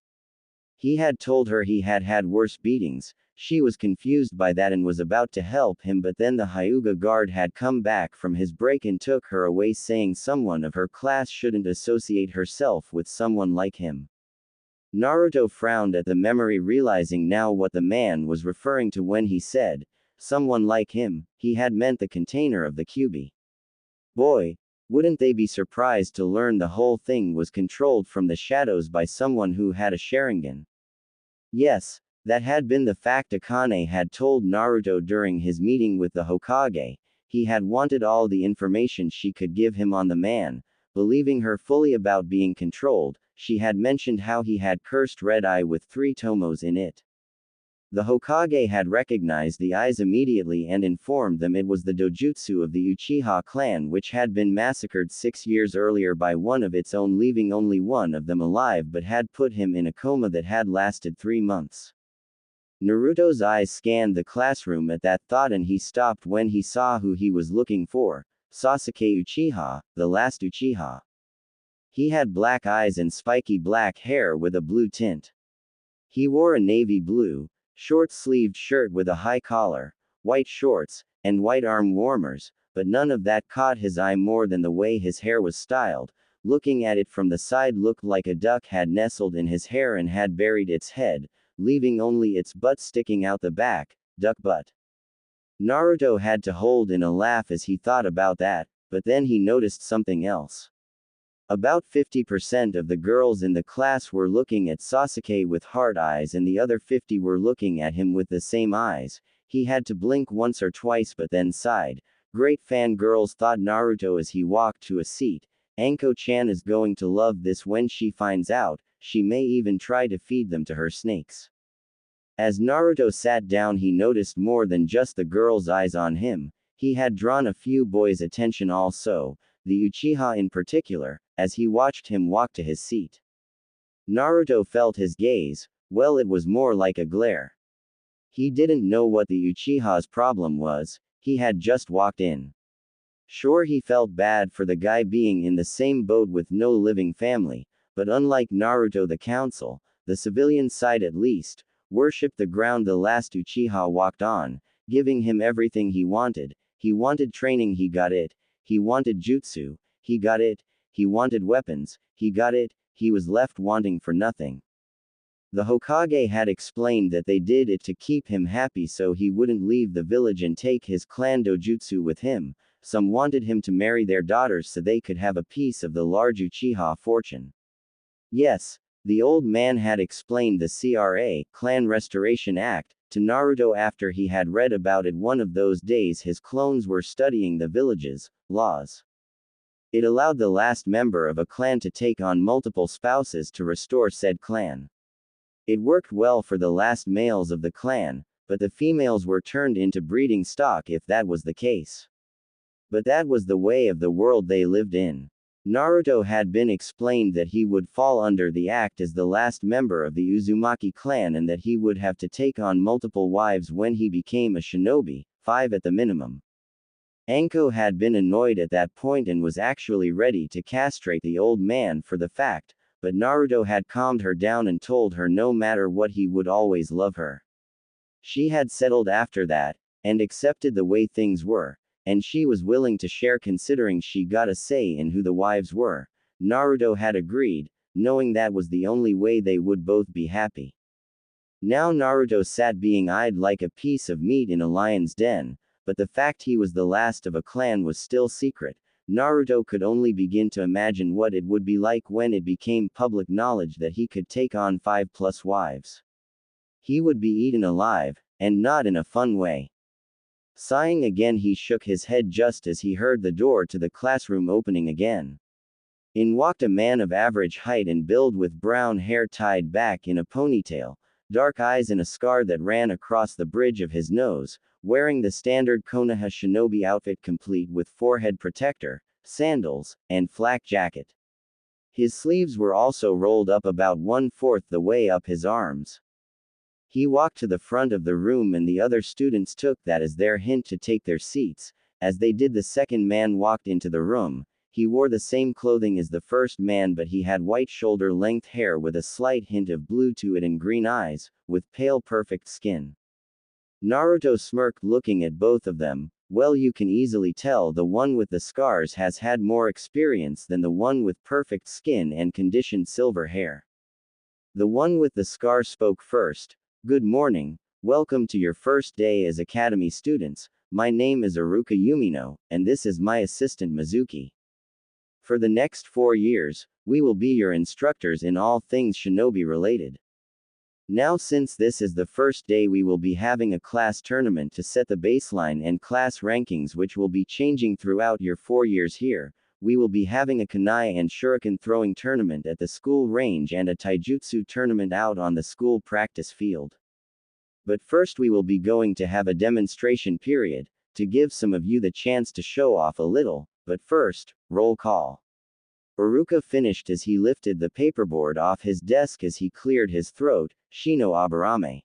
He had told her he had had worse beatings. She was confused by that and was about to help him, but then the Hyuga guard had come back from his break and took her away, saying someone of her class shouldn't associate herself with someone like him. Naruto frowned at the memory, realizing now what the man was referring to when he said, someone like him. He had meant the container of the Kyuubi. Boy, wouldn't they be surprised to learn the whole thing was controlled from the shadows by someone who had a Sharingan. Yes, that had been the fact Akane had told Naruto during his meeting with the Hokage. He had wanted all the information she could give him on the man, believing her fully about being controlled. She had mentioned how he had cursed Red Eye with 3 tomos in it. The Hokage had recognized the eyes immediately and informed them it was the dojutsu of the Uchiha clan, which had been massacred 6 years earlier by one of its own, leaving only one of them alive, but had put him in a coma that had lasted 3 months. Naruto's eyes scanned the classroom at that thought, and he stopped when he saw who he was looking for, Sasuke Uchiha, the last Uchiha. He had black eyes and spiky black hair with a blue tint. He wore a navy blue, short-sleeved shirt with a high collar, white shorts, and white arm warmers, but none of that caught his eye more than the way his hair was styled. Looking at it from the side looked like a duck had nestled in his hair and had buried its head, leaving only its butt sticking out the back, duck butt. Naruto had to hold in a laugh as he thought about that, but then he noticed something else. About 50% of the girls in the class were looking at Sasuke with heart eyes, and the other 50 were looking at him with the same eyes. He had to blink once or twice but then sighed, Great fangirls thought Naruto as he walked to a seat. Anko-chan is going to love this when she finds out, she may even try to feed them to her snakes. As Naruto sat down, he noticed more than just the girls' eyes on him. He had drawn a few boys' attention also, the Uchiha in particular, as he watched him walk to his seat. Naruto felt his gaze, well, it was more like a glare. He didn't know what the Uchiha's problem was, he had just walked in. Sure, he felt bad for the guy being in the same boat with no living family, but unlike Naruto, the council, the civilian side at least, worshipped the ground the last Uchiha walked on, giving him everything he wanted. He wanted training, he got it. He wanted jutsu, he got it. He wanted weapons, he got it. He was left wanting for nothing. The Hokage had explained that they did it to keep him happy so he wouldn't leave the village and take his clan dojutsu with him. Some wanted him to marry their daughters so they could have a piece of the large Uchiha fortune. Yes, the old man had explained the Clan Restoration Act to Naruto after he had read about it one of those days his clones were studying the village's laws. It allowed the last member of a clan to take on multiple spouses to restore said clan. It worked well for the last males of the clan, but the females were turned into breeding stock if that was the case. But that was the way of the world they lived in. Naruto had been explained that he would fall under the act as the last member of the Uzumaki clan and that he would have to take on multiple wives when he became a shinobi, 5 at the minimum. Anko had been annoyed at that point and was actually ready to castrate the old man for the fact, but Naruto had calmed her down and told her no matter what he would always love her. She had settled after that, and accepted the way things were, and she was willing to share considering she got a say in who the wives were. Naruto had agreed, knowing that was the only way they would both be happy. Now Naruto sat being eyed like a piece of meat in a lion's den, but the fact he was the last of a clan was still secret. Naruto could only begin to imagine what it would be like when it became public knowledge that he could take on 5+ wives. He would be eaten alive, and not in a fun way. Sighing again, he shook his head just as he heard the door to the classroom opening again. In walked a man of average height and build with brown hair tied back in a ponytail, dark eyes and a scar that ran across the bridge of his nose, wearing the standard Konoha shinobi outfit complete with forehead protector, sandals, and flak jacket. His sleeves were also rolled up about 1/4 the way up his arms. He walked to the front of the room and the other students took that as their hint to take their seats. As they did, the second man walked into the room. He wore the same clothing as the first man, but he had white shoulder-length hair with a slight hint of blue to it and green eyes, with pale perfect skin. Naruto smirked looking at both of them. Well, you can easily tell the one with the scars has had more experience than the one with perfect skin and conditioned silver hair. The one with the scar spoke first. Good morning, welcome to your first day as academy students. My name is Iruka Yumino, and this is my assistant Mizuki. For the next 4 years, we will be your instructors in all things shinobi related. Now, since this is the first day, we will be having a class tournament to set the baseline and class rankings, which will be changing throughout your 4 years here. We will be having a kunai and shuriken throwing tournament at the school range and a taijutsu tournament out on the school practice field. But first we will be going to have a demonstration period, to give some of you the chance to show off a little, but first, roll call. Iruka finished as he lifted the paperboard off his desk as he cleared his throat. Shino Aburame.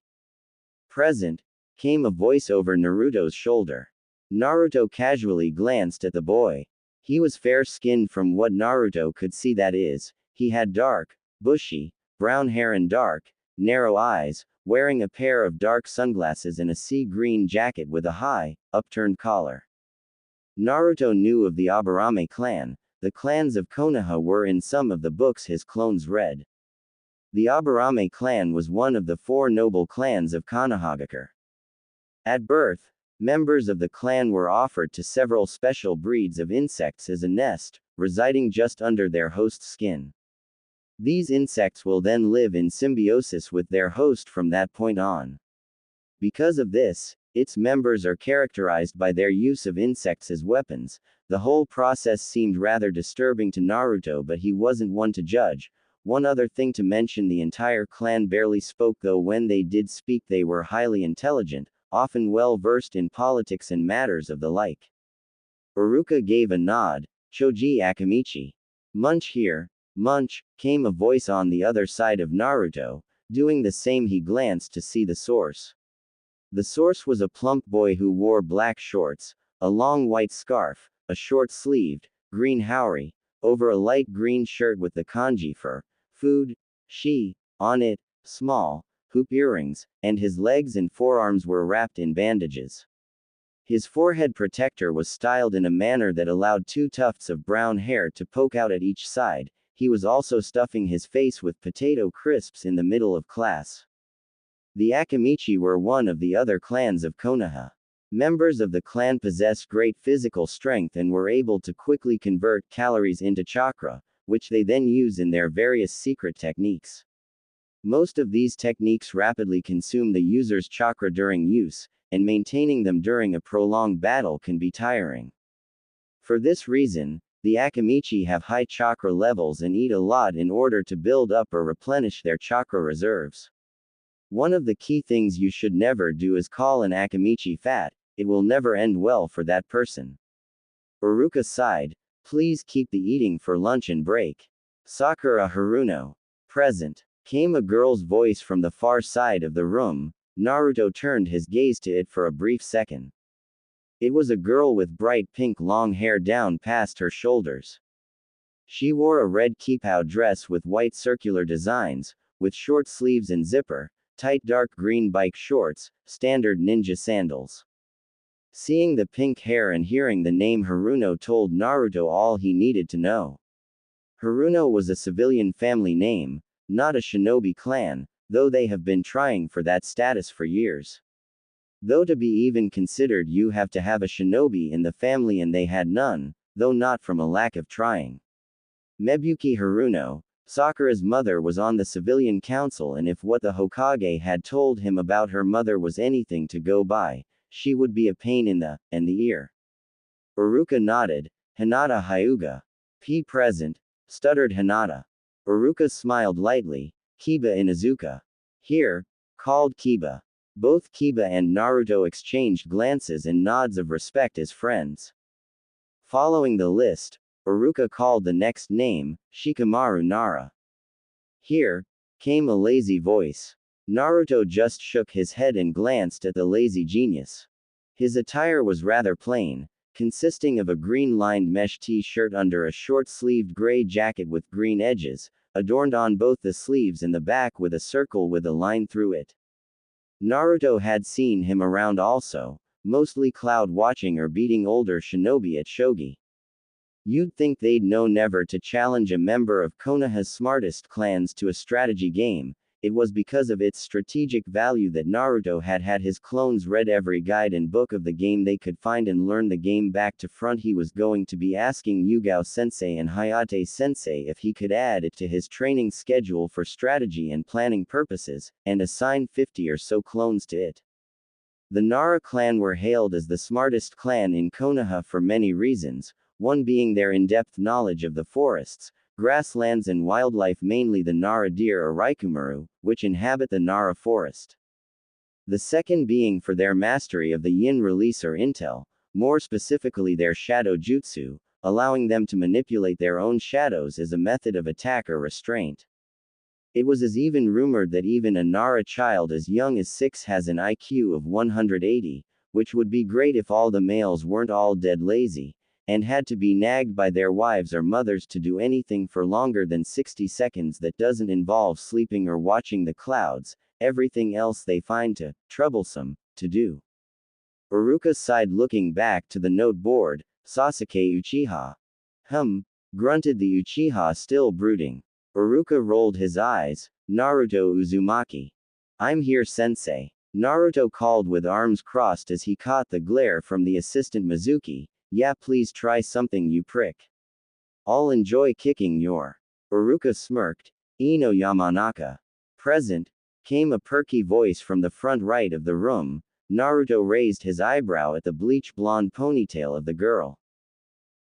Present, came a voice over Naruto's shoulder. Naruto casually glanced at the boy. He was fair-skinned from what Naruto could see, that is, he had dark, bushy, brown hair and dark, narrow eyes, wearing a pair of dark sunglasses and a sea green jacket with a high, upturned collar. Naruto knew of the Aburame clan. The clans of Konoha were in some of the books his clones read. The Aburame clan was one of the 4 noble clans of Konohagakure. At birth, members of the clan were offered to several special breeds of insects as a nest, residing just under their host's skin. These insects will then live in symbiosis with their host from that point on. Because of this, Its members are characterized by their use of insects as weapons. The whole process seemed rather disturbing to Naruto, but he wasn't one to judge. One other thing to mention: the entire clan barely spoke, though when they did speak they were highly intelligent, often well versed in politics and matters of the like. Iruka gave a nod. Choji Akamichi. Munch here. Munch, came a voice on the other side of Naruto. Doing the same, he glanced to see the source. The source was a plump boy who wore black shorts, a long white scarf, a short-sleeved, green haori, over a light green shirt with the kanji for food, shi, on it, small, hoop earrings, and his legs and forearms were wrapped in bandages. His forehead protector was styled in a manner that allowed two tufts of brown hair to poke out at each side. He was also stuffing his face with potato crisps in the middle of class. The Akamichi were one of the other clans of Konoha. Members of the clan possessed great physical strength and were able to quickly convert calories into chakra, which they then use in their various secret techniques. Most of these techniques rapidly consume the user's chakra during use, and maintaining them during a prolonged battle can be tiring. For this reason, the Akamichi have high chakra levels and eat a lot in order to build up or replenish their chakra reserves. One of the key things you should never do is call an Akamichi fat. It will never end well for that person. Iruka sighed. Please keep the eating for lunch and break. Sakura Haruno. Present. Came a girl's voice from the far side of the room. Naruto turned his gaze to it for a brief second. It was a girl with bright pink long hair down past her shoulders. She wore a red kipao dress with white circular designs, with short sleeves and zipper, tight dark green bike shorts, standard ninja sandals. Seeing the pink hair and hearing the name Haruno told Naruto all he needed to know. Haruno was a civilian family name, not a shinobi clan, though they have been trying for that status for years. Though to be even considered you have to have a shinobi in the family, and they had none, though not from a lack of trying. Mebuki Haruno, Sakura's mother, was on the civilian council, and if what the Hokage had told him about her mother was anything to go by, she would be a pain in the ear. Iruka nodded. Hinata Hyuga. P. Present, stuttered Hinata. Iruka smiled lightly. Kiba Inuzuka. Here, called Kiba. Both Kiba and Naruto exchanged glances and nods of respect as friends. Following the list, Iruka called the next name, Shikamaru Nara. Here, came a lazy voice. Naruto just shook his head and glanced at the lazy genius. His attire was rather plain, consisting of a green-lined mesh t-shirt under a short-sleeved gray jacket with green edges, adorned on both the sleeves and the back with a circle with a line through it. Naruto had seen him around also, mostly cloud watching or beating older shinobi at shogi. You'd think they'd know never to challenge a member of Konoha's smartest clans to a strategy game. It was because of its strategic value that Naruto had had his clones read every guide and book of the game they could find and learn the game back to front. He was going to be asking Yugao Sensei and Hayate Sensei if he could add it to his training schedule for strategy and planning purposes, and assign 50 or so clones to it. The Nara clan were hailed as the smartest clan in Konoha for many reasons, one being their in-depth knowledge of the forests, grasslands and wildlife, mainly the Nara deer or Raikumaru, which inhabit the Nara forest. The second being for their mastery of the yin release or intel, more specifically their shadow jutsu, allowing them to manipulate their own shadows as a method of attack or restraint. It was even rumored that even a Nara child as young as 6 has an IQ of 180, which would be great if all the males weren't all dead lazy, and had to be nagged by their wives or mothers to do anything for longer than 60 seconds that doesn't involve sleeping or watching the clouds. Everything else they find too troublesome to do. Iruka sighed, looking back to the note board. Sasuke Uchiha. Grunted the Uchiha, still brooding. Iruka rolled his eyes. Naruto Uzumaki. I'm here, sensei. Naruto called with arms crossed as he caught the glare from the assistant Mizuki. Yeah, please try something, you prick. I'll enjoy kicking your. Iruka smirked. Ino Yamanaka. Present, came a perky voice from the front right of the room. Naruto raised his eyebrow at the bleach blonde ponytail of the girl.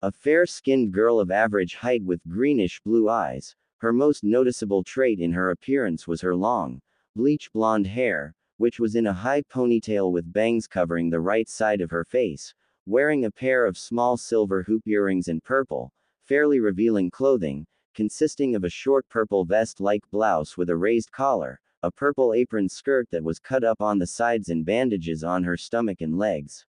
A fair-skinned girl of average height with greenish-blue eyes. Her most noticeable trait in her appearance was her long, bleach blonde hair, which was in a high ponytail with bangs covering the right side of her face, wearing a pair of small silver hoop earrings and purple, fairly revealing clothing, consisting of a short purple vest-like blouse with a raised collar, a purple apron skirt that was cut up on the sides and bandages on her stomach and legs.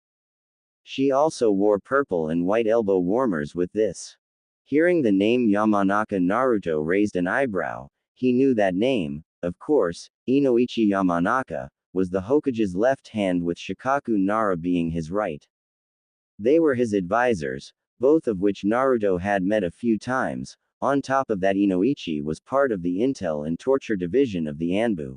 She also wore purple and white elbow warmers with this. Hearing the name Yamanaka, Naruto raised an eyebrow. He knew that name, of course. Inoichi Yamanaka was the Hokage's left hand with Shikaku Nara being his right. They were his advisors, both of which Naruto had met a few times. On top of that, Inoichi was part of the intel and torture division of the Anbu.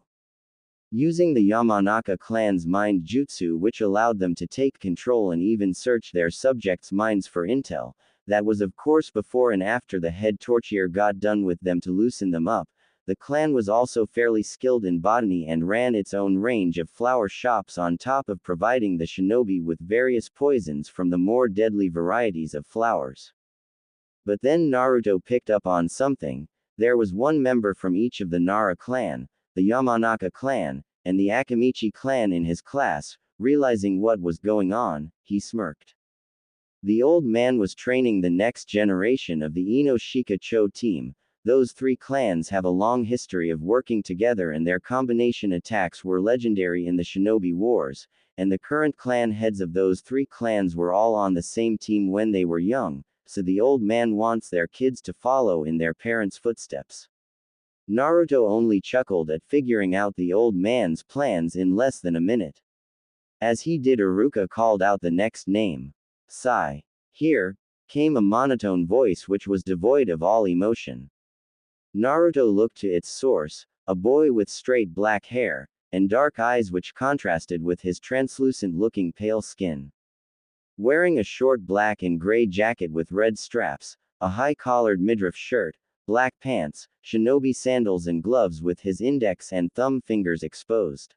Using the Yamanaka clan's mind jutsu, which allowed them to take control and even search their subjects' minds for intel, that was of course before and after the head torture got done with them to loosen them up. The clan was also fairly skilled in botany and ran its own range of flower shops on top of providing the shinobi with various poisons from the more deadly varieties of flowers. But then Naruto picked up on something. There was one member from each of the Nara clan, the Yamanaka clan, and the Akamichi clan in his class. Realizing what was going on, he smirked. The old man was training the next generation of the Ino-Shika-Cho team. Those three clans have a long history of working together and their combination attacks were legendary in the Shinobi Wars, and the current clan heads of those three clans were all on the same team when they were young, so the old man wants their kids to follow in their parents' footsteps. Naruto only chuckled at figuring out the old man's plans in less than a minute. As he did, Iruka called out the next name. Sigh. Here came a monotone voice which was devoid of all emotion. Naruto looked to its source, a boy with straight black hair, and dark eyes which contrasted with his translucent-looking pale skin. Wearing a short black and gray jacket with red straps, a high-collared midriff shirt, black pants, shinobi sandals and gloves with his index and thumb fingers exposed.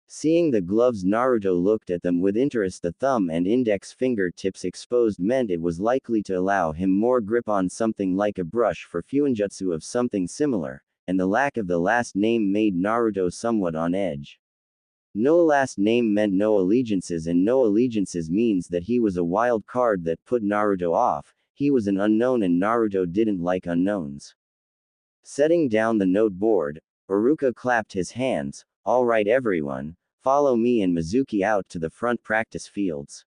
Seeing the gloves, Naruto looked at them with interest. The thumb and index finger tips exposed meant it was likely to allow him more grip on something like a brush for fuinjutsu of something similar, and the lack of the last name made Naruto somewhat on edge. No last name meant no allegiances, and no allegiances means that he was a wild card that put Naruto off. He was an unknown and Naruto didn't like unknowns. Setting down the note board, Iruka clapped his hands. All right everyone, follow me and Mizuki out to the front practice fields.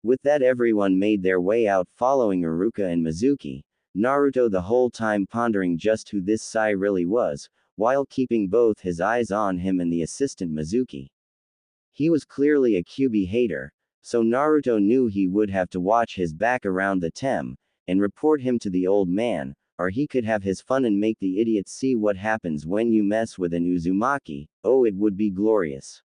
With that, everyone made their way out following Iruka and Mizuki, Naruto the whole time pondering just who this Sai really was, while keeping both his eyes on him and the assistant Mizuki. He was clearly a Kyuubi hater, so Naruto knew he would have to watch his back around the tem, and report him to the old man, or he could have his fun and make the idiots see what happens when you mess with an Uzumaki. Oh, it would be glorious.